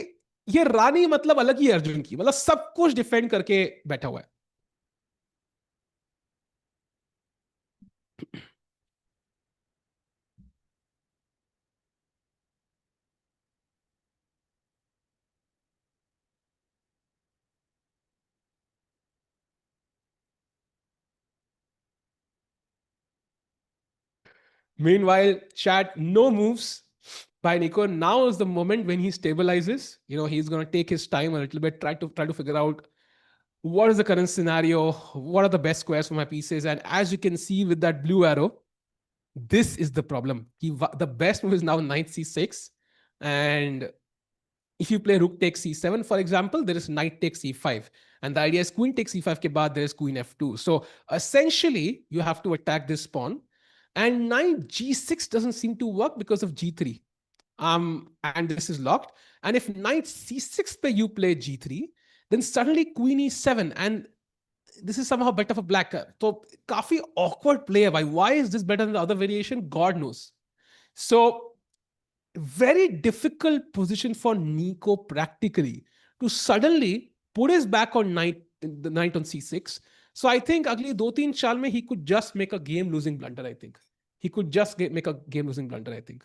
ये रानी मतलब अलग ही है अर्जुन की, मतलब सब कुछ डिफेंड करके बैठा हुआ है. Meanwhile, chat, no moves by Nico. Now is the moment when he stabilizes. He's going to take his time a little bit, try to figure out what is the current scenario, what are the best squares for my pieces. And as you can see with that blue arrow, this is the problem. The best move is now knight c6. And if you play rook takes c7, for example, there is knight takes c5. And the idea is queen takes c5 ke baad, there is queen f2. So essentially, you have to attack this pawn. And knight g6 doesn't seem to work because of g3. And this is locked. And if knight c6 pe you play g3, then suddenly queen e7. And this is somehow better for black. So काफी awkward play hai. Why is this better than the other variation? God knows. So very difficult position for Nico practically to suddenly put his back on the knight on c6. So I think अगली 2-3 चाल में he could just make a game losing blunder. I think he could just make a game losing blunder. I think.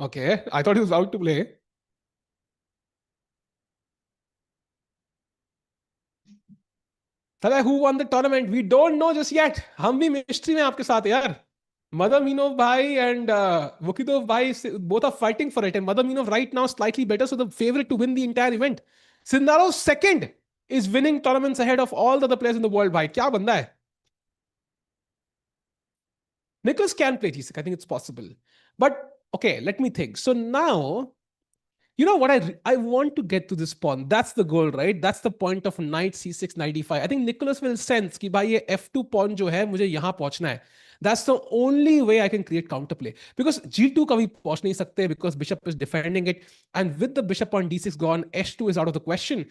Okay, I thought he was out to play. Who won the tournament? We don't know just yet. हम भी mystery में आपके साथ हैं यार. Madaminov Bhai and Vukidov Bhai both are fighting for it. And Madaminov right now slightly better, so the favorite to win the entire event. Sindaro second is winning tournaments ahead of all the other players in the world. Bhai, क्या बंदा है? Nicholas can play G6. I think it's possible. But okay, let me think. So now you know what I want to get to this pawn. That's the goal, right? That's the point of knight c6 knight e5. I think Nicholas will sense कि भाई ये f2 pawn जो है मुझे यहाँ पहुंचना है. That's the only way I can create counterplay because g2 कभी पहुंच नहीं सकते because bishop is defending it, and with the bishop on d6 gone, h2 is out of the question.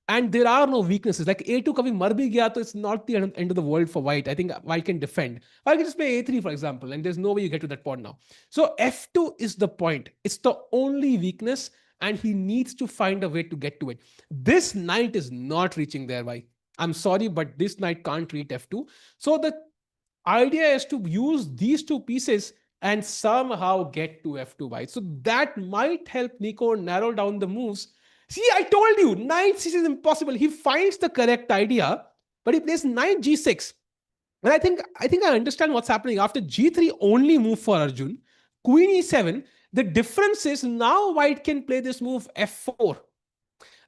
And there are no weaknesses. Like a2 कभी मर भी गया तो it's not the end of the world for white. I think white can defend. I can just play a3 for example, and there's no way you get to that pawn now. So f2 is the point. It's the only weakness, and he needs to find a way to get to it. This knight is not reaching there. Why? I'm sorry, but this knight can't reach f2. So the idea is to use these two pieces and somehow get to f2 white. So that might help Nico narrow down the moves. See, I told you, knight c6 is impossible. He finds the correct idea, but he plays knight g6. And I think I understand what's happening. After g3 only move for Arjun, queen e7, the difference is now white can play this move f4.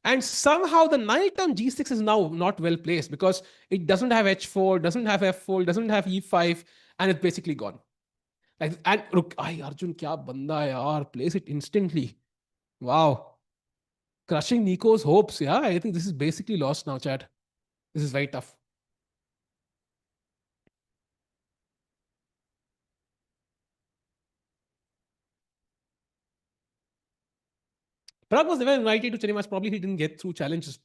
And somehow the knight on g6 is now not well placed because it doesn't have h4, doesn't have f4, doesn't have e5, and it's basically gone. Like, and look, Arjun kya banda hai yaar, plays it instantly. Wow. Crushing Nico's hopes. Yeah, I think this is basically lost now, Chad. This is very tough. Prag was never invited to Chennai match. Probably he didn't get through challenges.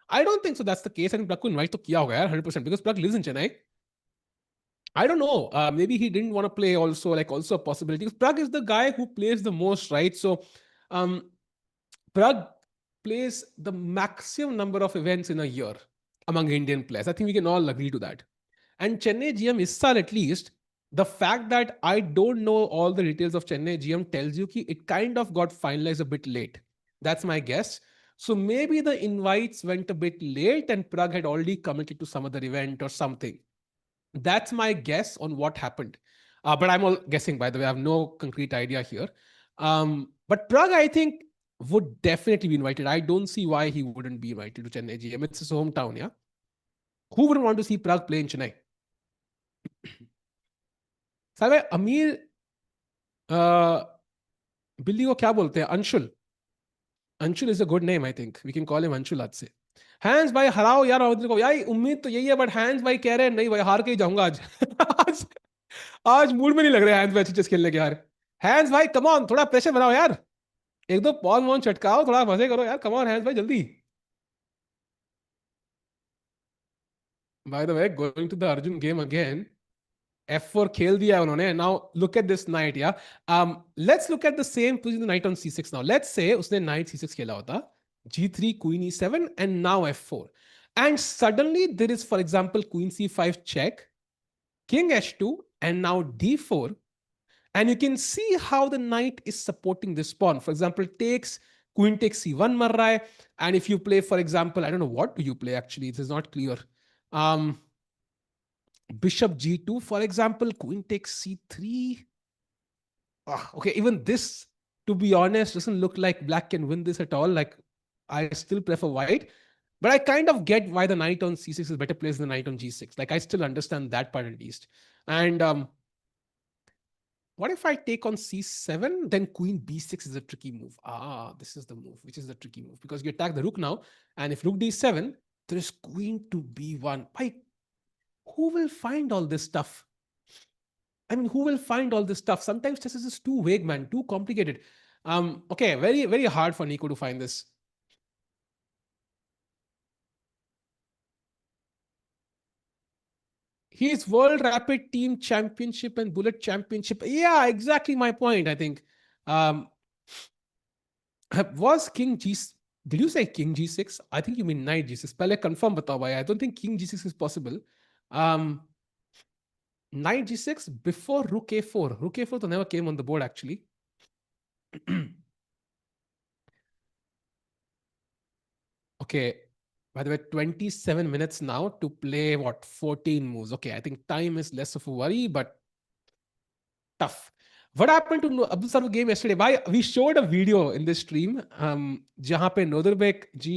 I don't think so. That's the case. I think Prag को invite तो किया होगा यार 100% because Prag lives in Chennai. I don't know. Maybe he didn't want to play also, like also a possibility. Because Prag is the guy who plays the most, right? So um, Prag plays the maximum number of events in a year among Indian players. I think we can all agree to that. And Chennai GM is at least the fact that I don't know all the details of Chennai GM tells you that it kind of got finalized a bit late. That's my guess. So maybe the invites went a bit late and Prague had already committed to some other event or something. That's my guess on what happened. But I'm all guessing, by the way. I have no concrete idea here. But Prague, I think, would definitely be invited. I don't see why he wouldn't be invited to Chennai GM. It's his hometown, yeah? Who wouldn't want to see Prague play in Chennai? साहब अमीर बिल्ली को क्या बोलते हैं Anshul Anshul is a good name I think we can call him Anshul आज से hence भाई हराओ यार को यार उम्मीद तो यही है बट हैंस भाई कह रहे हैं नहीं भाई हार के ही जाऊंगा आज आज आज मूड में नहीं लग रहा है हैंस भाई अच्छी चेस खेलने के यार हैंस भाई कम ऑन थोड़ा प्रेशर बनाओ यार एक दो पॉन वॉन चटकाओ थोड़ा मजे करो यार कम ऑन हैंस भाई जल्दी by the way going to the Arjun game again f4 खेल दिया उन्होंने. Now look at this knight, yeah. Let's look at the same position, the knight on c6 now. Let's say उसने knight c6 खेला होता, g3 queen e7 and now f4, and suddenly there is for example queen c5 check, king h2 and now d4, and you can see how the knight is supporting this pawn. For example, queen takes c1 mar raha hai, and if you play for example, I don't know what do you play actually, this is not clear. Bishop g2 for example, queen takes c3. Okay, even this, to be honest, doesn't look like black can win this at all. Like, I still prefer white, but I kind of get why the knight on c6 is better placed than the knight on g6. Like, I still understand that part at least. And what if I take on c7? Then queen b6 is a tricky move. This is the move, which is the tricky move because you attack the rook now, and if rook d7, there is queen to b1. Who will find all this stuff? I mean, who will find all this stuff? Sometimes chess is just too vague, man, too complicated. Okay, very, very hard for Nico to find this. He's World Rapid Team Championship and Bullet Championship. Yeah, exactly my point, I think. Um, was King G... Did you say King G6? I think you mean Knight G6. Pehle confirm batao bhai. I don't think King G6 is possible. Knight G6 before Rook A4. Rook A4 never came on the board actually. Okay. By the way, 27 minutes now to play what 14 moves. Okay, I think time is less of a worry, but tough. What happened to Abdul Sarf game yesterday? Why we showed a video in this stream जहां पे नोदरबेक जी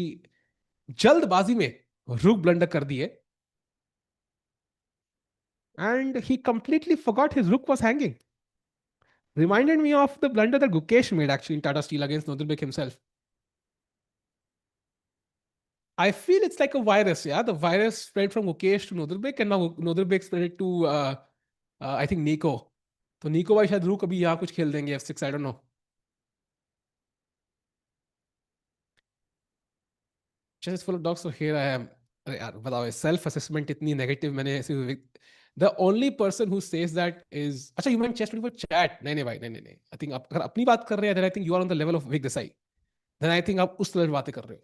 जल्दबाजी में रुक blunder कर दिए and he completely forgot his rook was hanging. Reminded me of the blunder that Gukesh made actually in Tata Steel against Nodirbek himself. I feel it's like a virus, yeah. The virus spread from Gukesh to Nodirbek and now Nodirbek spread it to I think Nico. तो निको भाई शायद रू कभी यहाँ कुछ खेल देंगे F6 I don't no. Chess is full of dogs, so here I am. अरे यार बताओ सेल्फ असेसमेंट इतनी नेगेटिव मैंने ऐसे the only person who says that is अच्छा यू मीन चेस 24 चैट नहीं नहीं भाई नहीं नहीं नहीं आई थिंक आप अगर अपनी बात कर रहे हैं then I think you are on the level of विग देसाई देन आई थिंक आप उस तरह की बातें कर रहे हो.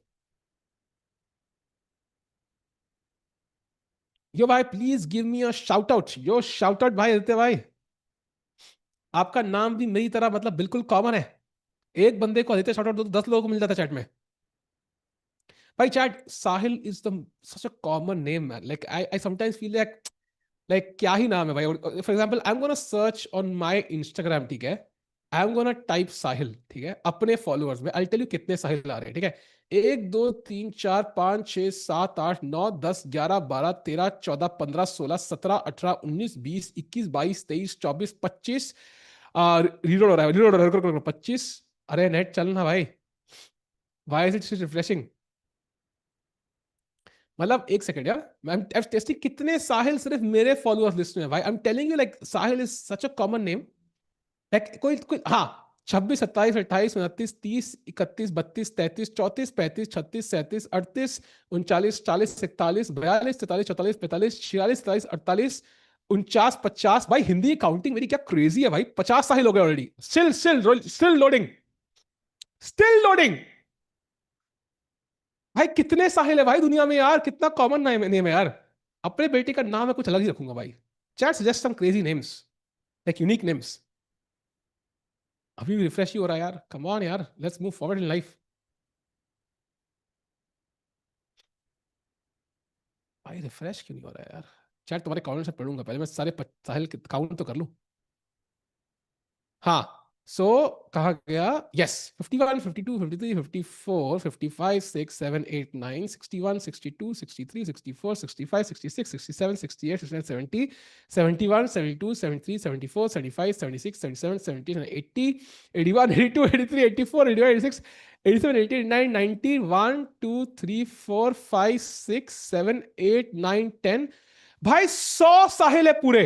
यो भाई please give me a shout out yo shout out भाई देते भाई. आपका नाम भी मेरी तरह मतलब बिल्कुल कॉमन है. एक बंदे को देते शाउट आउट दो तो 10 लोगों को मिल जाता चैट में. भाई chat Sahil is the such a common name man like I sometimes feel like क्या ही नाम है भाई. For example I am gonna search on my Instagram ठीक है. आई एम गोना टाइप साहिल ठीक है अपने फॉलोअर्स में. आई टेल यू कितने साहिल आ रहे हैं ठीक है. 1 2 3 4 5 6 7 8 9 10 11 12 13 14 15 16 17 18 19 20 21 22 23 24 25 रीलोड हो रहा है रीलोड हो रहा है 25. अरे नेट चलना भाई. Why is it refreshing. मतलब एक सेकंड यार मैं टेस्टिंग कितने साहिल सिर्फ मेरे फॉलोअर्स लिस्ट में भाई. I am telling you like Sahil is such a common name. Like कोई कोई हाँ 26 27 28 29 30 31 32 33 34 35 36 37 38 39 40 41 42 43 44 45 46 47 48 49 50 49 50 भाई हिंदी काउंटिंग मेरी क्या क्रेजी है भाई. 50 साहिल हो गए already. Still loading still loading. भाई कितने साहिल है भाई दुनिया में यार. कितना कॉमन नेम है यार. अपने बेटे का नाम है कुछ अलग ही रखूंगा भाई. Chat suggest some crazy names like unique names. अभी भी रिफ्रेश ही हो रहा है यार. कम ऑन यार let's move forward in life. भाई रिफ्रेश क्यों नहीं हो रहा है यार. चैट तुम्हारे कमेंट से पढ़ूंगा पहले मैं सारे साहिल काउंट तो कर लूं. हाँ सो कहा गया यस 51 52 53 54 55 6 7 8 9 61 62 63 64 65 66 67 68 69 70 71 72 73 74 75 76 77 17 80 81 82 83 84 85 86 87 88 89 90 1 2 3 4 5 6 7 8 9 10 भाई 100 साहिल है पूरे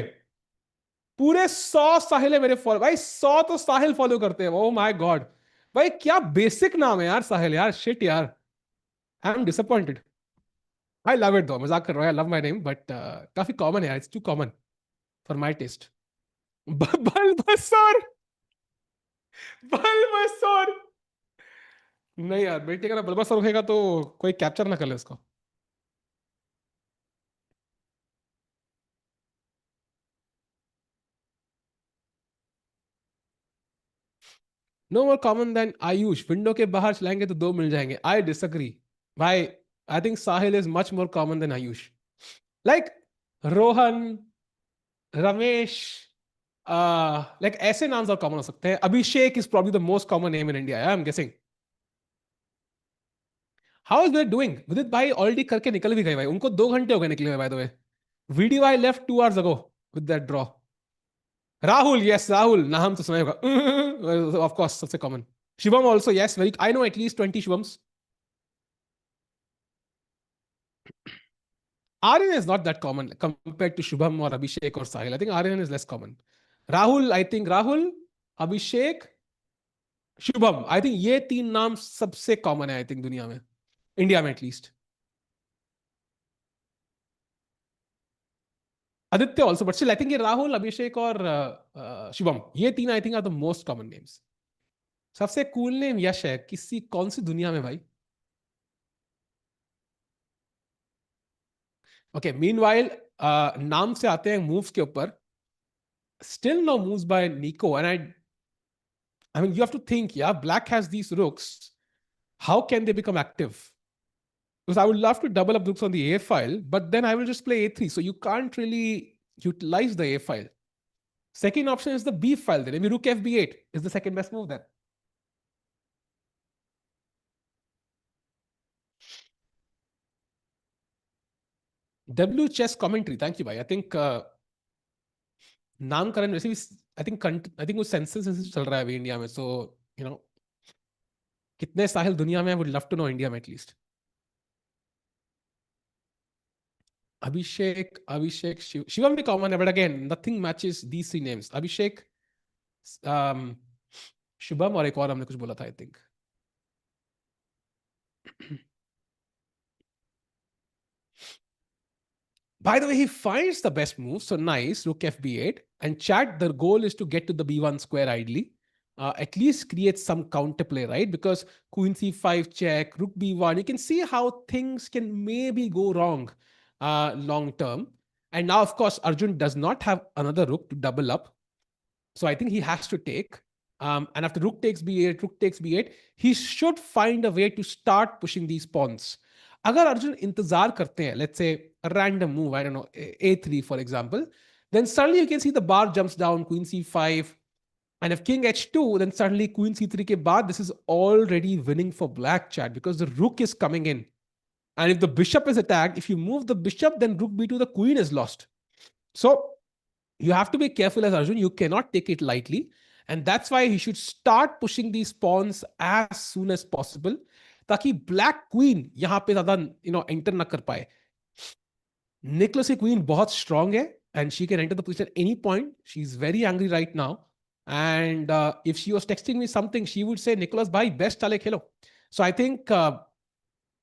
पूरे 100 साहिल है मेरे फॉलो भाई. 100 तो साहिल फॉलो करते हैं. ओ माय गॉड भाई क्या बेसिक नाम है यार साहिल यार. शिट यार I am disappointed. I love it though मजाक कर रहा हूँ. I love my name but काफी कॉमन है यार. It's too common for my taste. बल बसोर बल बसोर. नहीं यार बेटे का ना बलबसर होगा तो कोई कैप्चर ना कर ले उसको. No more common than Ayush. Window के बाहर चलाएंगे तो दो मिल जाएंगे. आई डिसअग्री भाई. I think Sahil is much more common than Ayush. Like Rohan Ramesh like ऐसे नाम और कॉमन हो सकते हैं. Abhishek is probably the most common name in India I am guessing. How is Wei doing. Vidit भाई ऑलरेडी करके निकल भी गए भाई. उनको 2 घंटे हो गए निकले हुए bye the way. Video I left 2 hours ago with that draw. Rahul yes Rahul नाम तो सुना होगा ऑफ कोर्स सबसे common. Shivam also yes very I know at least 20 शिवम्स. Aryan is not that common compared to Shubham or Abhishek or Sahil. I think Aryan is less common. Rahul, I think Rahul, Abhishek, Shubham I think ये 3 नाम सबसे common है I think दुनिया में India में at least. Aditya also but still I think ये राहुल अभिषेक और शिवम ये 3 I think are the most common names. सबसे कूल नेम यश है किसी कौन सी दुनिया में भाई. ओके मीनवाइल नाम से आते हैं मूव्स के ऊपर. स्टिल नो मूव्स बाय निको and I I mean, you have to think, yeah, black has these rooks. How can they become active? Because I would love to double up rooks on the A file, but then I will just play A3. So you can't really utilize the A file. Second option is the B file. Then maybe rook FB8 is the second best move then. W chess commentary. Thank you, bhai. I think नामकरण वैसे भी I think वो census चल रहा है अभी India में so you know कितने साहिल दुनिया में would love to know India में एटलीस्ट अभिषेक शिवम भी कॉमन है but again nothing matches these three names Abhishek Shubham और एक और हमने कुछ बोला था I think By the way, he finds the best move. So nice, rook fb8. And chat, the goal is to get to the b1 square ideally. At least create some counterplay, right? Because queen c5 check, rook b1. You can see how things can maybe go wrong long term. And now, of course, Arjun does not have another rook to double up. So I think he has to take. And after rook takes b8, he should find a way to start pushing these pawns. अगर अर्जुन इंतजार करते हैं, let's say a random move, I don't know, a3 for example, then suddenly you can see the bar jumps down, queen c5, and if king h2, then suddenly queen c3 के बाद, this is already winning for black, chat, because the rook is coming in. And if the bishop is attacked, if you move the bishop, then rook b2, the queen is lost. So you have to be careful as Arjun. You cannot take it lightly. And that's why he should start pushing these pawns as soon as possible. ताकि black queen यहां पे ज्यादा enter ना कर पाए. Nicholas की queen बहुत strong है and she can enter the position at any point. She's very angry right now. And if she was texting me something, she would say, Nicholas, bhai, best chale khelo. So I think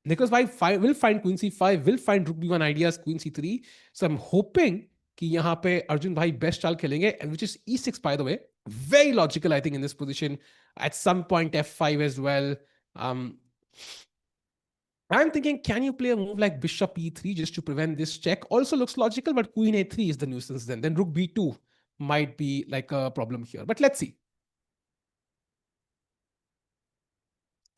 Nicholas bhai will find queen c5, will find rook b1 ideas, queen c3. So I'm hoping कि यहाँ पे अर्जुन भाई best चाल खेलेंगे, and which is e6 by the way, very logical I think in this position. At some point f5 as well. I'm thinking, can you play a move like bishop e3 just to prevent this check? Also looks logical, but queen a3 is the nuisance then. Then rook b2 might be like a problem here. But let's see.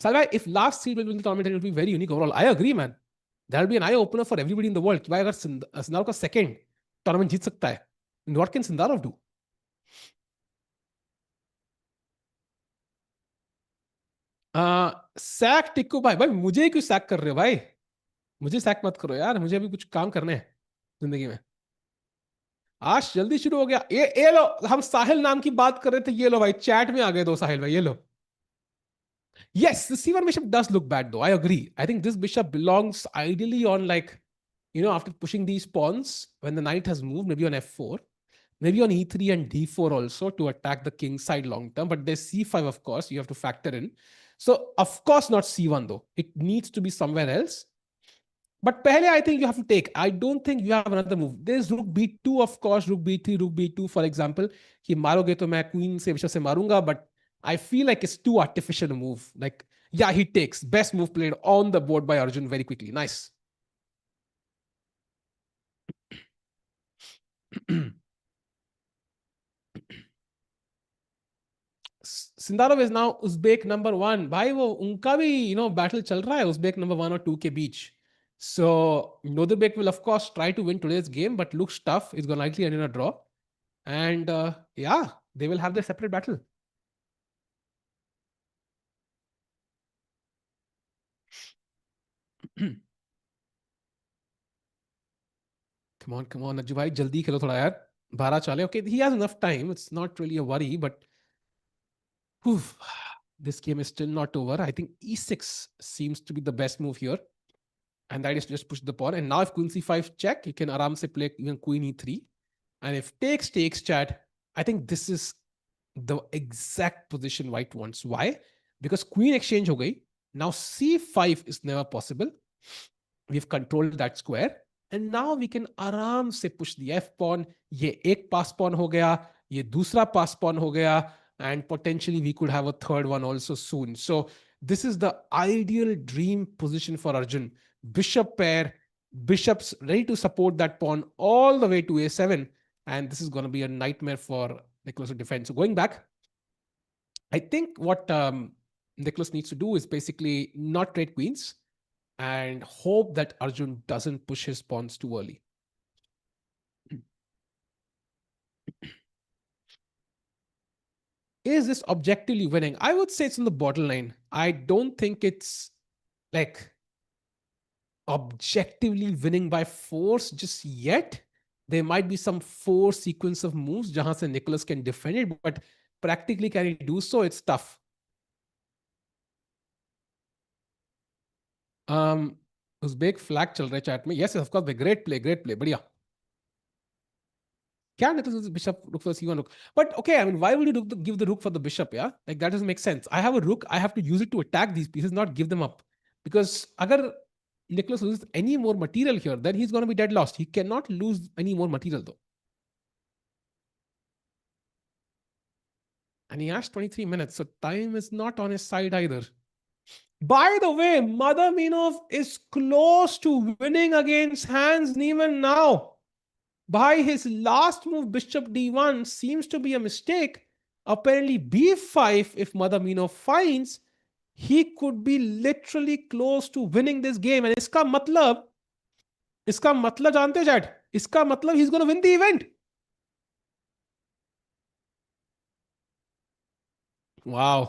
Salva, if last seed will win the tournament, it will be very unique overall. I agree, man. That'll be an eye opener for everybody in the world. कि भाई अगर Sindarov का second tournament जीत सकता है, what can Sindarov do? Sack Tikku भाई मुझे ही क्यों sac कर रहे हो भाई? मुझे सैक मत करो यार, मुझे अभी कुछ काम करने हैं जिंदगी में. आज जल्दी शुरू हो गया. ये लो, हम साहिल नाम की बात कर रहे थे. ये लो भाई, चैट में आ गए दो साहिल भाई, ये लो. Yes, the c1 bishop does look bad though. I agree. I think this bishop belongs ideally on after pushing these pawns when the knight has moved, maybe on f4, maybe on e3 and d4 also to attack the king side long term. But there's c5, of course, you have to factor in. So, of course, not c1 though. It needs to be somewhere else. But pehle, I think you have to take. I don't think you have another move. There's rook b2, of course, rook b3, rook b2, for example. Ki maroge to main queen se bishop se marunga, but I feel like it's too artificial a move. Yeah, he takes. Best move played on the board by Arjun very quickly. Nice. Sindarov is now Uzbek number 1. भाई वो उनका भी battle चल रहा है Uzbek number 1 or 2 के बीच. So Nodirbek will of course try to win today's game, but looks tough. It's gonna likely end in a draw. And yeah, they will have their separate battle. Come on, Ajju bhai, jaldi khelo thoda yaar. 12 chale. Okay, he has enough time. It's not really a worry, but whew, this game is still not over. I think e6 seems to be the best move here. And that is just push the pawn. And now if queen c5 check, you can aram se play even queen e3. And if takes, chat, I think this is the exact position white wants. Why? Because queen exchange ho gayi. Now c5 is never possible. We've controlled that square. And now we can aram se push the f pawn. Ye ek pass pawn ho gaya. Ye dusra pass pawn ho gaya. And potentially we could have a third one also soon. So this is the ideal dream position for Arjun. Bishop pair, bishops ready to support that pawn all the way to a7. And this is going to be a nightmare for Nicholas to defend. So going back, I think what Nicholas needs to do is basically not trade queens and hope that Arjun doesn't push his pawns too early. Is this objectively winning? I would say it's in the borderline. I don't think it's like objectively winning by force just yet. There might be some force sequence of moves jahan se Nicholas can defend it, but practically can he do so? It's tough. Um, Uzbek flag chal raha hai chat mein. Yes, of course, great play, बढ़िया. Can Nicholas bishop rook for c1 rook? But okay, I mean, why would you give the rook for the bishop? Yeah, like that doesn't make sense. I have a rook, I have to use it to attack these pieces, not give them up. Because agar Nicholas loses any more material here, then he's going to be dead lost. He cannot lose any more material though. And he has 23 minutes, so time is not on his side either. By the way, Madaminov is close to winning against Hans Niemann now. By his last move, bishop d1 seems to be a mistake. Apparently, b5, if Madaminov finds, he could be literally close to winning this game. And इसका मतलब जानते chat इसका मतलब he's going to win the event. Wow.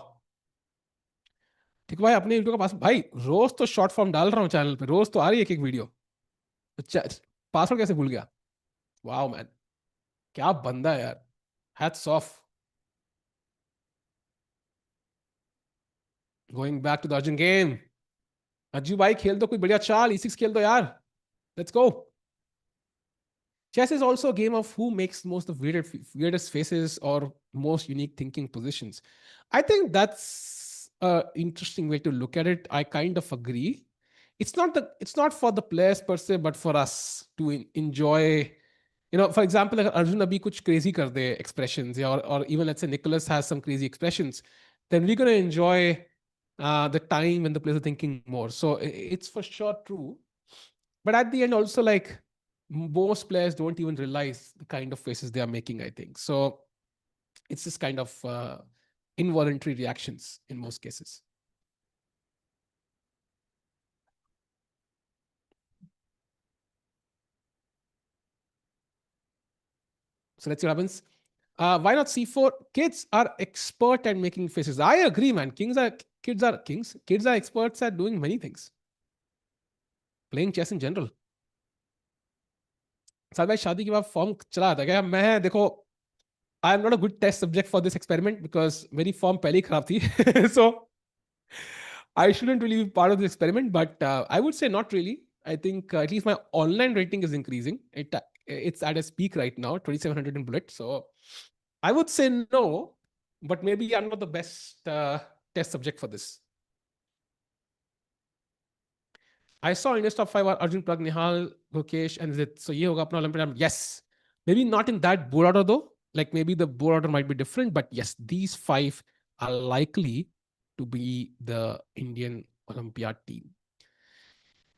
ठीक भाई, अपने video का पास भाई रोज तो शॉर्ट फॉर्म डाल रहा हूँ चैनल पे, रोज तो आ रही है एक एक वीडियो. पासवर्ड कैसे भूल गया? वाओ मैन, क्या बंदा है यार. Hats off. Going back to the Arjun game. Ajju भाई खेल दो कोई बढ़िया चाल, e6 खेल दो यार. Let's go. Chess is also a game of who makes most of weirdest faces or most unique thinking positions. I think that's an interesting way to look at it. I kind of agree. It's not for the players per se, but for us to enjoy. You know, for example, like Arjun abhi kuch crazy kar de expressions, or even let's say Nicholas has some crazy expressions, then we're going to enjoy the time when the players are thinking more. So it's for sure true. But at the end, also like most players don't even realize the kind of faces they are making, I think. So it's just kind of involuntary reactions in most cases. So let's see what happens. Why not c4? Kids are expert at making faces. I agree, man. Kids are experts at doing many things. Playing chess in general. साथ भाई शादी के बाद form चला था क्या? मैं देखो, I am not a good test subject for this experiment because मेरी फॉर्म पहले ही खराब थी. सो I shouldn't really be part of the experiment, but I would say not really. I think at least my online rating is increasing. It's at its peak right now, 2700 in Bullet. So I would say no, but maybe I'm not the best test subject for this. I saw India's top 5 are Arjun, Prag, Nihal, Gokesh, and Vidit. So ye hoga apna Olympiad. Yes. Maybe not in that board order though. Like maybe the board order might be different, but yes, these 5 are likely to be the Indian Olympiad team.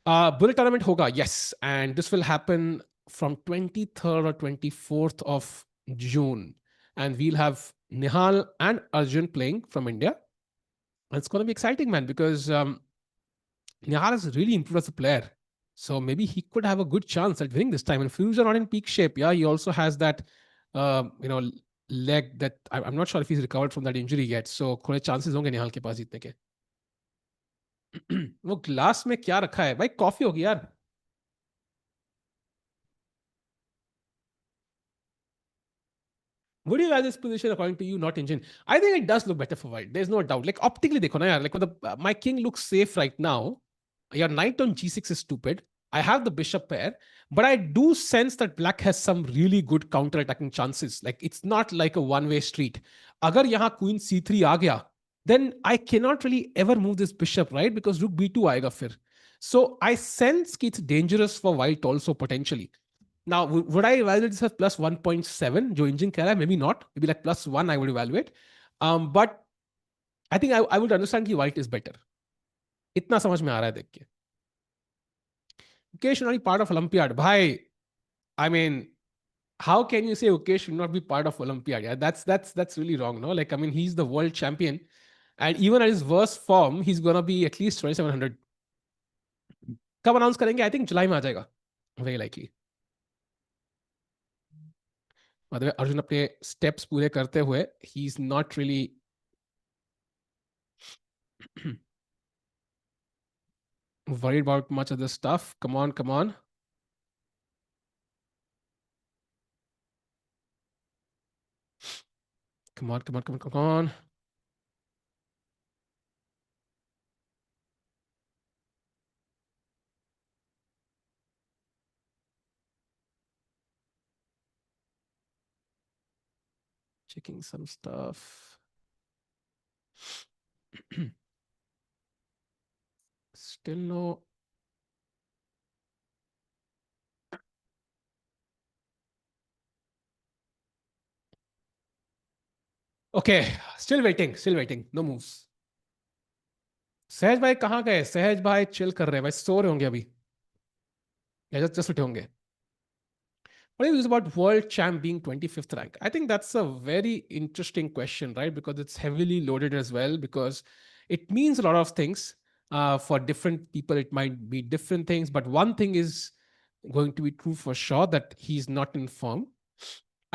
Bullet tournament hoga, yes. And this will happen from 23rd or 24th of June. And we'll have Nihal and Arjun playing from India. And it's going to be exciting, man, because Nihal has really improved as a player. So maybe he could have a good chance at winning this time. And Firouz are not in peak shape. Yeah, he also has that, leg that I'm not sure if he's recovered from that injury yet. So थोड़े chances होंगे निहाल के पास जीतने के. वो glass में क्या रखा है भाई? कॉफी होगी यार. Would you rather this position according to you, not engine? I think it does look better for white. There's no doubt. Like optically, देखो ना यार. Like my king looks safe right now. Your knight on g6 is stupid. I have the bishop pair, but I do sense that black has some really good counter-attacking chances. Like it's not like a one-way street. अगर यहाँ queen c3 आ गया, then I cannot really ever move this bishop, right? Because rook b2 आएगा फिर. So I sense it's dangerous for white also potentially. Now, would I evaluate this as plus 1.7? जो engine कह रहा है, maybe not. Maybe like plus 1 I would evaluate. But I think I would understand कि white is better. इतना समझ में आ रहा है देख के. Mukesh Nani part of Olympiad. Bhai, I mean, how can you say Ukesh should not be part of Olympiad? Yeah, that's really wrong. No, like I mean, he's the world champion, and even at his worst form, he's gonna be at least 2700. कब announce करेंगे? I think जुलाई में आ जाएगा, very likely. मतलब अर्जुन अपने steps पूरे करते हुए, he's not really worried about much of this stuff. Come on, come on. Come on, come on, come on, come on. Checking some stuff. Still no. Okay, still waiting, still waiting. No moves. सहज भाई कहाँ गए? सहज भाई chill कर रहे हैं भाई, सो रहे होंगे अभी या जस्ट उठे होंगे. What do you think about world champ being 25th rank? I think that's a very interesting question, right? Because it's heavily loaded as well, because it means a lot of things. For different people, it might be different things, but one thing is going to be true for sure, that he's not in form.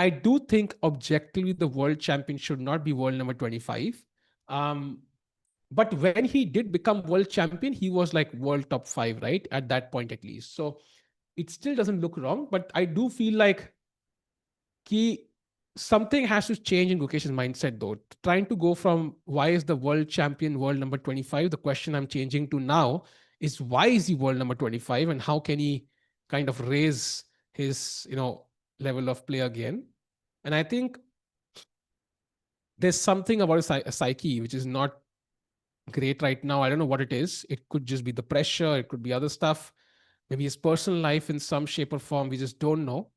I do think objectively the world champion should not be world number 25. Um, but when he did become world champion, he was like world top five, right? At that point, at least. So it still doesn't look wrong, but I do feel like something has to change in Gukesh's mindset though. Trying to go from why is the world champion world number 25, the question I'm changing to now is why is he world number 25 and how can he kind of raise his, level of play again. And I think there's something about his psyche which is not great right now. I don't know what it is. It could just be the pressure, it could be other stuff, maybe his personal life in some shape or form. We just don't know.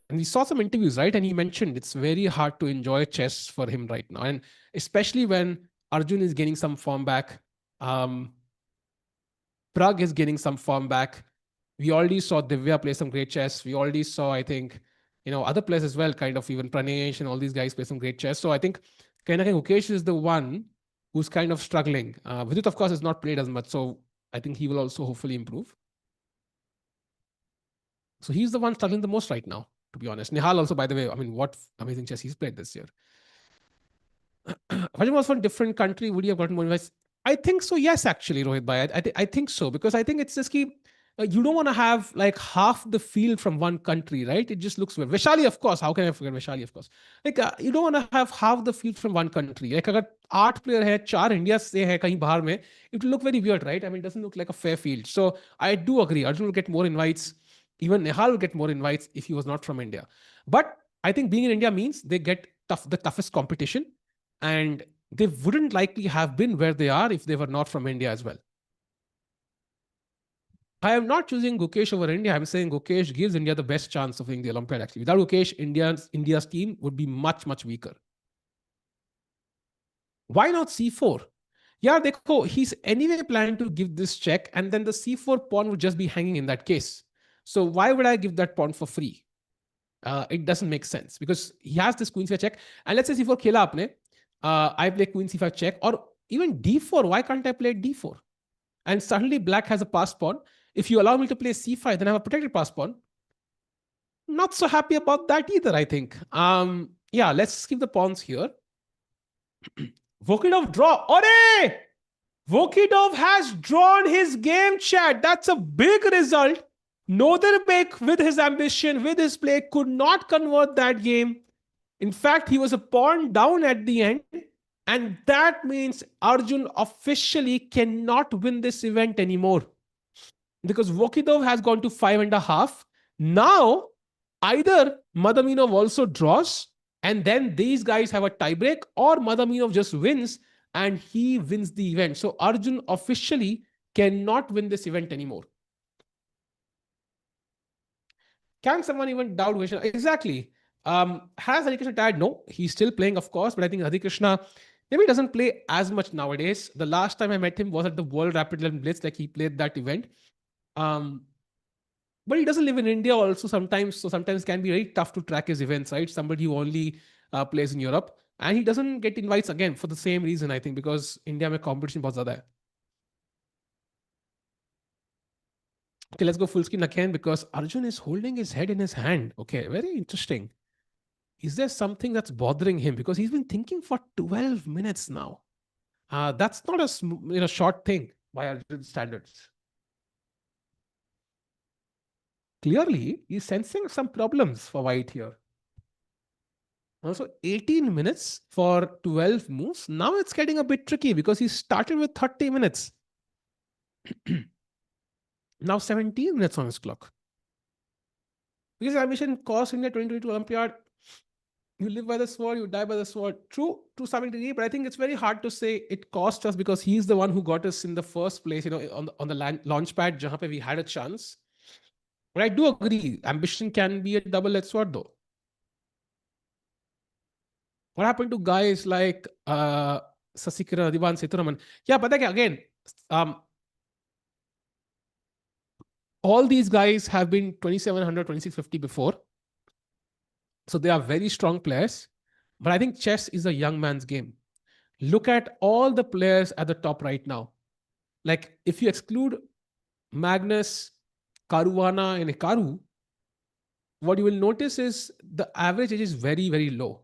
And we saw some interviews, right? And he mentioned it's very hard to enjoy chess for him right now. And especially when Arjun is getting some form back, Prag is getting some form back. We already saw Divya play some great chess. We already saw, I think, other players as well, kind of even Pranesh and all these guys play some great chess. So I think kind of Ukesh is the one who's kind of struggling. Vidit, of course, has not played as much. So I think he will also hopefully improve. So he's the one struggling the most right now, to be honest. Nihal also, by the way, I mean, what amazing chess he's played this year. If I was from a different country, would you have gotten more advice? I think so, yes, actually, Rohit Bhai. I think so, because I think it's just key. You don't want to have like half the field from one country, right? It just looks weird. Vaishali, of course. How can I forget Vaishali, of course? Like, you don't want to have half the field from one country. Like, अगर 8 player है, 4 India से है कहीं बाहर में, it will look very weird, right? I mean, it doesn't look like a fair field. So I do agree. Arjun will get more invites. Even Nehal will get more invites if he was not from India. But I think being in India means they get the toughest competition, and they wouldn't likely have been where they are if they were not from India as well. I am not choosing Gukesh over India. I'm saying Gukesh gives India the best chance of winning the Olympiad, actually. Without Gukesh, India's team would be much, much weaker. Why not C4? Yeah, dekho, he's anyway planning to give this check, and then the C4 pawn would just be hanging in that case. So why would I give that pawn for free? It doesn't make sense, because he has this queen c5 check, and let's say C4 khela apne, I play queen c5 check, or even D4. Why can't I play D4? And suddenly black has a passed pawn. If you allow me to play c5, then I have a protected passed pawn. Not so happy about that either, I think. Yeah, let's keep the pawns here. Vokidov draw. Ore! Vokidov has drawn his game, chat. That's a big result. Nodirbek, with his ambition, with his play, could not convert that game. In fact, he was a pawn down at the end. And that means Arjun officially cannot win this event anymore, because Vokidov has gone to 5.5. Now, either Madaminov also draws, and then these guys have a tiebreak, or Madaminov just wins and he wins the event. So Arjun officially cannot win this event anymore. Can someone even doubt Vishnu? Exactly. Has Hari Krishna tired? No, he's still playing, of course, but I think Hari Krishna maybe doesn't play as much nowadays. The last time I met him was at the World Rapid 11 Blitz, like he played that event. But he doesn't live in India also sometimes, so sometimes can be very tough to track his events, right? Somebody who only plays in Europe, and he doesn't get invites again for the same reason, I think, because India में competition बहुत ज़्यादा है. Okay, let's go full screen again because Arjun is holding his head in his hand. Okay, very interesting. Is there something that's bothering him? Because he's been thinking for 12 minutes now. That's not a short thing by Arjun's standards. Clearly, he's sensing some problems for White here. Also, 18 minutes for 12 moves. Now it's getting a bit tricky because he started with 30 minutes. Now 17 minutes on his clock. Because ambition cost India 2022 Olympiad, you live by the sword, you die by the sword. True to some degree, but I think it's very hard to say it cost us because he's the one who got us in the first place, on the launch pad, jahan pe we had a chance. But I do agree, ambition can be a double-edged sword though. What happened to guys like Sasikira, Divan Seturaman? Yeah, but again, all these guys have been 2700, 2650 before. So they are very strong players. But I think chess is a young man's game. Look at all the players at the top right now. Like if you exclude Magnus, Caruana, and Hikaru, what you will notice is the average age is very, very low.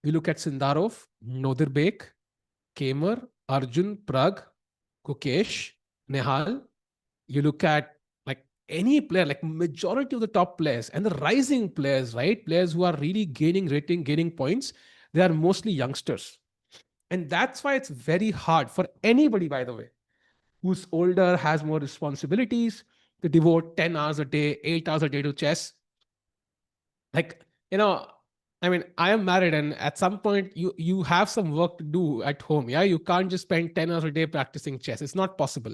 You look at Sindarov, Nodirbek, Kamer, Arjun, Prag, Kukesh, Nehal. You look at like any player, like majority of the top players and the rising players, right? Players who are really gaining rating, gaining points, they are mostly youngsters. And that's why it's very hard for anybody, by the way, who's older, has more responsibilities, to devote 10 hours a day, 8 hours a day to chess. Like, I mean, I am married, and at some point you have some work to do at home. Yeah, you can't just spend 10 hours a day practicing chess. It's not possible.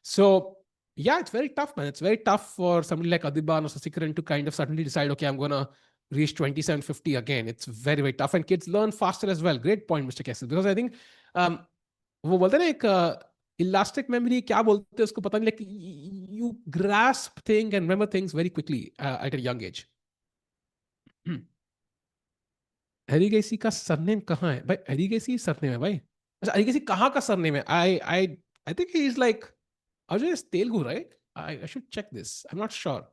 So yeah, it's very tough, man. It's very tough for somebody like Adiban or Sasikaran to kind of suddenly decide, okay, I'm gonna reach 2750 again. It's very, very tough, and kids learn faster as well. Great point, Mr. Kessel. Because I think वो बोलते हैं ना एक elastic memory, क्या बोलते हैं उसको पता नहीं, like you grasp things and remember things very quickly at a young age. Erigaisi का सरनेम कहाँ है भाई? एरिगेसी सरनेम है भाई. अच्छा, एरिगेसी कहाँ का सरनेम है? I think he is like Arjun is Telugu, right? I should check this. I'm not sure.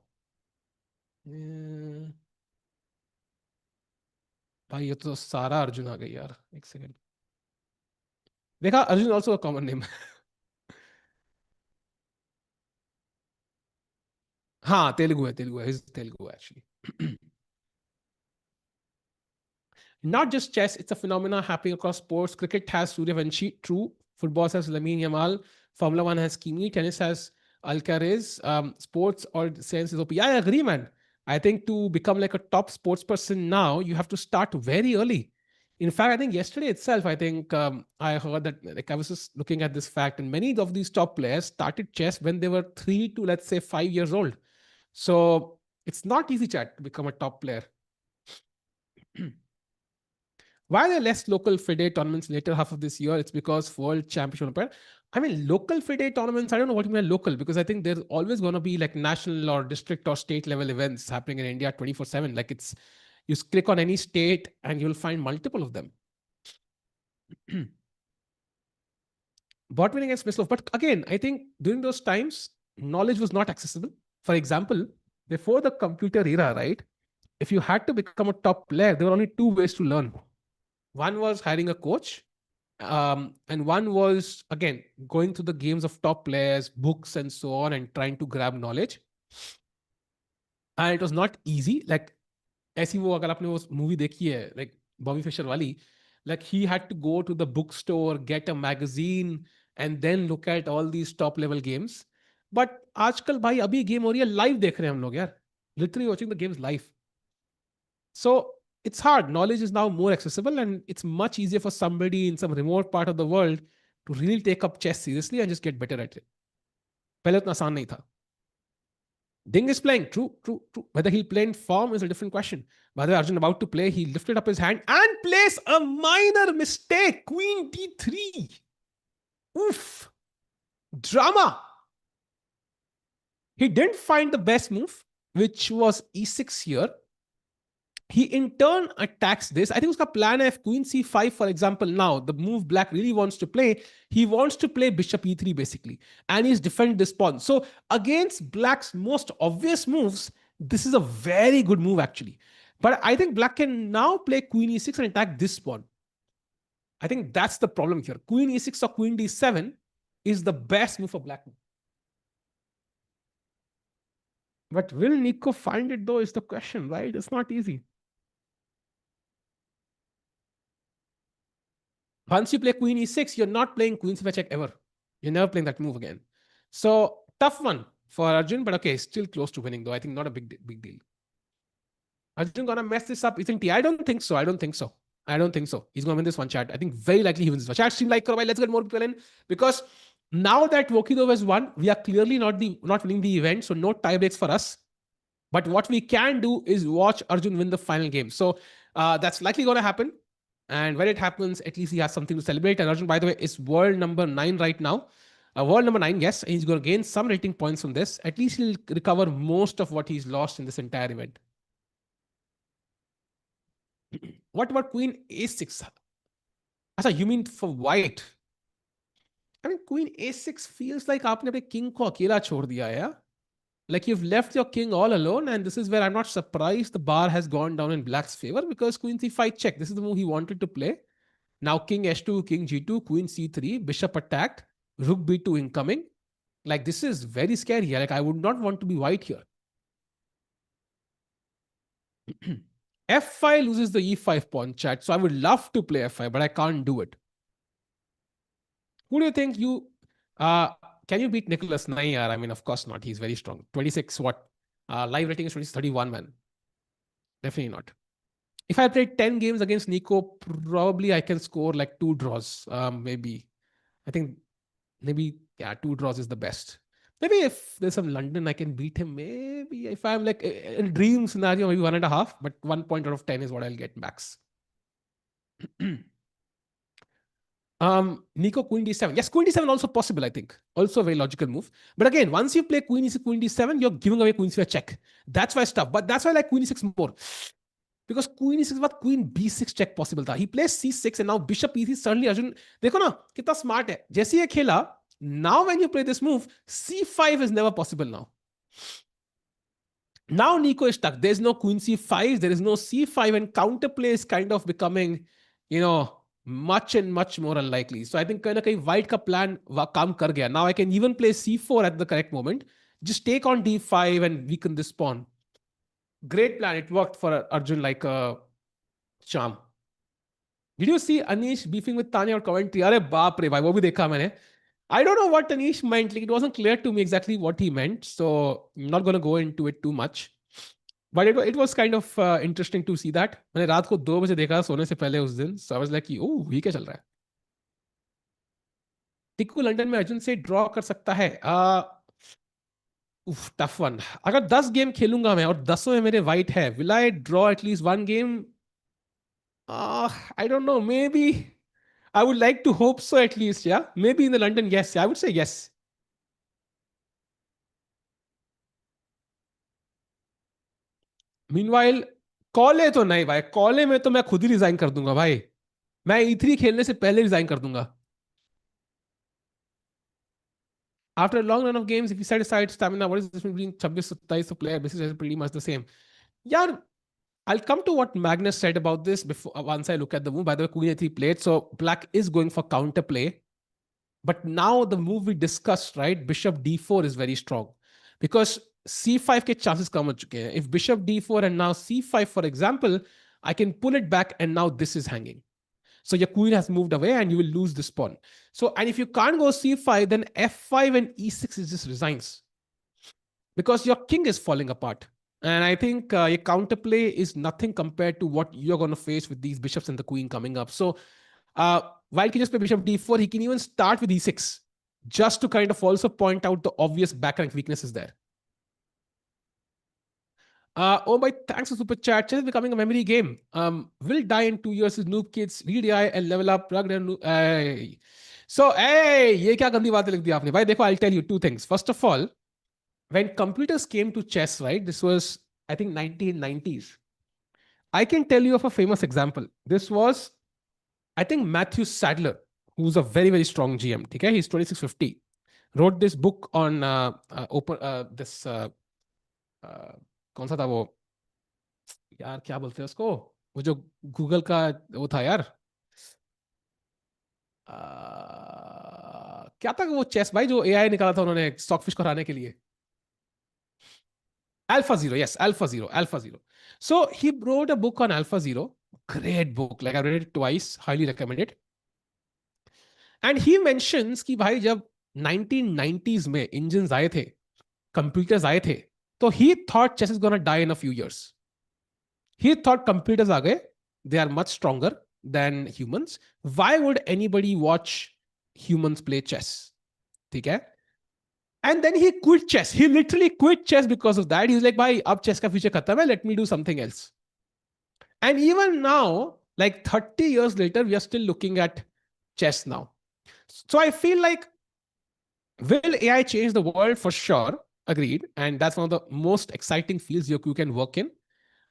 भाई ये तो सारा अर्जुन आ गई यार. एक सेकंड. देखा, Arjun also a common name. हाँ, तेलुगु है, तेलुगु है. He's Telugu actually. Not just chess, it's a phenomena happening across sports. Cricket has Suryavanshi, true. Football has Lamine Yamal. Formula One has Kimi. Tennis has Alcaraz. Sports or science is OP. Yeah, I agree, man. I think to become like a top sports person now, you have to start very early. In fact, I think yesterday itself, I think I heard that, like, I was just looking at this fact, and many of these top players started chess when they were 3 to, let's say, 5 years old. So it's not easy, chat, to become a top player. Why are there less local FIDE tournaments later half of this year? It's because World Championship. I mean, local FIDE tournaments, I don't know what you mean local, because I think there's always going to be like national or district or state level events happening in India 24/7. Like you click on any state and you'll find multiple of them. Bot winning against Mislov. But again, I think during those times, knowledge was not accessible. For example, before the computer era, right? If you had to become a top player, there were only 2 ways to learn. One was hiring a coach, and one was, again, going through the games of top players, books, and so on, and trying to grab knowledge. And it was not easy. Like, ऐसी वो अगर आपने वो movie देखी है, like Bobby Fischer वाली, like he had to go to the bookstore, get a magazine, and then look at all these top level games. But आजकल भाई अभी game हो रही है, live देख रहे हैं हम लोग यार. Literally watching the games live. So it's hard. Knowledge is now more accessible, and it's much easier for somebody in some remote part of the world to really take up chess seriously and just get better at it. पहले उतना आसान नहीं था. Ding is playing. True. Whether he'll play in form is a different question. By the way, Arjun about to play, he lifted up his hand and plays a minor mistake. Queen d3. Oof. Drama. He didn't find the best move, which was e6 here. He in turn attacks this. I think uska plan if queen c5, for example, now the move black really wants to play, he wants to play bishop e3 basically, and he's defending this pawn. So against black's most obvious moves, this is a very good move actually. But I think black can now play queen e6 and attack this pawn. I think that's the problem here. Queen e6 or queen d7 is the best move for black. But will Nico find it though is the question, right? It's not easy. Once you play queen e6, you're not playing queen c5 check ever. You're never playing that move again. So tough one for Arjun, but okay, still close to winning though. I think not a big deal. Arjun gonna mess this up, isn't he? I don't think so. He's gonna win this one, chat. I think very likely he wins this one. Chat stream like, let's get more people in, because now that Vokidov has won, we are clearly not winning the event, so no tie breaks for us. But what we can do is watch Arjun win the final game. So that's likely going to happen. And when it happens, at least he has something to celebrate. And Arjun, by the way, is world number 9 right now. World number 9, yes. And he's going to gain some rating points from this. At least he'll recover most of what he's lost in this entire event. What about queen a6? Achha, you mean for white? I mean, queen a6 feels like आपने अपने king को अकेला छोड़ दिया, yeah? Like you've left your king all alone, and this is where I'm not surprised the bar has gone down in black's favor, because queen c5 check. This is the move he wanted to play. Now king h2, king g2, queen c3, bishop attacked, rook b2 incoming. Like this is very scary. Like I would not want to be white here. f5 loses the e5 pawn, chat. So I would love to play f5, but I can't do it. Who do you think you... can you beat Nicholas? Nahi, yaar. I mean, of course not. He's very strong. 26 what? Live rating is 31, man. Definitely not. If I played 10 games against Nico, probably I can score like 2 draws. Maybe. I think maybe, yeah, 2 draws is the best. Maybe if there's some London, I can beat him. Maybe if I'm like in a dream scenario, maybe 1.5, but 1 point out of 10 is what I'll get max. Nico queen d7. Yes, queen d7 also possible, I think. Also a very logical move. But again, once you play queen e6, queen d7, you're giving away queen c5 check. That's why it's tough. But that's why I like queen e6 more. Because queen e6 बाद queen b6 check possible था. He plays c6 and now bishop e3. Suddenly Arjun, देखो ना कितना smart है. जैसे ये खेला, now when you play this move, c5 is never possible now. Now Nico is stuck. There's no queen c5. There is no c5, and counterplay is kind of becoming, much and much more unlikely. So I think kind of white ka plan काम कर गया. Now I can even play c4 at the correct moment. Just take on d5 and weaken this pawn. Great plan. It worked for Arjun like a charm. Did you see Anish beefing with Tanya or commentary? Arey baap re bhai, wo bhi dekha maine. I don't know what Anish meant. Like, it wasn't clear to me exactly what he meant. So I'm not going to go into it too much. But it was kind of interesting to see that. मैंने रात को 2 बजे देखा सोने से पहले उस दिन. So I was like, oh, ये क्या चल रहा है? टिक्कू लंदन में अर्जुन से ड्रॉ कर सकता है. Tough one. अगर 10 गेम खेलूंगा मैं और 10 में मेरे वाइट है, will I draw at least 1 game? I don't know. Maybe I would like to hope so at least. Yeah, maybe in the London, yes. I would say yes. Meanwhile, कॉले तो नहीं भाई. कॉले में तो मैं खुद ही रिजाइन कर दूंगा भाई. मैं E3 खेलने से पहले रिजाइन कर दूंगा. After a long run of games, if you set aside stamina, what is the difference between 26-27 player? This is pretty much the same. Yeah, I'll come to what Magnus said about this before once I look at the move. By the way, Queen A3 played, so Black is going for counterplay. But now the move we discussed, right? Bishop D4 is very strong because C5 के chances come हो चुके हैं. If Bishop D4 and now C5, for example, I can pull it back and now this is hanging. So your queen has moved away and you will lose this pawn. So, and if you can't go C5, then F5 and E6 is just resigns because your king is falling apart. And I think your counterplay is nothing compared to what you're going to face with these bishops and the queen coming up. So while he can just play bishop D4, he can even start with E6 just to kind of also point out the obvious back rank weaknesses there. Oh my, thanks for super chat. Chess is becoming a memory game. Will die in 2 years. Noob kids read AI and level up. So, hey, ये क्या गंदी बातें लिख दी आपने भाई. देखो, I'll tell you 2 things. First of all, when computers came to chess, right? This was, I think, 1990s. I can tell you of a famous example. This was, I think, Matthew Sadler, who's a very, very strong GM. Okay? He's 2650. Wrote this book on open this uh, कौन सा था वो, यार क्या बोलते हैं उसको, वो जो गूगल का वो था यार, क्या था वो चेस भाई जो एआई निकाला था उन्होंने स्टॉकफिश को हराने के लिए. AlphaZero, yes, AlphaZero. So he wrote a book on AlphaZero, great book. Like I read it twice, highly recommend it. And he mentions कि भाई जब 1990s में engines आए थे, computers आए थे, तो he thought chess is gonna die in a few years. He thought computers आ गए, they are much stronger than humans. Why would anybody watch humans play chess? ठीक है? And then he quit chess. He literally quit chess because of that. He's like, bhai, ab chess ka future khatam hai, let me do something else. And even now, like 30 years later, we are still looking at chess now. So I feel like, will AI change the world? For sure. Agreed. And that's one of the most exciting fields you can work in.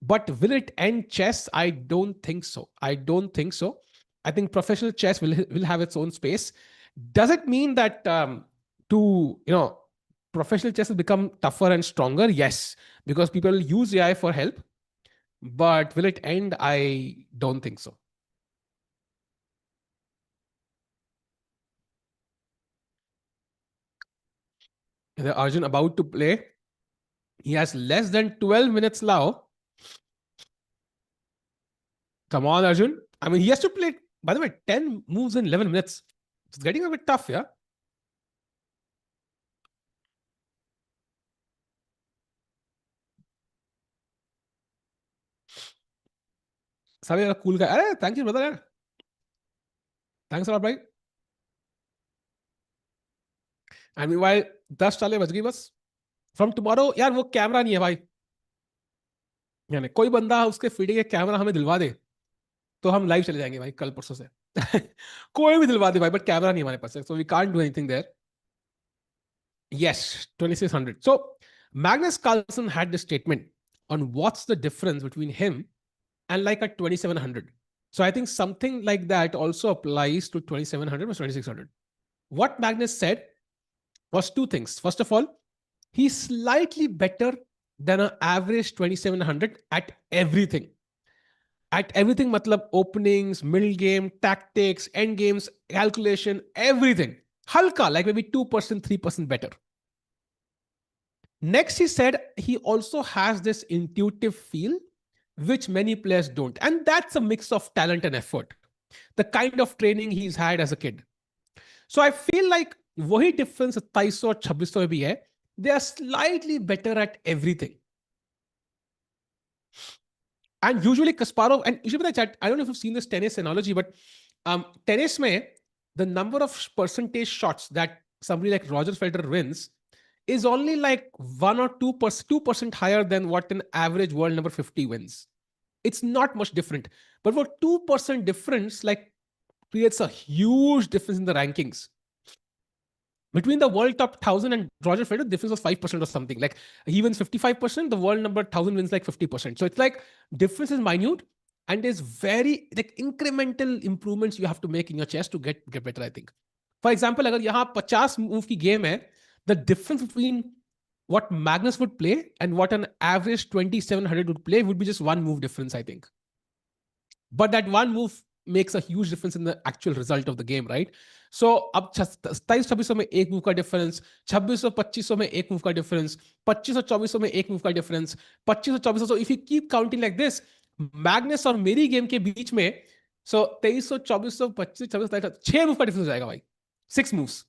But will it end chess? I don't think so. I don't think so. I think professional chess will have its own space. Does it mean that professional chess has become tougher and stronger? Yes, because people use AI for help. But will it end? I don't think so. The Arjun about to play. He has less than 12 minutes now. Come on, Arjun. I mean, he has to play, by the way, 10 moves in 11 minutes. It's getting a bit tough, yeah? Sorry, a cool guy. Hey, thank you, brother. Thanks a lot, bhai. And meanwhile, 10 साले बज गई बस. From tomorrow, यार वो camera नहीं है भाई. यानी कोई बंदा उसके फीडिंग के कैमरा हमें दिलवा दे तो हम लाइव चले जाएंगे भाई कल परसों से. कोई भी दिलवा दे भाई, बट कैमरा नहीं हमारे पास है, so we can't do anything there. Yes, 2600. So Magnus Carlsen had this statement on what's the difference between him and like a 2700. So I think something like that also applies to 2700 or 2600. What Magnus said was two things. First of all, he's slightly better than an average 2700 at everything. At everything, matlab openings, middle game, tactics, end games, calculation, everything. Halka, like maybe 2%, 3% better. Next, he said he also has this intuitive feel, which many players don't. And that's a mix of talent and effort. The kind of training he's had as a kid. So I feel like वही difference 2700 और 2600 में भी है. They are slightly better at everything. And usually Kasparov, and you should be like chat, I don't know if you've seen this tennis analogy, but tennis mein, the number of percentage shots that somebody like Roger Federer wins is only like 1 or 2% higher than what an average world number 50 wins. It's not much different. But for 2% difference, like creates a huge difference in the rankings. Between the world top 1000 and Roger Federer, the difference was 5% or something. Like he wins 55%, the world number 1000 wins like 50%. So it's like difference is minute and there's very like incremental improvements you have to make in your chess to get better, I think. For example, अगर यहाँ 50 move की game है, the difference between what Magnus would play and what an average 2700 would play would be just one move difference, I think. But that one move makes a huge difference in the actual result of the game, right? So अब 2700 में एक move का difference, 2600-2500 में एक move का difference, 2500-2400 में एक move का difference, 2500-2400. So if you keep counting like this, Magnus और मेरी गेम के बीच में so 2300, 2400, 2500, 6 मूव का डिफरेंस हो जाएगा भाई, 6 moves.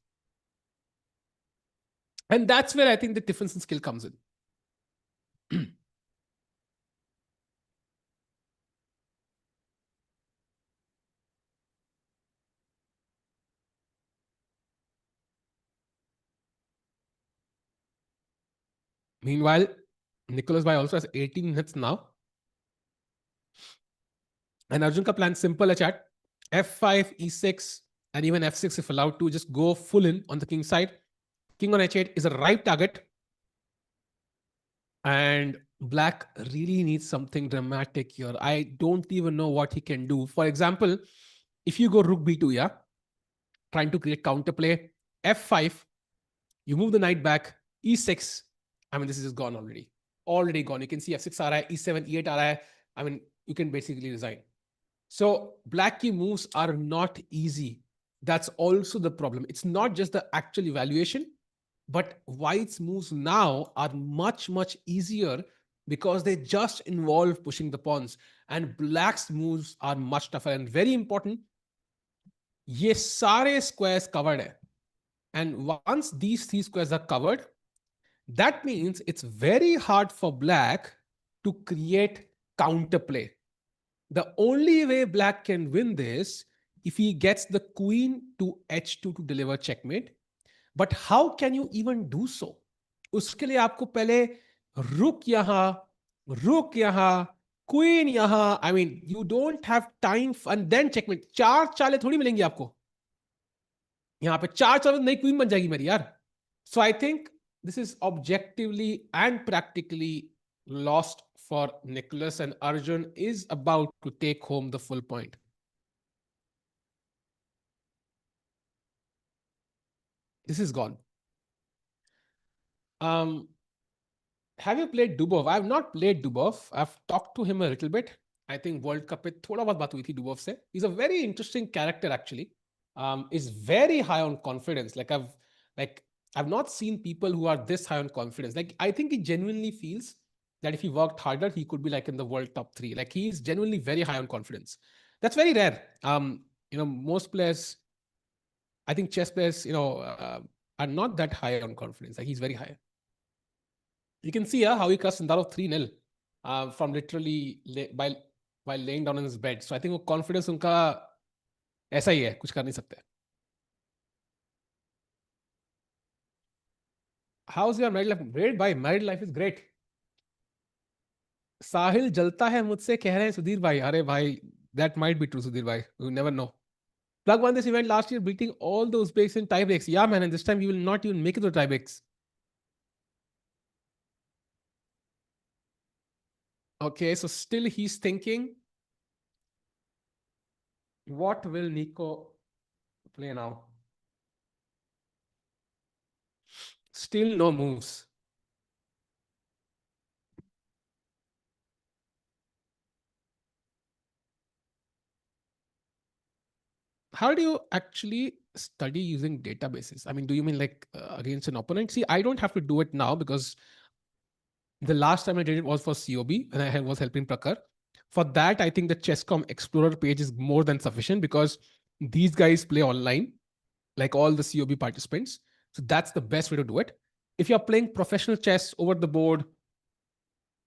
And that's where I think the difference in skill comes in. Meanwhile, Nicholas Bhai also has 18 minutes now. And Arjun ka plan simple hai chat. F5, E6, and even F6 if allowed to, just go full in on the king side. King on H8 is a right target. And black really needs something dramatic here. I don't even know what he can do. For example, if you go rook b2, yeah, trying to create counterplay, f5, you move the knight back, e6. I mean, this is gone already. Already gone. You can see f6 aa raha hai, e7, e8 aa raha hai. I mean, you can basically resign. So black key moves are not easy. That's also the problem. It's not just the actual evaluation, but white's moves now are much, much easier because they just involve pushing the pawns. And black's moves are much tougher. And very important, ये सारे squares covered है. And once these three squares are covered, that means it's very hard for black to create counterplay. The only way black can win this if he gets the queen to h2 to deliver checkmate. But how can you even do so? उसके लिए आपको पहले रुक यहां, queen यहां. I mean, you don't have time and then checkmate. चार चालें थोड़ी मिलेंगी आपको. यहाँ पे चार चाल नई क्वीन बन जाएगी मेरी यार. So I think this is objectively and practically lost for Nicholas, and Arjun is about to take home the full point. This is gone. Um, have you played Dubov? I have not played Dubov. I've talked to him a little bit. I think World Cup पे थोड़ा बहुत बात हुई थी Dubov से. He's a very interesting character actually. Is very high on confidence. I've not seen people who are this high on confidence. Like I think he genuinely feels that if he worked harder, he could be like in the world top 3. Like he's genuinely very high on confidence. That's very rare. Most players, I think chess players, are not that high on confidence. Like he's very high. You can see how he crushed Sindaro 3-0 from literally by laying down on his bed. So I think वो confidence उनका ऐसा ही है, कुछ कर नहीं सकते. How's your married life? Great, भाई. Married life is great. साहिल जलता है मुझसे कह रहे हैं सुधीर भाई. अरे भाई, that might be true, Sudhir bhai. You never know. Plug won this event last year, beating all those breaks in tie breaks. Yeah, man, and this time we will not even make it to the tie breaks. Okay, so still he's thinking, what will Nico play now? Still no moves. How do you actually study using databases? I mean, do you mean like against an opponent? See, I don't have to do it now because the last time I did it was for COB and I was helping Prakar. For that, I think the Chess.com Explorer page is more than sufficient because these guys play online, like all the COB participants. So that's the best way to do it. If you're playing professional chess over the board,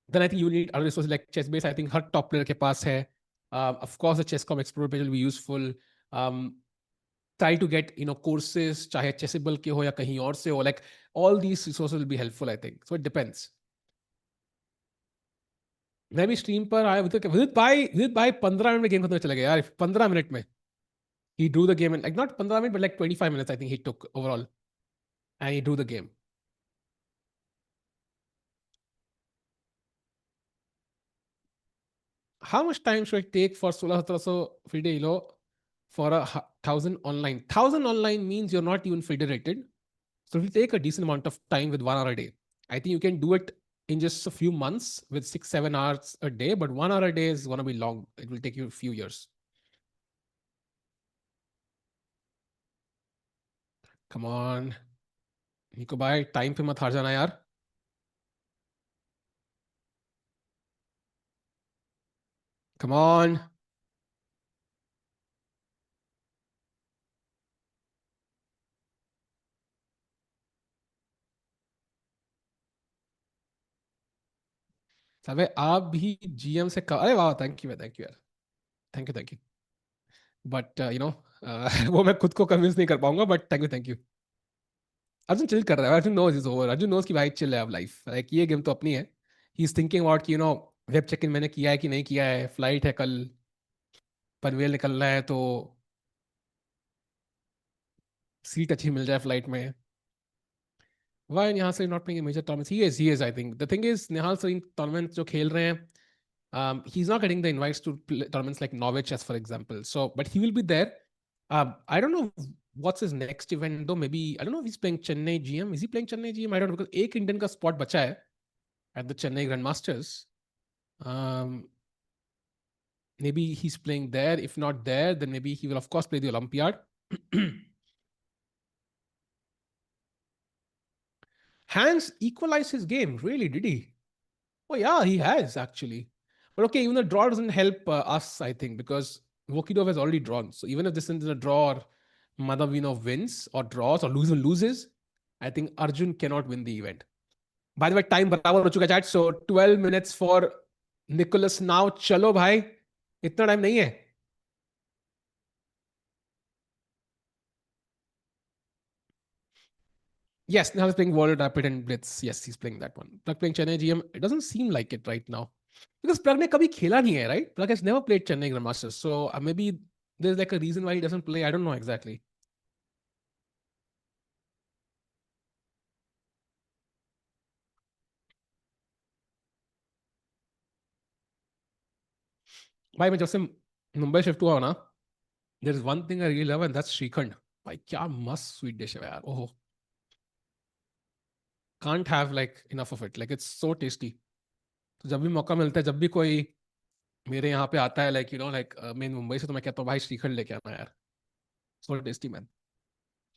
then I think you need other resources like Chessbase. I think her top player ke paas hai. Of course, the Chess.com Explorer page will be useful. Try to get courses, चाहे Chessable के हो या कहीं और से हो. Like all these resources will be helpful, I think. So it depends. मैं भी स्ट्रीम पर आया विदित भाई 15 मिनट में गेम खत्म चला गया यार. 15 मिनट में he drew the game in like not 15 minutes but like 25 minutes I think he took overall, and he drew the game. How much time should I take for 1600 FIDE for 1,000 online? 1,000 online means you're not even federated. So if you take a decent amount of time with 1 hour a day, I think you can do it in just a few months with 6-7 hours a day, but 1 hour a day is going to be long. It will take you a few years. Come on. Nico bhai, time pe mat har jana yaar. Come on. अबे आप भी GM से अरे वाह, thank you यार, thank you. But वो मैं खुद को कन्विंस नहीं कर पाऊंगा, but thank you. Arjun chill कर रहा है. Arjun knows is over. Arjun knows की भाई चिल है अब लाइफ. लाइक ये गेम तो अपनी है. ही इज थिंकिंग अबाउट कि वेब चेक इन मैंने किया है कि नहीं किया है. फ्लाइट है कल, पनवेल निकलना है, तो सीट अच्छी मिल जाए फ्लाइट में. Why Nihal Sarin not playing in major tournaments? He is. I think the thing is Nihal Sarin tournaments जो खेल रहे हैं, he's not getting the invites to tournaments like Norway Chess, for example. So, but he will be there. I don't know what's his next event though. Maybe I don't know if he's playing Chennai GM. Is he playing Chennai GM? I don't know because एक Indian का spot बचा है at the Chennai Grandmasters. Um, maybe he's playing there. If not there, then maybe he will of course play the Olympiad. Hans equalized his game. Really, did he? Oh yeah, he has actually. But okay, even the draw doesn't help us, I think, because Vokidov has already drawn. So even if this is a draw or Madhavinov wins or draws or loses, I think Arjun cannot win the event. By the way, time barabar ho chuka chat. So 12 minutes for Nicholas now. Chalo bhai. Itna time nahi hai. Yes, now he's playing World Rapid and Blitz. Yes, he's playing that one. Plug playing Chennai GM. It doesn't seem like it right now. Because Plug ने कभी खेला नहीं है, right? Plug has never played Chennai Grandmasters. So maybe there's like a reason why he doesn't play. I don't know exactly. भाई मैं जब से Mumbai shift हुआ हूं ना, there is one thing I really love and that's shrikhand. भाई क्या मस्त स्वीट डिश है यार. ओह, can't have like enough of it. Like it's so tasty. तो जब भी मौका मिलता है, जब भी कोई मेरे यहाँ पे आता है, like you know, like मैं मुंबई से, तो मैं कहता हूँ भाई श्रीखंड लेके आना यार. So tasty man.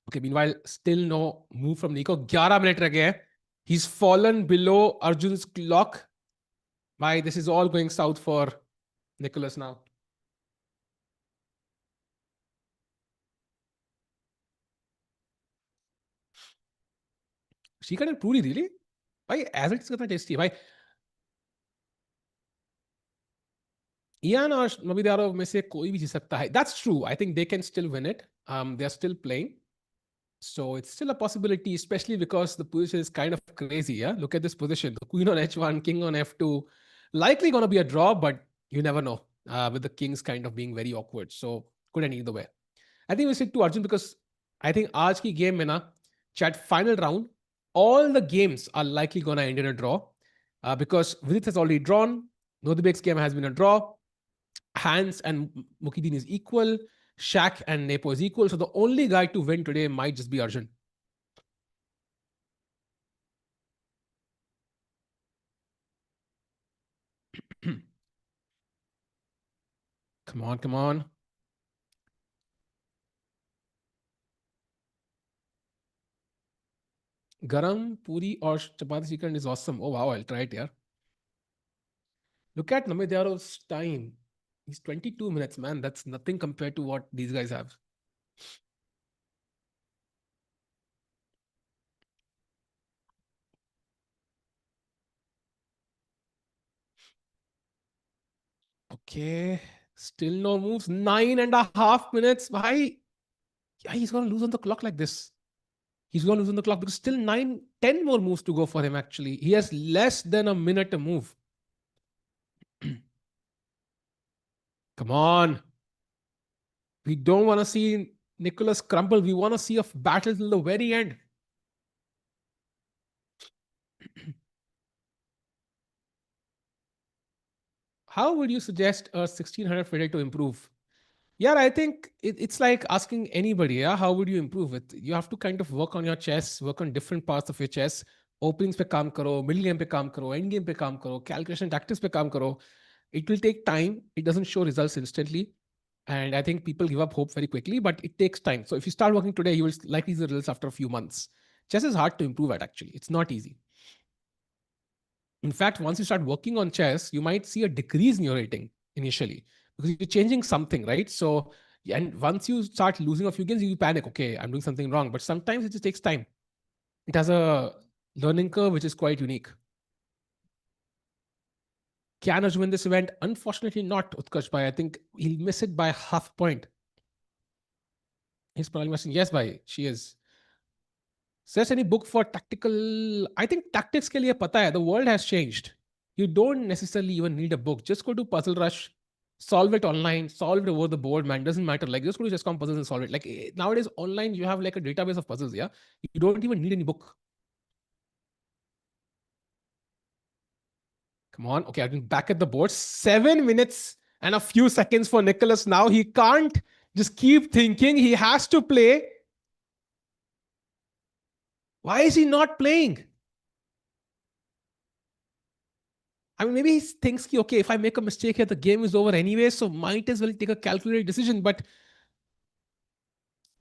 Okay, meanwhile, still no move from Nico. 11 minutes रह गए हैं. He's fallen below Arjun's clock. Bye. This is all going south for Nicholas now. Shikhan and Puri, really? Bhai, as it's कितना tasty है भाई. Ian और Nobidaro में से कोई भी जीत सकता है. That's true. I think they can still win it. They're still playing. So it's still a possibility, especially because the position is kind of crazy. Yeah, look at this position: the queen on h1, king on f2. Likely going to be a draw, but you never know. With the kings kind of being very awkward, so could end either way. I think we stick to Arjun because I think आज की game में ना, chat final round, all the games are likely going to end in a draw because Vidit has already drawn. Nodirbek's game has been a draw. Hans and Mukidin is equal. Shaq and Nepo is equal. So the only guy to win today might just be Arjun. Come on, come on. Garam, Puri or Chapati chicken is awesome. Oh wow, I'll try it, yeah. Look at Namidaro's time. He's 22 minutes, man. That's nothing compared to what these guys have. Okay. Still no moves. 9.5 minutes. Why? Yeah, he's going to lose on the clock like this. He's going to lose on the clock because still 10 more moves to go for him, actually. He has less than a minute to move. Come on. We don't want to see Nicholas crumble. We want to see a battle till the very end. How would you suggest a 1600 FIDE to improve? Yeah, I think it's like asking anybody, yeah, how would you improve it? You have to kind of work on your chess, work on different parts of your chess. Openings pe kaam karo, middle game pe kaam karo, end game pe kaam karo, calculation tactics pe kaam karo. It will take time. It doesn't show results instantly. And I think people give up hope very quickly, but it takes time. So if you start working today, you will likely see the results after a few months. Chess is hard to improve at, actually. It's not easy. In fact, once you start working on chess, you might see a decrease in your rating initially because you're changing something, right? So, and once you start losing a few games, you panic, okay, I'm doing something wrong. But sometimes it just takes time. It has a learning curve, which is quite unique. Can Arjun win this event? Unfortunately not, Utkarsh Bhai. I think he'll miss it by half point. He's probably missing. Yes, bhai, she is. Says any book for tactical? I think tactics ke liye pata hai. The world has changed. You don't necessarily even need a book. Just go to Puzzle Rush, solve it online, solve it over the board, man. Doesn't matter. Like just go to Chess.com puzzles and solve it. Like nowadays online, you have like a database of puzzles. Yeah, you don't even need any book. Come on. Okay, Arjun, back at the board. 7 minutes and a few seconds for Nicholas now. He can't just keep thinking. He has to play. Why is he not playing? I mean, maybe he thinks, okay, if I make a mistake here, the game is over anyway, so might as well take a calculated decision. But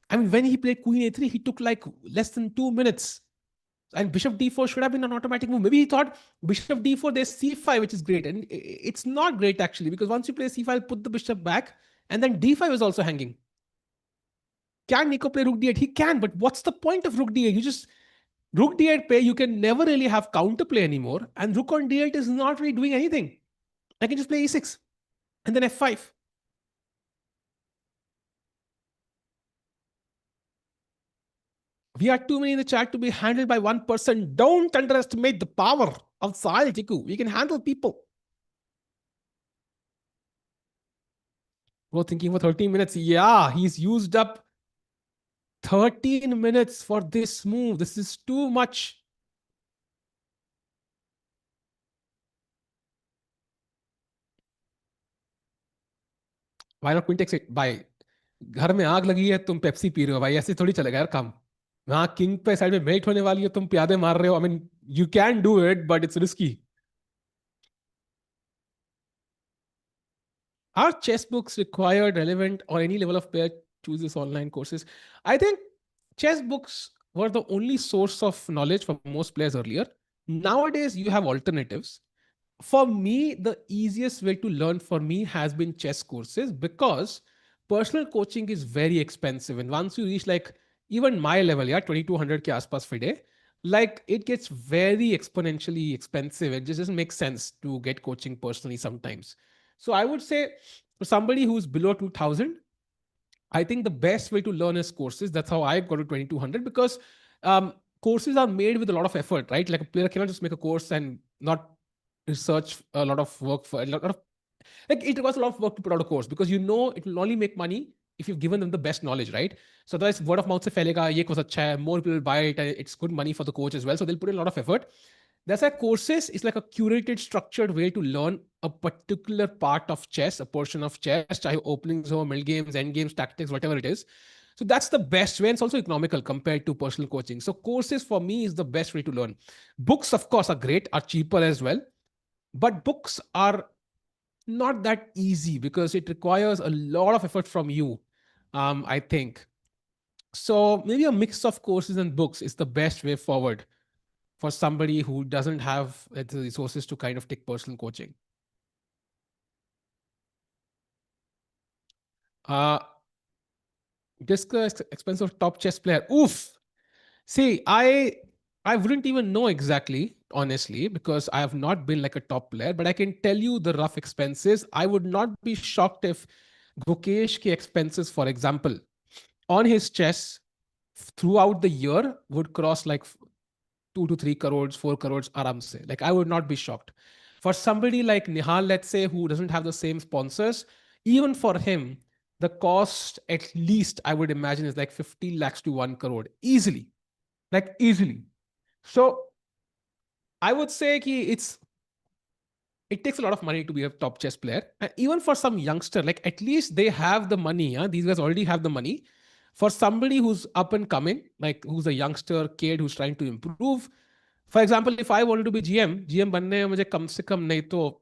I mean, when he played Queen A3, he took like less than 2 minutes. And Bishop D4 should have been an automatic move. Maybe he thought Bishop D4, there's C5, which is great. And it's not great actually, because once you play C5, put the bishop back, and then D5 is also hanging. Can Nico play Rook D8? He can, but what's the point of Rook D8? You just Rook D8 play, you can never really have counterplay anymore. And Rook on D8 is not really doing anything. I can just play E6 and then F5. We are too many in the chat to be handled by one person. Don't underestimate the power of Sahil Tiku. We can handle people. We're thinking for 13 minutes. Yeah, he's used up 13 minutes for this move. This is too much. Why not queen takes it? By घर में आग लगी है तुम Pepsi P रहे हो भाई ऐसे थोड़ी चलेगा यार काम वहां किंग पे साइड में मेट होने वाली है तुम प्यादे मार रहे हो I mean you can do it but it's risky Are chess books required, relevant, or any level of player chooses online courses? I think chess books were the only source of knowledge for most players earlier. Nowadays, you have alternatives. For me, the easiest way to learn for me has been chess courses because personal coaching is very expensive. And once you reach like even my level, yeah, 2200 ke aspas fide, like it gets very exponentially expensive. It just doesn't make sense to get coaching personally sometimes. So I would say for somebody who's below 2000, I think the best way to learn is courses. That's how I got to 2200 because courses are made with a lot of effort, right? Like a player cannot just make a course and not research a lot of work for a lot of like it requires a lot of work to put out a course because you know it will only make money if you've given them the best knowledge, right? So otherwise word of mouth se phalega, ye course acha hai, more people will buy it, and it's good money for the coach as well. So they'll put in a lot of effort. That's why courses is like a curated, structured way to learn a particular part of chess, a portion of chess, chahe openings or middle games, end games, tactics, whatever it is. So that's the best way. And it's also economical compared to personal coaching. So courses for me is the best way to learn. Books, of course, are great, are cheaper as well. But books are not that easy because it requires a lot of effort from you, I think. So maybe a mix of courses and books is the best way forward for somebody who doesn't have the resources to kind of take personal coaching. Discuss expensive top chess player. Oof. See, I wouldn't even know exactly, honestly, because I have not been like a top player, but I can tell you the rough expenses. I would not be shocked if Gukesh ke expenses, for example, on his chess throughout the year would cross like 2 to 3 crores, 4 crores aram se. Like I would not be shocked. For somebody like Nihal, let's say, who doesn't have the same sponsors, even for him, the cost at least I would imagine is like 50 lakhs to 1 crore easily, like easily. So I would say it takes a lot of money to be a top chess player. And even for some youngster, like at least they have the money. Huh? These guys already have the money. For somebody who's up and coming, like who's a youngster kid who's trying to improve. For example, if I wanted to be GM बनने में मुझे कम से कम नहीं तो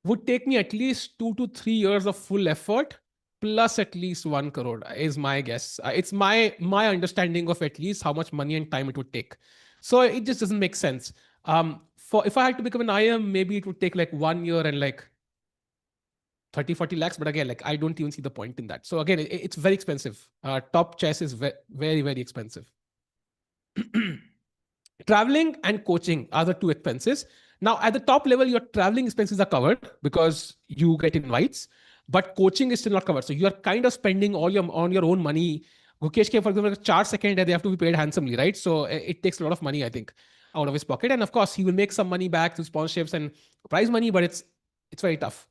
would take me at least 2 to 3 years of full effort plus at least 1 crore is my guess. It's my understanding of at least how much money and time it would take. So it just doesn't make sense. For if I had to become an IM, maybe it would take like 1 year and like 30, 40 lakhs. But again, like I don't even see the point in that. So again, it's very expensive. Top chess is very, very expensive. Traveling and coaching are the two expenses. Now, at the top level, your traveling expenses are covered because you get invites, but coaching is still not covered. So you are kind of spending all on your own money. Gukesh, for example, charge second, they have to be paid handsomely, right? So it takes a lot of money, I think, out of his pocket. And of course, he will make some money back through sponsorships and prize money, but it's very tough.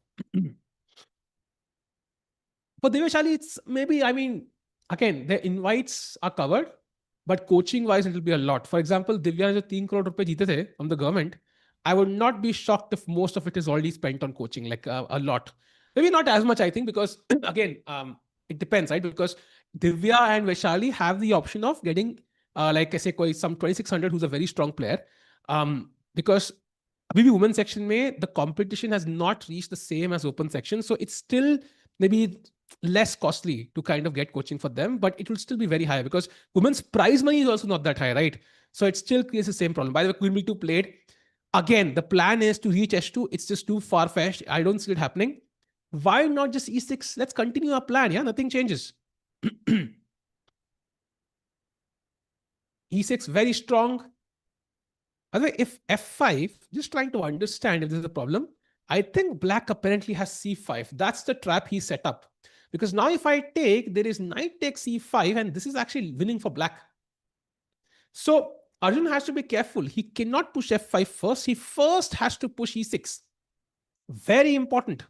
For Deveshali, it's maybe, I mean, again, the invites are covered, but coaching wise, it will be a lot. For example, Divya ne 3 crore rupees jeete the from the government. I would not be shocked if most of it is already spent on coaching, like a lot. Maybe not as much, I think, because again, it depends, right? Because Divya and Vaishali have the option of getting, like I say, some 2600, who's a very strong player. Because maybe women's section may the competition has not reached the same as open section, so it's still maybe less costly to kind of get coaching for them, but it will still be very high because women's prize money is also not that high, right? So it still creates the same problem. By the way, Queen B2 played. Again, the plan is to reach H2. It's just too far fetched. I don't see it happening. Why not just E6? Let's continue our plan. Yeah, nothing changes. E6 very strong. By the way, if F5, just trying to understand if this is a problem, I think black apparently has C5. That's the trap he set up. Because now if I take, there is knight takes C5, and this is actually winning for black. So Arjun has to be careful. He cannot push F5 first. He first has to push E6. Very important.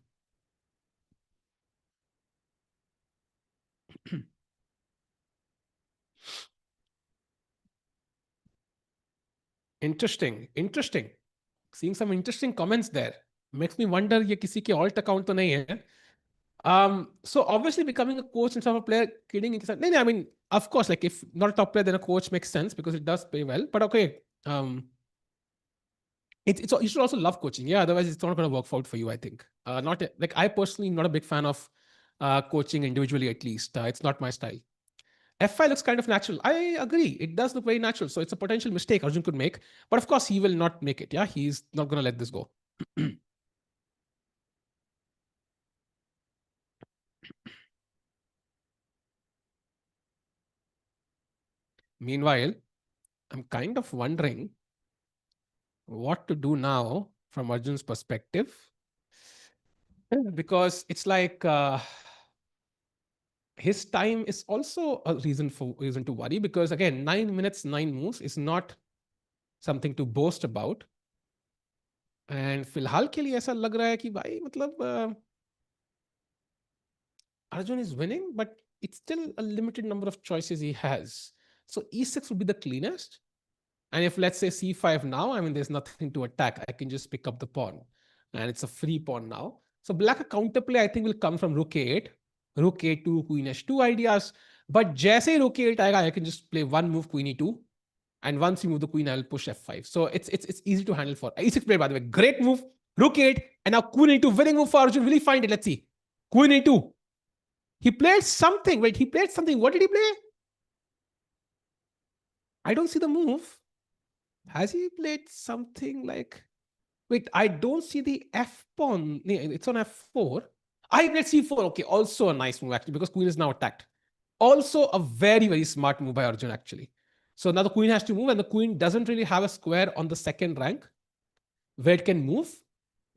Interesting. Seeing some interesting comments there. Makes me wonder ये किसी के alt account तो नहीं है. So obviously becoming a coach instead of a player, kidding. I mean, of course, like if not a top player, then a coach makes sense because it does pay well. But okay, you should also love coaching. Yeah, otherwise it's not going to work out for you, I think. Not like I personally not a big fan of coaching individually, at least. It's not my style. F5 looks kind of natural. I agree. It does look very natural. So it's a potential mistake Arjun could make. But of course, he will not make it. Yeah, he's not going to let this go. Meanwhile, I'm kind of wondering what to do now from Arjun's perspective. Because it's like his time is also a reason to worry, because again, 9 minutes, 9 moves is not something to boast about. And फिलहाल के लिए ऐसा लग रहा है कि भाई मतलब Arjun is winning, but it's still a limited number of choices he has. So E6 would be the cleanest. And if let's say C5 now, I mean, there's nothing to attack. I can just pick up the pawn and it's a free pawn now. So black a counterplay, I think, will come from rook a8, rook a2, queen h2 ideas. But jaise rook a8 aega, I can just play one move, queen e2. And once you move the queen, I'll push f5. So it's easy to handle for e6 player, by the way. Great move, rook a8, and now queen e2. Winning move for Arjun. Will he find it? Let's see. Queen e2. He played something. Wait, he played something. What did he play? I don't see the move. Has he played something like... Wait, I don't see the f pawn. It's on f4. I played c4. Okay, also a nice move actually, because queen is now attacked. Also a very, very smart move by Arjun actually. So now the queen has to move, and the queen doesn't really have a square on the second rank where it can move,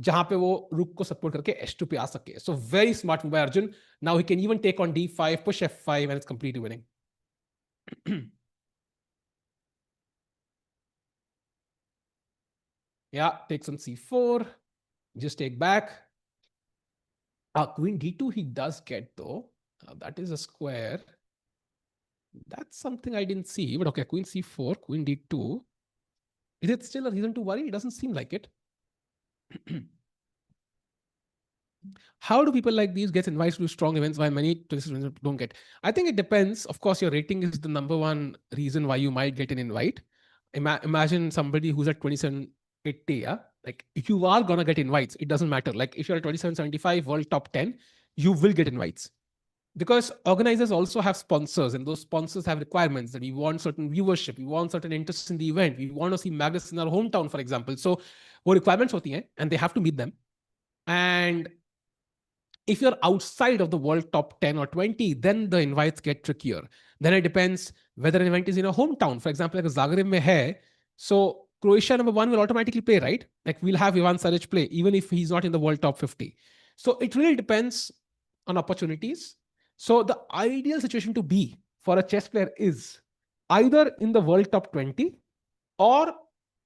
जहां पे वो rook को support करके h2 पे आ सके. So very smart move by Arjun. Now he can even take on d5, push f5, and it's completely winning. Yeah, takes on c4. Just take back. Queen d2 he does get though. That is a square. That's something I didn't see. But okay, queen c4, queen d2. Is it still a reason to worry? It doesn't seem like it. How do people like these get invited to strong events while many don't get? I think it depends. Of course, your rating is the number one reason why you might get an invite. Imagine somebody who's at 2780, yeah? Like you are gonna get invites. It doesn't matter. Like if you're at 2775 world top 10, you will get invites. Because organizers also have sponsors, and those sponsors have requirements that we want certain viewership, we want certain interest in the event, we want to see Magnus in our hometown, for example. So वो requirements होती हैं, and they have to meet them. And if you're outside of the world top 10 or 20, then the invites get trickier. Then it depends whether an event is in a hometown. For example, like Zagreb mein hai, so Croatia number 1 will automatically play, right? Like we'll have Ivan Saric play, even if he's not in the world top 50. So it really depends on opportunities. So the ideal situation to be for a chess player is either in the world top 20 or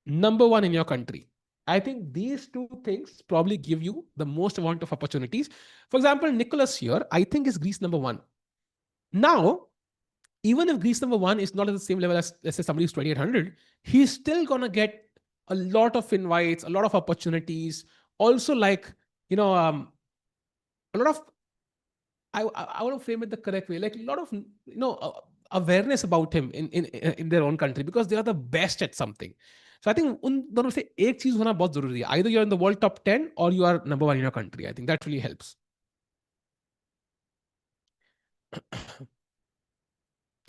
number 1 in your country. I think these two things probably give you the most amount of opportunities. For example, Nicholas here, I think is Greece number 1. Now, even if Greece number 1 is not at the same level as, let's say, somebody who's 2800, he's still going to get a lot of invites, a lot of opportunities. Also, like, you know, a lot of, I want to frame it the correct way, like a lot of, awareness about him in their own country, because they are the best at something. So I think उन दोनों से एक चीज होना बहुत जरूरी है. Either you're in the world top 10 or you are number one in your country. I think that really helps.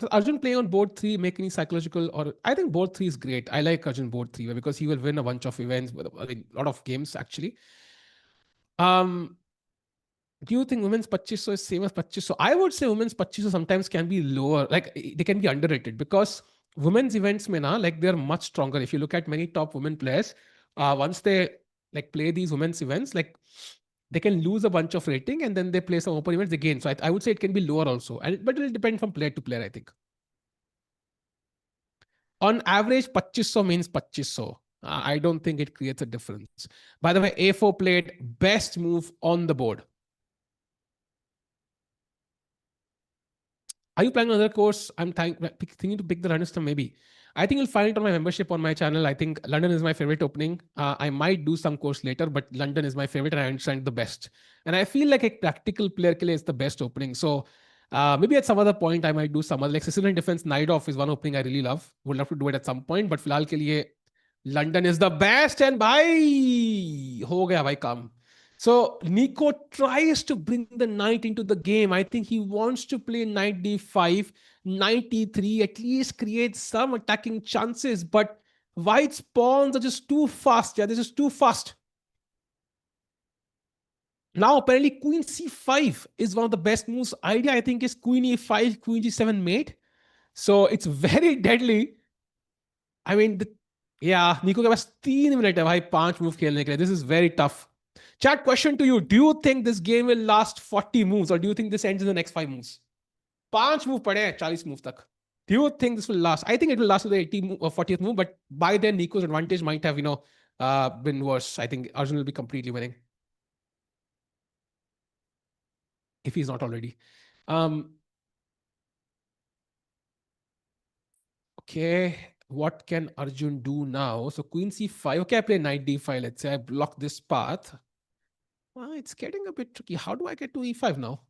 So Arjun playing on board three, make any psychological, or I think board three is great. I like Arjun board three because he will win a bunch of events, I mean, a lot of games actually. Um, do you think women's 2500 is same as 2500? I would say women's 2500 sometimes can be lower, like they can be underrated, because women's events mein na, like they're much stronger. If you look at many top women players, once they like play these women's events, like they can lose a bunch of rating and then they play some open events again. So I would say it can be lower also, but it will depend from player to player, I think. On average, 2500 means 2500. I don't think it creates a difference. By the way, A4 played best move on the board. Are you planning another course? I'm thinking to pick the London stuff maybe. I think you'll find it on my membership on my channel. I think London is my favorite opening. I might do some course later, but London is my favorite and I understand the best. And I feel like a practical player ke liye is the best opening. So maybe at some other point I might do some other, like Sicilian Defense Night Off is one opening I really love. Would love to do it at some point, but फिलहाल के लिए London is the best. And bhai, ho gaya bhai kam. So Nico tries to bring the knight into the game. I think he wants to play knight d5, knight e3, at least create some attacking chances. But white's pawns are just too fast. Yeah, this is too fast. Now apparently queen c5 is one of the best moves. Idea I think is queen e5, queen g7 mate. So it's very deadly. I mean, yeah, Nico के पास 3 minute है भाई 5 move खेलने के लिए. This is very tough. Chat, question to you. Do you think this game will last 40 moves or do you think this ends in the next 5 moves? 5 move पड़े हैं 40 move तक. Do you think this will last? I think it will last to the 80 or 40th move, but by then Nico's advantage might have, been worse. I think Arjun will be completely winning. If he's not already. Okay. What can Arjun do now? So queen c5. Okay, I play knight d5. Let's say I block this path. Well, it's getting a bit tricky. How do I get to e5 now?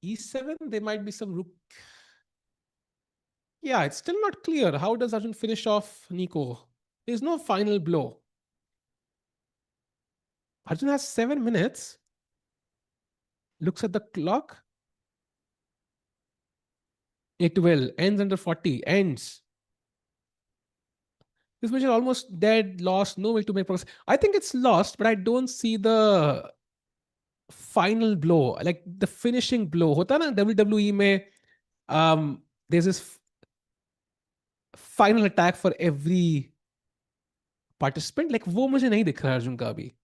E7, there might be some rook. Yeah, it's still not clear. How does Arjun finish off Nico? There's no final blow. Arjun has 7 minutes. Looks at the clock. It will. Ends under 40. Ends. This match is almost dead, lost, no way to make progress. I think it's lost, but I don't see the final blow, like the finishing blow. Hota na WWE mein, there's this final attack for every participant. Like वो मुझे नहीं दिख रहा है अर्जुन का अभी.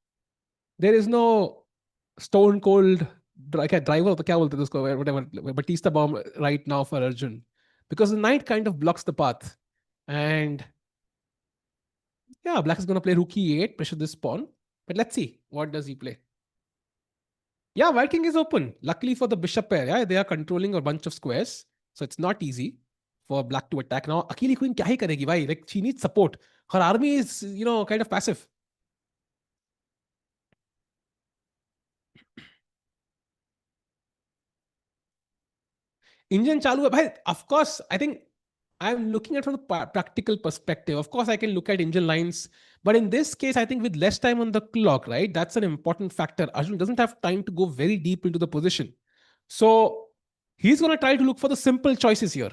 There is no stone cold driver, क्या बोलते थे उसको, whatever, Batista bomb right now for Arjun, because the knight kind of blocks the path. And yeah, black is going to play rook e8, pressure this pawn. But let's see, what does he play? Yeah, white king is open. Luckily for the bishop pair, yeah, they are controlling a bunch of squares. So it's not easy for black to attack. Now, Akili queen kya hi karegi, bhai? Like, she needs support. Her army is, kind of passive. Engine chalu hai, bhai. Of course, I think I'm looking at from the practical perspective. Of course, I can look at engine lines, but in this case, I think with less time on the clock, right? That's an important factor. Arjun doesn't have time to go very deep into the position. So he's going to try to look for the simple choices here.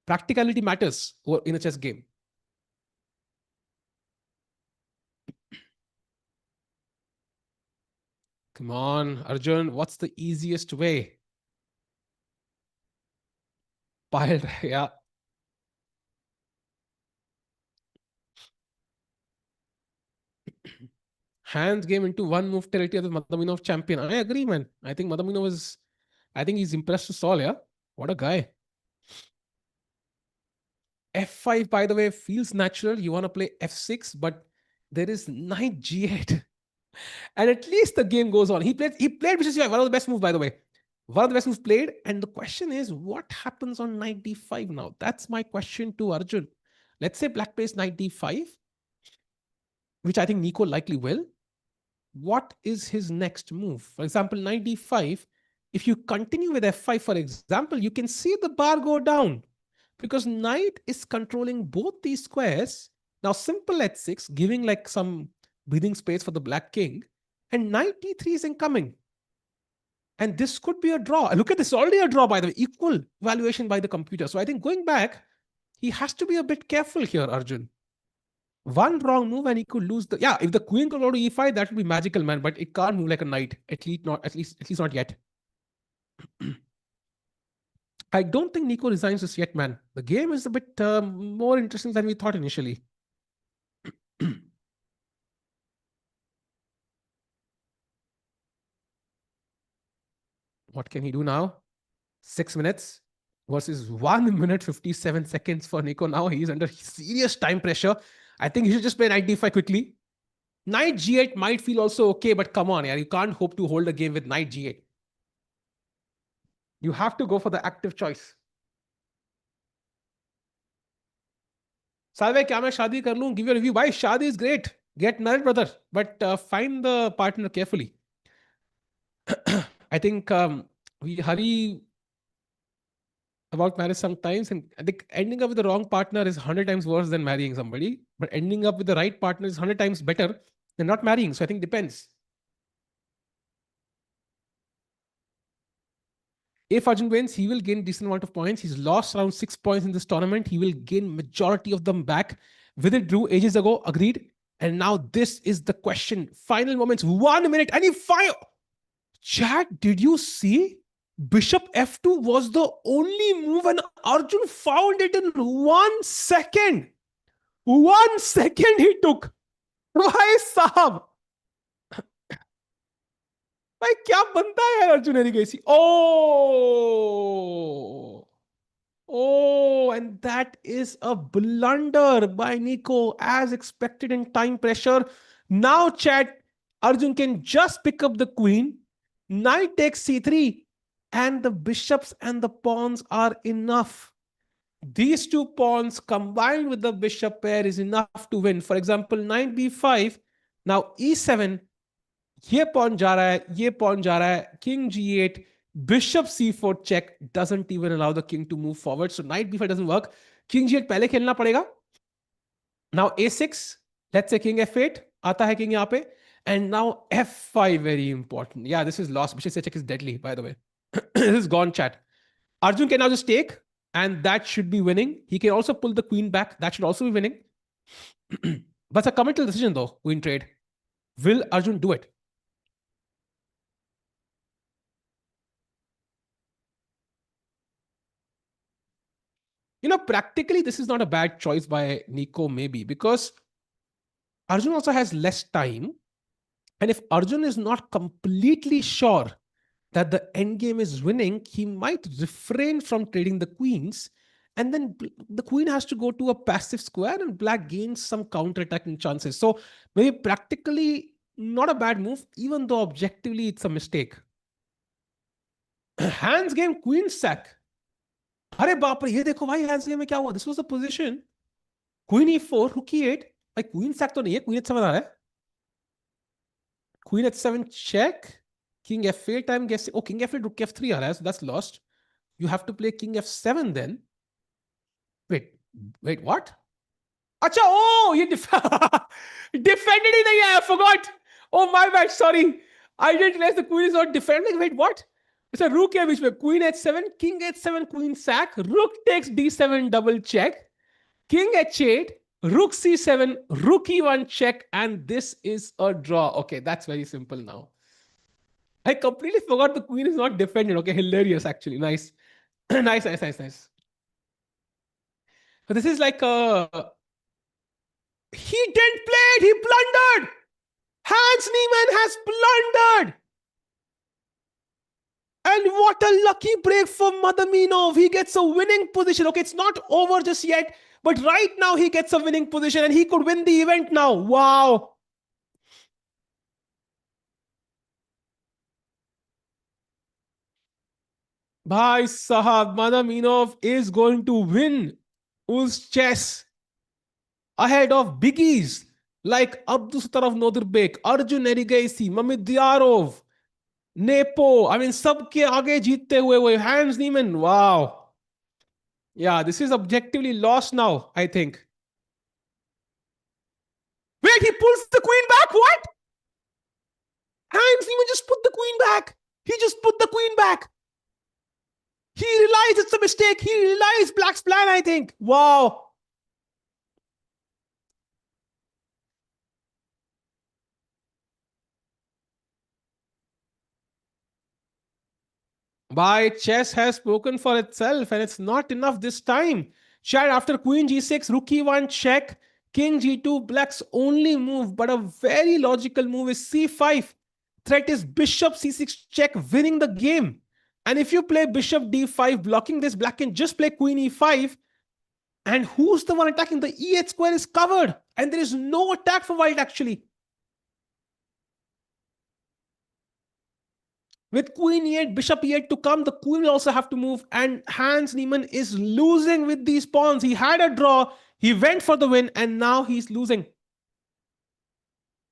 Practicality matters in a chess game. Come on, Arjun, what's the easiest way? Piled, yeah. Hands game into one move territory of the Madaminov champion. I agree, man. I think Madaminov I think he's impressed us all, yeah? What a guy. F5, by the way, feels natural. You want to play F6, but there is knight G8. And at least the game goes on. He played Bishop C5, one of the best moves, by the way. One of the best moves played. And the question is, what happens on knight D5 now? That's my question to Arjun. Let's say black plays knight d5, which I think Nico likely will. What is his next move? For example, knight d5. If you continue with f5, for example, you can see the bar go down because knight is controlling both these squares. Now, simple h6, giving like some breathing space for the black king, and knight d3 is incoming. And this could be a draw. Look at this, already a draw, by the way, equal valuation by the computer. So I think going back, he has to be a bit careful here, Arjun. One wrong move and he could lose the. Yeah, if the queen could go to e5, that would be magical, man. But it can't move like a knight. At least not yet. I don't think Nico resigns this yet, man. The game is a bit more interesting than we thought initially. What can he do now? 6 minutes versus 1 minute 57 seconds for Nico. Now he's under serious time pressure. I think he should just play knight d5 quickly. Knight g8 might feel also okay, but come on, yeah, you can't hope to hold a game with knight g8. You have to go for the active choice. Salve, क्या मैं शादी कर लूं? Give your review. Why? Shadi is great. Get married, brother. But find the partner carefully. I think we hurry about marriage sometimes, and I think ending up with the wrong partner is 100 times worse than marrying somebody. But ending up with the right partner is 100 times better than not marrying. So I think it depends. If Arjun wins, he will gain decent amount of points. He's lost around 6 points in this tournament. He will gain majority of them back. Vidit drew ages ago, agreed. And now this is the question. Final moments, 1 minute, and he fire. Chat, did you see? Bishop f2 was the only move and Arjun found it in 1 second. 1 second he took. Why, Sahab? भाई क्या बनता है Arjun Erigaisi? Oh, and that is a blunder by Nico, as expected in time pressure. Now, chat, Arjun can just pick up the queen. Knight takes c3, and the bishops and the pawns are enough. These two pawns combined with the bishop pair is enough to win. For example, knight b5, now e7, ये pawn जा रहा है, ये pawn जा रहा है, king g8, bishop c4 check doesn't even allow the king to move forward. So knight b5 doesn't work. King g8 पहले खेलना पड़ेगा. Now a6, let's say king f8, आता है king यहाँ पे. And now f5, very important. Yeah, this is lost. Bishop check is deadly, by the way. This is gone, chat. Arjun can now just take, and that should be winning. He can also pull the queen back. That should also be winning. But it's a committal decision, though, queen trade. Will Arjun do it? Practically, this is not a bad choice by Nico, maybe, because Arjun also has less time. And if Arjun is not completely sure that the endgame is winning, he might refrain from trading the queens. And then the queen has to go to a passive square and black gains some counter-attacking chances. So maybe practically not a bad move, even though objectively it's a mistake. Hands game queen sack. अरे बाप रे, ये देखो भाई hands game में क्या हुआ. This was the position. Queen e4, rook e8. भाई क्वीन सैक तो नहीं है, क्वीन h7 आ रहा है. Queen h7 check. King f8, I'm guessing. Oh, king f8, rook f3 आ रहा है, so that's lost. You have to play king f7 then. Wait, what? अच्छा, oh, ये defended ही नहीं है. I forgot. Oh, my bad, sorry. I didn't realize the queen is not defending. Wait, what? It's a rook है बीच में. Queen h7, king h7, queen sack. Rook takes d7 double check. King h8, rook c7, rook e1 check, and this is a draw. Okay, that's very simple now. I completely forgot the queen is not defended. Okay, hilarious actually. Nice. nice. So this is like he didn't play it, he blundered. Hans Niemann has blundered. And what a lucky break for Madaminov. He gets a winning position. Okay, it's not over just yet, but right now he gets a winning position and he could win the event now. Wow. Bhai Sahab, Madaminov is going to win UzChess. ahead of biggies like Abdul Sattar of Nodirbek, Arjun Erigaisi, Mamidyarov, Nepo. I mean, सबके आगे जीतते हुए वो Hans Niemann. Wow. Yeah, this is objectively lost now, I think. Wait, he pulls the queen back. What? Hans Niemann just put the queen back. He just put the queen back. He realized it's a mistake. He realized Black's plan, I think. Wow. Why chess has spoken for itself, and it's not enough this time. Chad, after queen g6, rook e1 check, king g2, black's only move, but a very logical move is c5. Threat is bishop c6 check, winning the game. And if you play bishop d5, blocking this, black can just play queen e5. And who's the one attacking? The e8 square is covered, and there is no attack for white actually. With queen e8, bishop e8 to come, the queen will also have to move. And Hans Niemann is losing with these pawns. He had a draw, he went for the win, and now he's losing.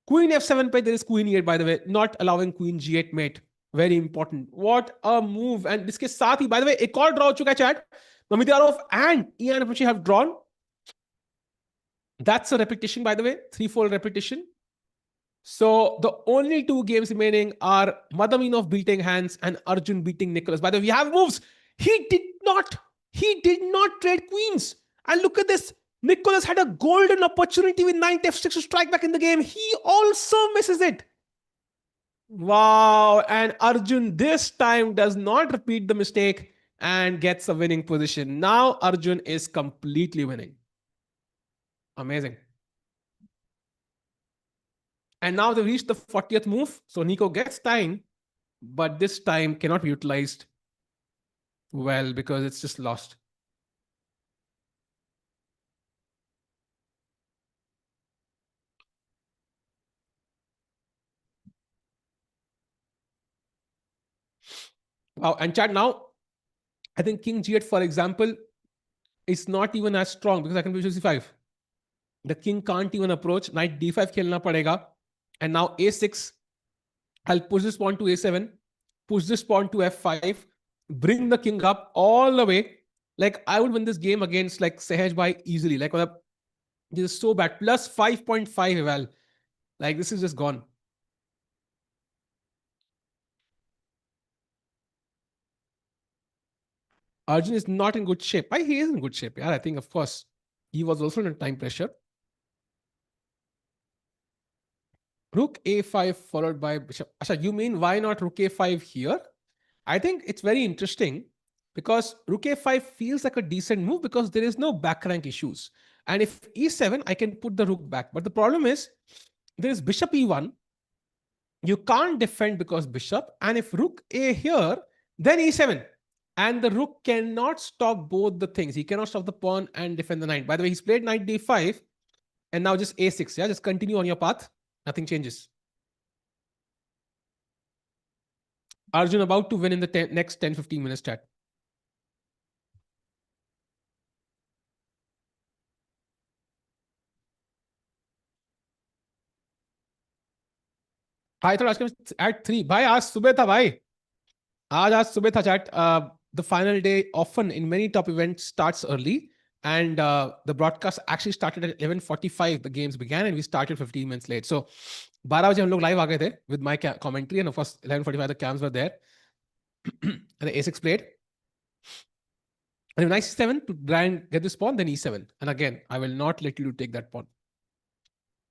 Queen f7 पे there is queen e8 by the way, not allowing queen g8 mate. Very important. What a move. And इसके साथ ही by the way एक और draw हो चुका है chat. Mamidyarov and Ian Apache have drawn. That's a repetition by the way, threefold repetition. So the only two games remaining are Madaminov beating Hans and Arjun beating Nicholas. By the way, we have moves. He did not trade queens. And look at this. Nicholas had a golden opportunity with knight f6 to strike back in the game. He also misses it. Wow. And Arjun this time does not repeat the mistake and gets a winning position. Now Arjun is completely winning. Amazing. And now they reached the 40th move. So Nico gets time, but this time cannot be utilized well because it's just lost. Wow. And chat now, I think King G8, for example, is not even as strong because I can play C5. The king can't even approach. Knight D5 khelna padega. And now A6. I'll push this pawn to A7. Push this pawn to F5. Bring the king up all the way. Like I would win this game against like Sehaj Bhai easily. Like this is so bad. Plus 5.5 eval. Like this is just gone. Arjun is not in good shape. Why he is in good shape? Yeah, I think of course he was also under time pressure. Rook a5 followed by bishop. Asha, you mean why not rook a5 here? I think it's very interesting because rook a5 feels like a decent move because there is no back rank issues. And if e7, I can put the rook back. But the problem is there is bishop e1. You can't defend because bishop. And if rook a here, then e7. And the rook cannot stop both the things. He cannot stop the pawn and defend the knight. By the way, he's played knight d5 and now just a6. Yeah, just continue on your path. Nothing changes. Arjun about to win in the next 10-15 minutes chat. I thought Ashkan was at 3. Bhai, aaj subah tha bhai. Aaj subah tha chat. The final day often in many top events starts early. And the broadcast actually started at 11:45. The games began and we started 15 minutes late. So 12 baje hum log live aa gaye the with my commentary. And of course 11:45 the cams were there. And the a6 played. And if knight c7 to try and get this pawn, then e7. And again, I will not let you take that pawn.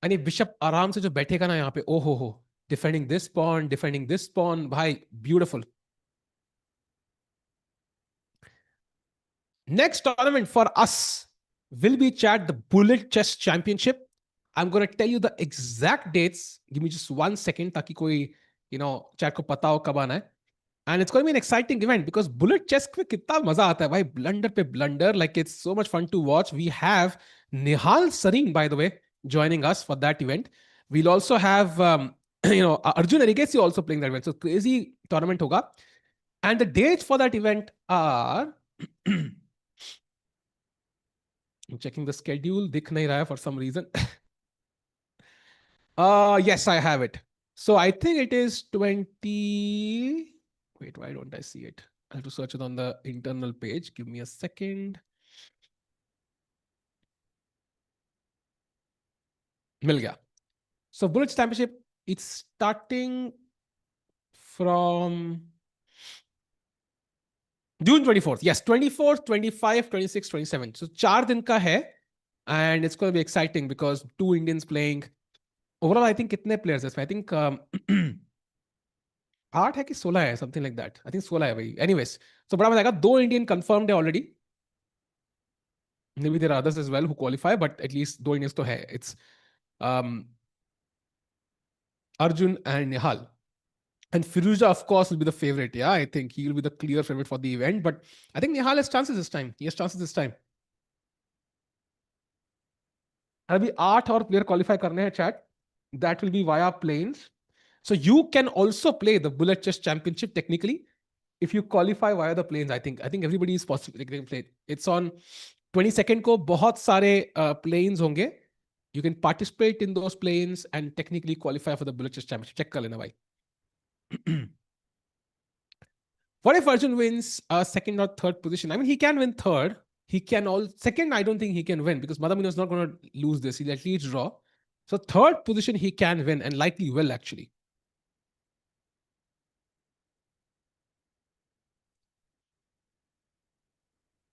And if bishop आराम से जो बैठेगा ना यहाँ पे, oh ho ho, defending this pawn, bhai, beautiful. Next tournament for us will be chat the Bullet Chess Championship. I'm going to tell you the exact dates. Give me just 1 second ताकि कोई, chat को पता हो कब आना है. And it's going to be an exciting event because Bullet Chess में कितना मजा आता है भाई, blunder पे blunder. Like it's so much fun to watch. We have Nihal Sareen, by the way, joining us for that event. We'll also have Arjun Erigesi also playing that event. So crazy tournament hoga. And the dates for that event are I'm checking the schedule. दिख नहीं रहा है for some reason. Yes, I have it. So I think it is 20. Wait, why don't I see it? I have to search it on the internal page. Give me a second. मिल गया. So Bullets Championship, it's starting from June 24th. Yes, 24th, 25, 26, 27. So 4 दिन का है. And it's going to be exciting because 2 Indians playing. Overall, I think कितने players है इसमें? I think 8 है कि 16 है, something like that. I think 16 है भाई. Anyways, so बड़ा मजा आएगा. 2 Indian confirmed है already. Maybe there are others as well who qualify, but at least 2 Indians तो है. It's um, Arjun and Nihal. And Firuza, of course, will be the favorite. Yeah, I think he will be the clear favorite for the event. But I think Nihal has chances this time. He has chances this time. अभी 8 और player qualify करने हैं chat. That will be via planes. So you can also play the Bullet Chess Championship technically if you qualify via the planes. I think everybody is possible. They can play. It's on 22nd को बहुत सारे planes होंगे. You can participate in those planes and technically qualify for the Bullet Chess Championship. Check कर लेना भाई. What if Arjun wins second or third position? I mean, he can win third. He can all second. I don't think he can win because Madamino is not going to lose this. He'll at least draw. So third position he can win and likely will actually.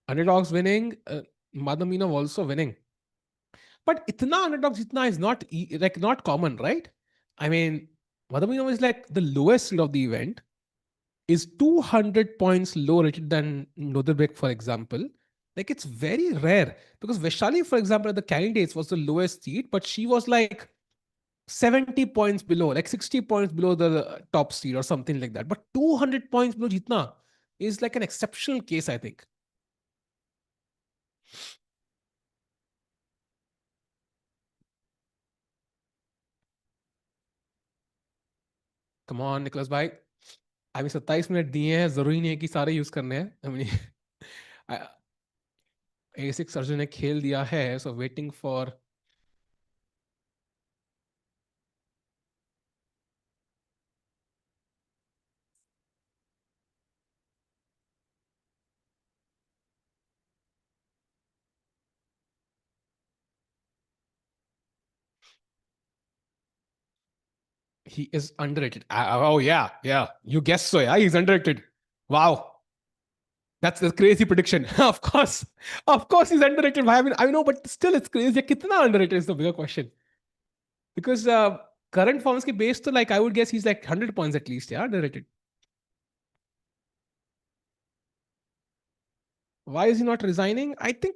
Underdogs winning, Madamino also winning. But itna underdogs itna is not like not common, right? I mean, Madamino is like the lowest seed of the event, is 200 points lower rated than Nodirbek, for example. Like it's very rare because Vaishali, for example, at the candidates was the lowest seed, but she was like 70 points below, like 60 points below the top seed or something like that. But 200 points below Jitna is like an exceptional case, I think. Come on, Nicholas भाई. अभी 27 minute दिए हैं, जरूरी नहीं है कि सारे use करने हैं. I mean, A6 अर्जुन ने खेल दिया है, so waiting for. He is underrated. Oh yeah, yeah. You guessed so. Yeah, he's underrated. Wow, that's a crazy prediction. Of course, he's underrated. I know, but still, it's crazy. Kitna underrated is the bigger question. Because current forms ke base to like I would guess he's like 100 points at least. Yeah, underrated. Why is he not resigning? I think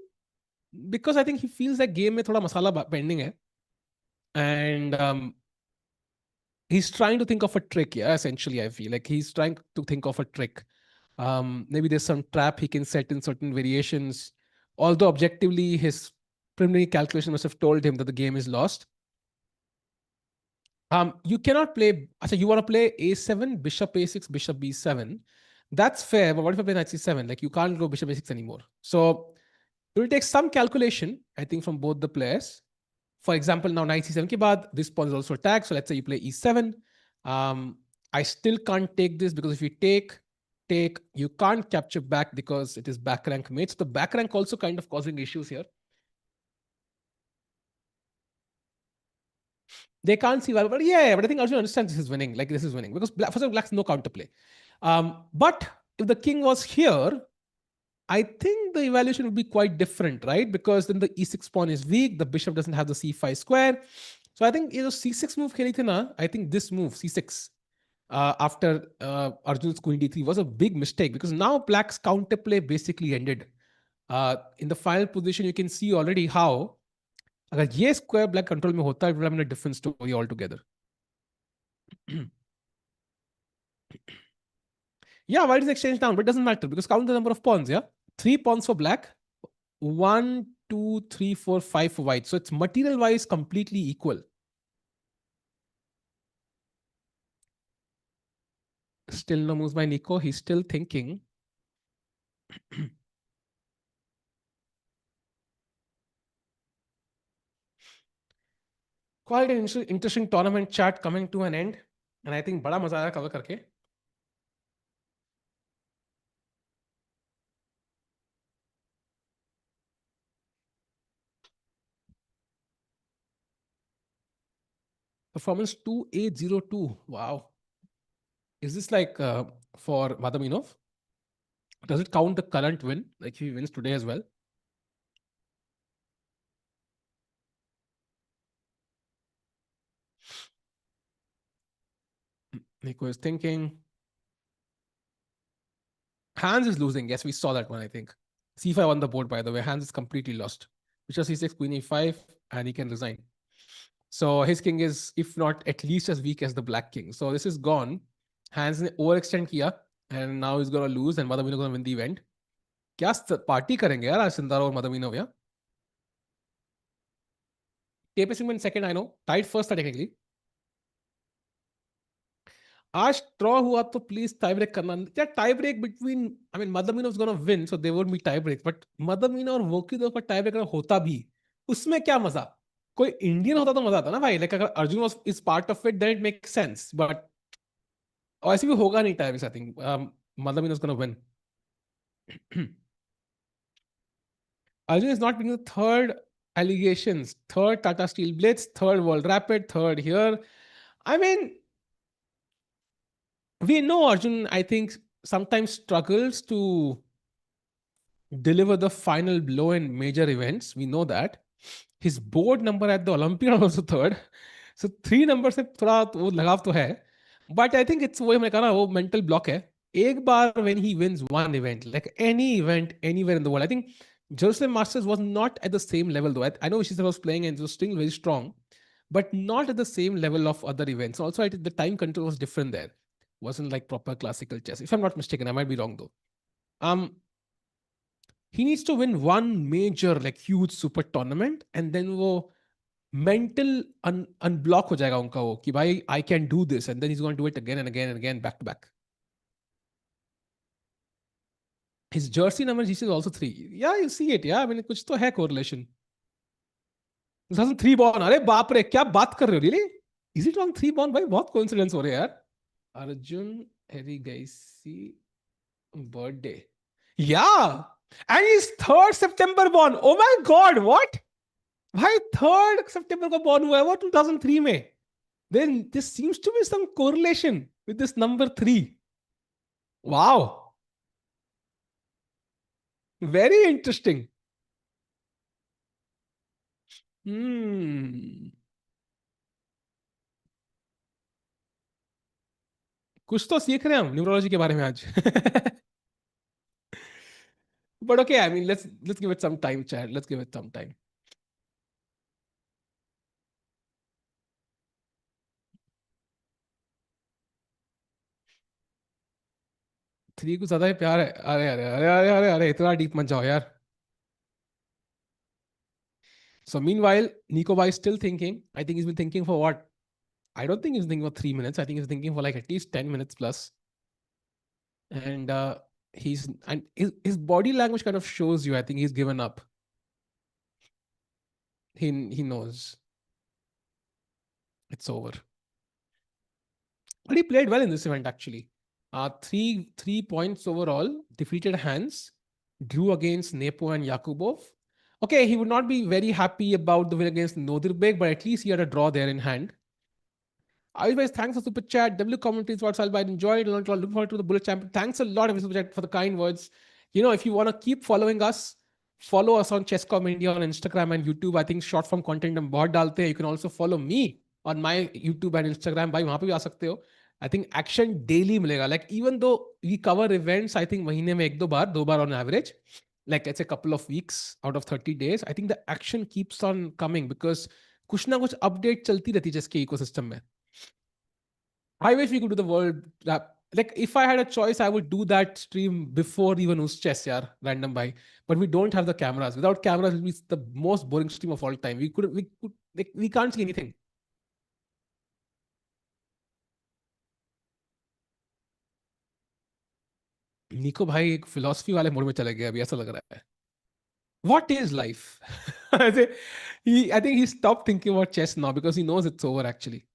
because I think he feels that game में थोड़ा मसाला pending है, and he's trying to think of a trick. Yeah, essentially, I feel like he's trying to think of a trick. Maybe there's some trap he can set in certain variations. Although objectively, his preliminary calculation must have told him that the game is lost. You cannot play. So you want to play a7, bishop a6, bishop b7. That's fair. But what if I play knight c7? Like you can't go bishop a6 anymore. So it will take some calculation, I think, from both the players. For example, now knight c7 ke baad, this pawn is also attacked. So let's say you play e7. I still can't take this because if you take, you can't capture back because it is back rank mates. The back rank also kind of causing issues here. They can't see well, but yeah, but I think Arjun understands this is winning. Like this is winning because first of all, black's no counterplay. But if the king was here, I think the evaluation would be quite different, right? Because then the e6 pawn is weak, the bishop doesn't have the c5 square. So I think c6 move खेली थी ना, I think this move c6 after Arjun's queen d3 was a big mistake because now black's counterplay basically ended. In the final position, you can see already how अगर ये square black control में होता, it would have been a different story altogether. Yeah, why does exchange down? But it doesn't matter because count the number of pawns. Yeah, 3 pawns for black, 1, 2, 3, 4, 5 for white. So it's material wise completely equal. Still no moves by Nico. He's still thinking. Quite an interesting tournament chat coming to an end. And I think बड़ा मजा आया cover करके. Performance 2802. Wow. Is this like for Madaminov? Does it count the current win? Like if he wins today as well? Nico is thinking. Hans is losing. Yes, we saw that one, I think. C5 won the board, by the way. Hans is completely lost. Bishop C6, Queen E5, and he can resign. So his king is, if not at least as weak as the black king. So this is gone. Hans ने overextend किया, and now he's gonna lose, and Madamino gonna win the event. क्या party करेंगे यार आज Sindarov और मदमीनो भैया? TP Singh second, I know. Tied first technically. आज draw हुआ तो प्लीज टाई ब्रेक करना. क्या tie break between, I mean Madaminov is gonna win, so they would be tie break, but Madaminov और वोकिदो का tie break होता भी, उसमें क्या मजा? कोई इंडियन होता तो मजा आता ना भाई. लाइक अगर Arjun was is part of it then it make sense, but ऐसे भी होगा नहीं tie break. I think Madaminov is gonna win. Arjun is not being the third allegations, third Tata Steel Blitz, third World Rapid, third here. I mean, we know Arjun, I think, sometimes struggles to deliver the final blow in major events. We know that. His board number at the Olympiad was also third. So three numbers से थोड़ा वो लगाव तो है. But I think it's वही मैं कह रहा वो mental block है. एक बार when he wins one event, like any event anywhere in the world, I think Jerusalem Masters was not at the same level though. I know Ishii was playing and it was still very strong, but not at the same level of other events. Also, I think the time control was different there. Wasn't like proper classical chess. If I'm not mistaken, I might be wrong though. Um, he needs to win one major like huge super tournament, and then वो mental unblock हो जाएगा उनका वो कि भाई I can do this, and then he's going to do it again and again and again back to back. His jersey number is also 3. Yeah, you see it. Yeah, I mean कुछ तो है correlation. 2003 born. अरे बाप रे क्या बात कर रहे हो? Really? Is it on 3 born भाई? बहुत coincidence हो रहे हैं यार. Arjun Erigaisi birthday. Yeah. And he's 3rd September born. Oh my God, what? भाई 3rd September को born हुआ है वो 2003 में. Then there seems to be some correlation with this number 3. Wow. Very interesting. Hmm. कुछ तो सीख रहे हैं हम न्यूरोलॉजी के बारे में आज. But okay, I mean, let's give it some time, Chad. Let's give it some time. Three को ज्यादा ही प्यार है. अरे अरे अरे अरे अरे अरे इतना डीप मत जाओ यार. So meanwhile, Nico Bai is still thinking. I think he's been thinking for what? I don't think he's thinking for 3 minutes. I think he's thinking for like at least 10 minutes plus. And his body language kind of shows you. I think he's given up. He knows it's over. But he played well in this event actually. Three points overall. Defeated Hans. Drew against Nepo and Yakubov. Okay, he would not be very happy about the win against Nodirbek, but at least he had a draw there in hand. Otherwise, thanks for super chat. W commentaries, what's all about. Enjoyed. Looking forward to the Bullet Champion. Thanks a lot, super chat, for the kind words. You know, if you want to keep following us, follow us on Chesscom India on Instagram and YouTube. I think short form content हम बहुत डालते हैं. You can also follow me on my YouTube and Instagram. भाई वहाँ पे भी आ सकते हो. I think action daily मिलेगा. Like even though we cover events, I think महीने में एक दो बार on average. Like it's a couple of weeks out of 30 days. I think the action keeps on coming because कुछ ना कुछ update चलती रहती है chess के ecosystem में. I wish we could do the world rap. Like if I had a choice, I would do that stream before even UzChess, yaar, random by. But we don't have the cameras. Without cameras, it will be the most boring stream of all time. We can't see anything. निको भाई एक philosophy वाले mode में चले गए अभी ऐसा लग रहा है. What is life? I say I think he stopped thinking about chess now because he knows it's over actually.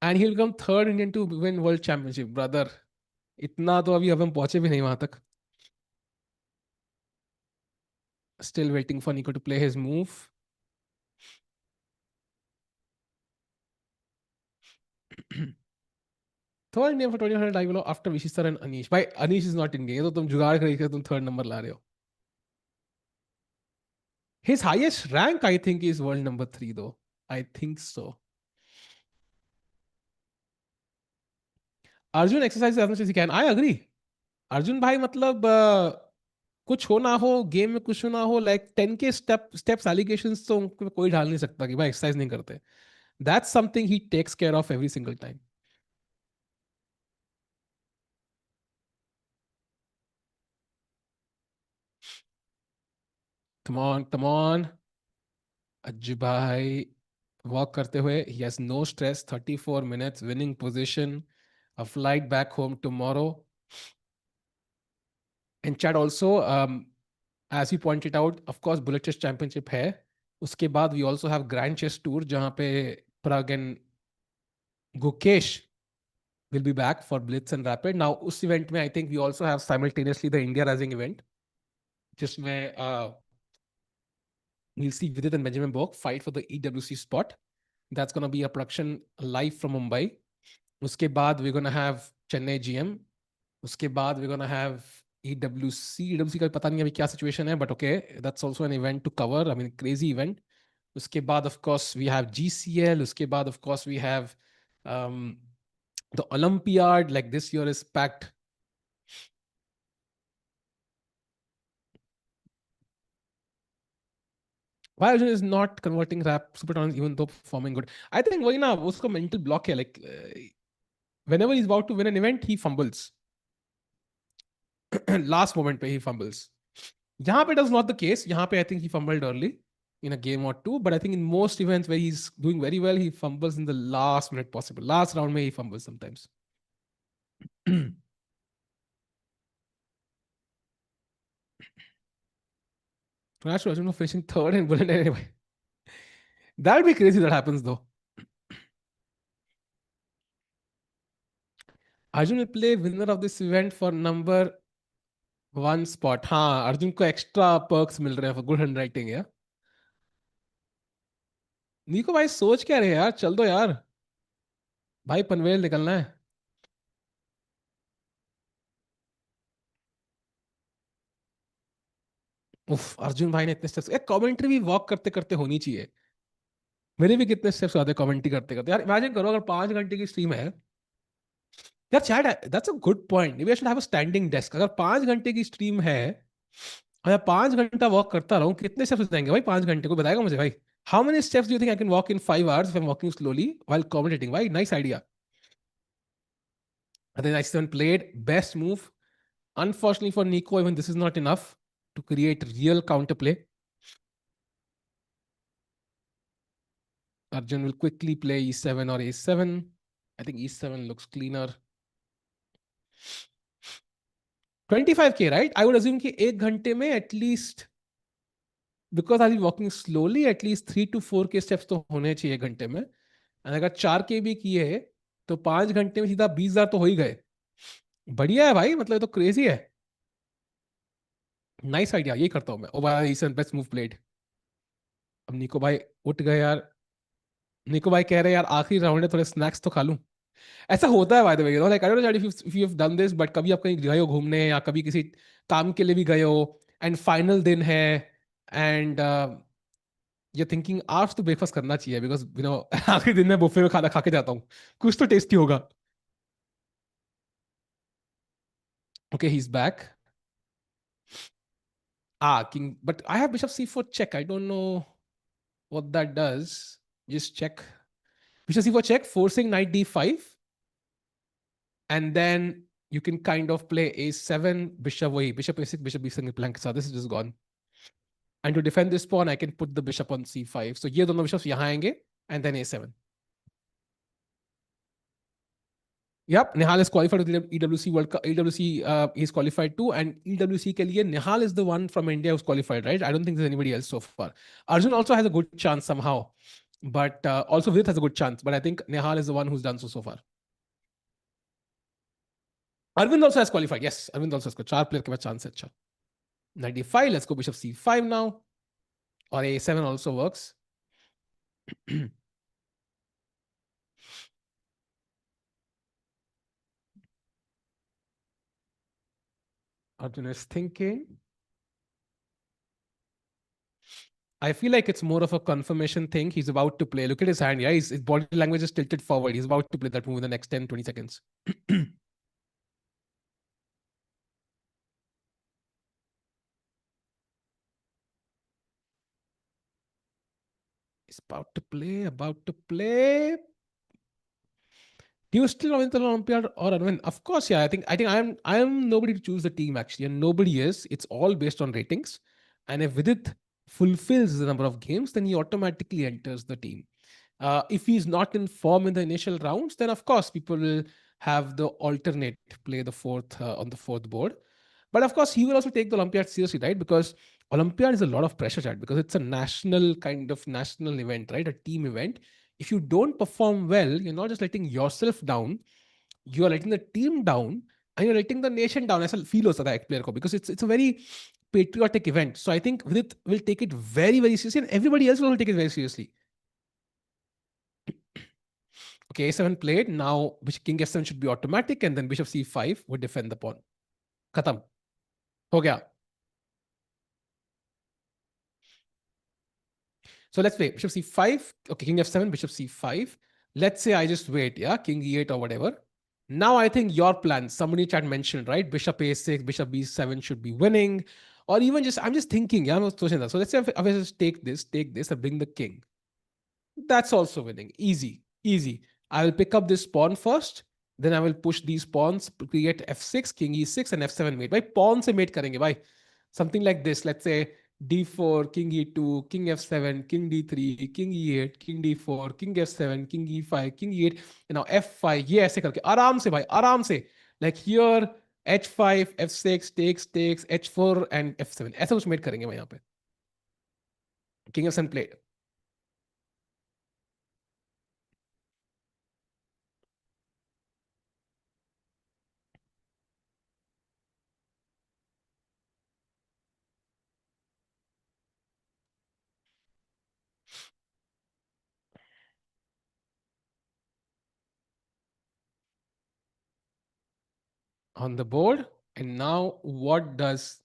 And he'll become third Indian to win world championship, brother. इतना तो अभी हम पहुंचे भी नहीं वहां तक. Still waiting for Nico to play his move. Third name for 2000 I will after Vishistar and Anish. By Anish is not in game. तो तुम जुगाड़ करके तुम third number ला रहे हो. His highest rank, I think, is world number 3 though. I think so. Arjun exercises as much as he can. I agree. Arjun भाई मतलब कुछ हो ना हो गेम में कुछ हो ना हो लाइक 10 के स्टेप्स एलिगेशंस तो उनको कोई ढाल नहीं सकता कि भाई एक्सरसाइज नहीं करते. That's something he takes care of every single time. Come on come on. Ajju भाई वॉक करते हुए he has no stress. 34 minutes winning position. A flight back home tomorrow. And chat also as he pointed out of course bullet chess championship है. उसके बाद we also have grand chess tour जहां पे Pragg and Gukesh will be back for Blitz and Rapid. Now, उस event में I think we also have simultaneously the India Rising event, जिसमें we'll see Vidit and Benjamin Borg fight for the EWC spot. That's gonna be a production live from Mumbai. उसके बाद we're gonna have Chennai GM. उसके बाद we're gonna have EWC. EWC का पता नहीं अभी क्या situation है, but okay, that's also an event to cover. I mean, crazy event. उसके बाद of course we have GCL. उसके बाद of course we have the Olympiad. Like this year is packed. Why Arjun is not converting rap super tournaments even though performing good? I think वही ना उसका mental block है. Like whenever he's about to win an event, he fumbles. Last moment पे he fumbles. यहाँ पे does not the case. यहाँ पे I think he fumbled early in a game or two, but I think in most events where he's doing very well, he fumbles in the last minute possible. Last round में he fumbles sometimes. Congrats to Arjun for finishing third in Bullet anyway. That would be crazy that happens though. Arjun will play winner of this event for number 1 spot. हाँ अर्जुन को extra perks मिल रहे हैं for good hand writing है. नीको भाई सोच क्या रहे हैं यार. चल दो यार भाई पनवेल निकलना है. उफ अर्जुन भाई ने इतने स्टेप्स. एक कमेंट्री भी वॉक करते करते होनी चाहिए. मेरे भी कितने स्टेप्स आते कमेंट्री करते करते. यार इमेजिन करो अगर 5 घंटे की स्ट्रीम है. यार chat that's a good point. We should have a standing desk. अगर 5 घंटे की स्ट्रीम है और मैं 5 घंटा वॉक करता रहूं कितने स्टेप्स जाएंगे भाई 5 घंटे को बताएगा मुझे भाई. How many steps do you think I can walk in 5 hours if I'm walking slowly while commentating? Why? Nice idea. And then I played best move. Unfortunately for Nico, even this is not enough to create real counterplay. Arjun will quickly play e7 or a7. I think e7 looks cleaner. 25k, right? I would assume कि 1 घंटे में at least, because I'll be walking slowly, at least 3 to 4k steps तो होने चाहिए 1 घंटे में. And अगर 4k भी किए तो 5 घंटे में सीधा 20,000 तो हो ही गए. बढ़िया है भाई. मतलब ये तो क्रेजी है. Nice idea. यही करता हूँ मैं. ओ भाई बेस्ट मूव प्लेड. अब निको भाई उठ गए यार. निको भाई कह रहे हैं यार आखिरी राउंड है थोड़े स्नैक्स तो खा लूं. ऐसा होता है by the way. Like I don't know if you have done this but कभी आप कहीं गए हो घूमने या कभी किसी काम के लिए भी गए हो एंड फाइनल दिन है एंड ये थिंकिंग आज तो ब्रेकफास्ट करना चाहिए बिकॉज यू नो आखिरी दिन में बुफे में खाना खा के जाता हूँ. कुछ तो टेस्टी होगा. Okay he is back. King but I have bishop c4 check. I don't know what that does. Just check. Bishop c4 check, forcing knight d5. And then you can kind of play a7, bishop bishop a6, bishop b7 blank. So this is just gone. And to defend this pawn, I can put the bishop on c5. So ये दोनों bishops यहाँ आएंगे and then a7. Yep, Nihal is qualified to the EWC World Cup. EWC is qualified too, and EWC के लिए Nihal is the one from India who's qualified, right? I don't think there's anybody else so far. Arjun also has a good chance somehow, but also Vidit has a good chance. But I think Nihal is the one who's done so far. Arvind also has qualified. Yes, Arvind also has got चार player के पास chance है अच्छा. 95. Let's go Bishop C5 now, or A7 also works. Arjun is thinking. I feel like it's more of a confirmation thing. He's about to play. Look at his hand. Yeah, his body language is tilted forward. He's about to play that move in the next 10, 20 seconds. He's about to play, about to play. Do you still win the Olympiad or Arvind? Of course, yeah. I think I'm nobody to choose the team actually, and nobody is. It's all based on ratings. And if Vidit fulfills the number of games, then he automatically enters the team. If he's not in form in the initial rounds, then of course people will have the alternate play the fourth on the fourth board. But of course, he will also take the Olympiad seriously, right? Because Olympiad is a lot of pressure, Chad, because it's a national kind of national event, right? A team event. If you don't perform well, you're not just letting yourself down, you are letting the team down, and you're letting the nation down. ऐसा feel होता है एक player को, because it's a very patriotic event. So I think Vidit will take it very, very seriously, and everybody else will also take it very seriously. Okay, A7 played. Now King F7 should be automatic, and then Bishop C5 would defend the pawn. खत्म हो गया. So let's play Bishop C5. Okay, King F7, Bishop C5. Let's say I just wait, yeah, King E8 or whatever. Now I think your plan, somebody chat mentioned, right? Bishop A6, Bishop B7 should be winning. Or even just, I'm just thinking, yeah, so let's say if I just take this, and bring the king. That's also winning. Easy, easy. I will pick up this pawn first. Then I will push these pawns, create f6, king e6, and f7 mate. By pawn se mate karenge, bhai. Something like this. Let's say d4, king e2, king f7, king d3, king e8, king d4, king f7, king e5, king e8, and now f5. ये ऐसे करके आराम से भाई, आराम से. Like here, h5, f6, takes, h4, and f7. ऐसा कुछ मेट करेंगे भाई यहाँ पे. King f7 played. On the board. And now what does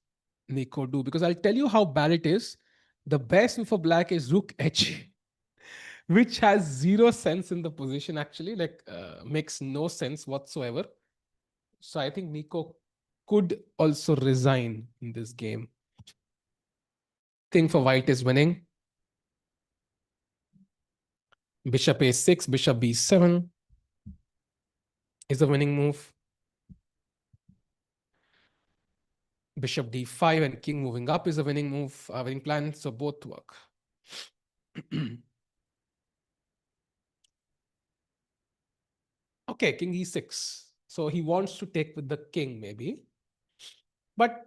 Nico do? Because I'll tell you how bad it is. The best move for black is rook h, which has zero sense in the position actually, like makes no sense whatsoever. So I think Nico could also resign in this game. Thing for white is winning. Bishop a6, bishop b7 is a winning move. Bishop d5 and king moving up is a winning move, winning plan. So both work. Okay, king e6. So he wants to take with the king maybe. But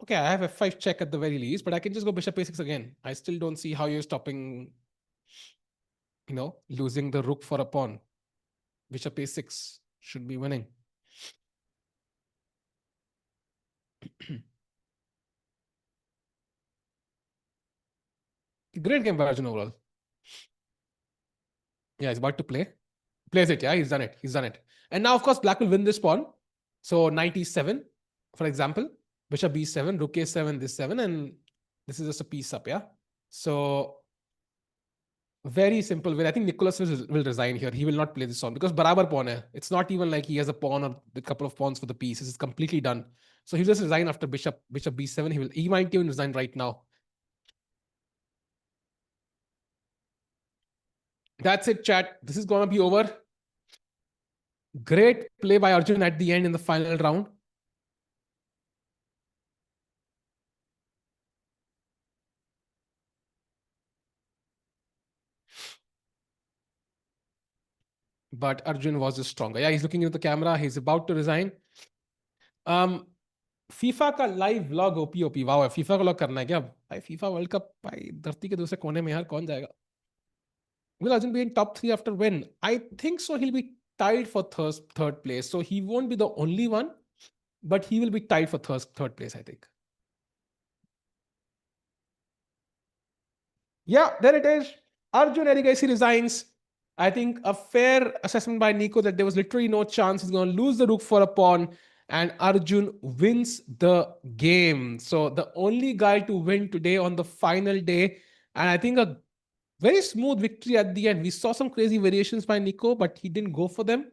okay, I have f5 check at the very least, but I can just go bishop a6 again. I still don't see how you're stopping, losing the rook for a pawn. Bishop a6 should be winning. Great game by Arjun overall. Yeah, he's about to play. Plays it, yeah, he's done it. He's done it. And now, of course, black will win this pawn. So knight e7, for example, bishop b7, rook a7, this 7, and this is just a piece up, yeah? So very simple way. I think Nicholas will resign here. He will not play this pawn because barabar pawn hai. It's not even like he has a pawn or a couple of pawns for the piece. This is completely done. So he'll just resign after bishop b7. He might even resign right now. That's it, chat. This is gonna be over. Great play by Arjun at the end in the final round. but Arjun was just stronger. Yeah, he's looking into the camera. He's about to resign. Um, FIFA का live vlog OP OP वाह FIFA का vlog करना है क्या भाई FIFA world cup भाई धरती के दूसरे कोने में यार कौन जाएगा will Arjun be in top 3 after win I think so he'll be tied for third place so he won't be the only one but he will be tied for third place I think yeah there it is Arjun Erigasi resigns I think a fair assessment by Nico that there was literally no chance he's going to lose the rook for a pawn and Arjun wins the game. So the only guy to win today on the final day. And I think a very smooth victory at the end. We saw some crazy variations by Nico, but he didn't go for them.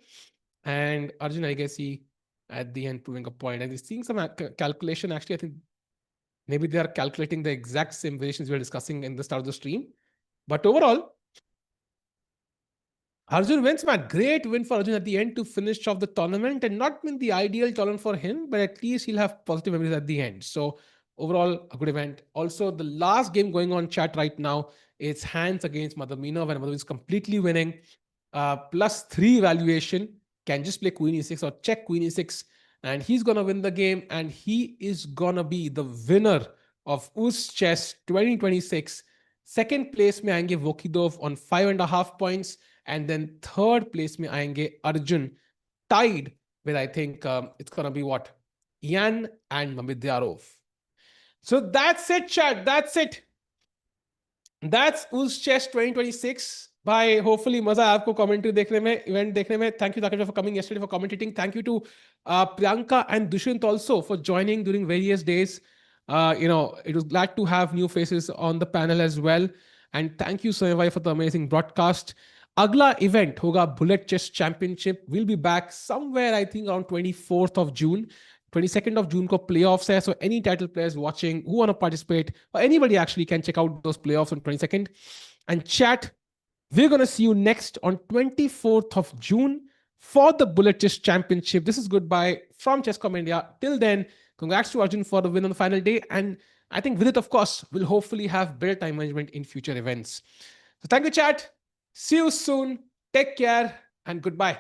And Arjun, I guess he at the end proving a point. And he's seeing some calculation. Actually, I think maybe they are calculating the exact same variations we were discussing in the start of the stream. But overall, Arjun wins, man. Great win for Arjun at the end to finish off the tournament and not been the ideal tournament for him, but at least he'll have positive memories at the end. So overall, a good event. Also, the last game going on chat right now is hands against Madhamino, when Madhamino is completely winning. +3 valuation. Can just play Queen E6 or check Queen E6. And he's going to win the game. And he is going to be the winner of UzChess 2026. Second place में आएंगे Vokidov on 5.5 points. And then third place में आएंगे Arjun, tied with I think it's gonna be what Yan and Mamidyarov. So that's it, chat. That's it. That's UzChess 2026. Bye. Hopefully मजा आपको commentary देखने में, event देखने में. Thank you Takesh for coming yesterday for commentating. Thank you to Priyanka and Dushyant also for joining during various days. It was glad to have new faces on the panel as well. And thank you Soyavai for the amazing broadcast. अगला event होगा bullet chess championship will be back somewhere I think around 24th of June 22nd of June को playoffs है so any title players watching who want to participate or anybody actually can check out those playoffs on 22nd and chat we're going to see you next on 24th of June for the bullet chess championship. This is goodbye from Chess.com India. Till then, congrats to Arjun for the win on the final day and I think Vidit of course will hopefully have better time management in future events. So thank you chat. See you soon. Take care and goodbye.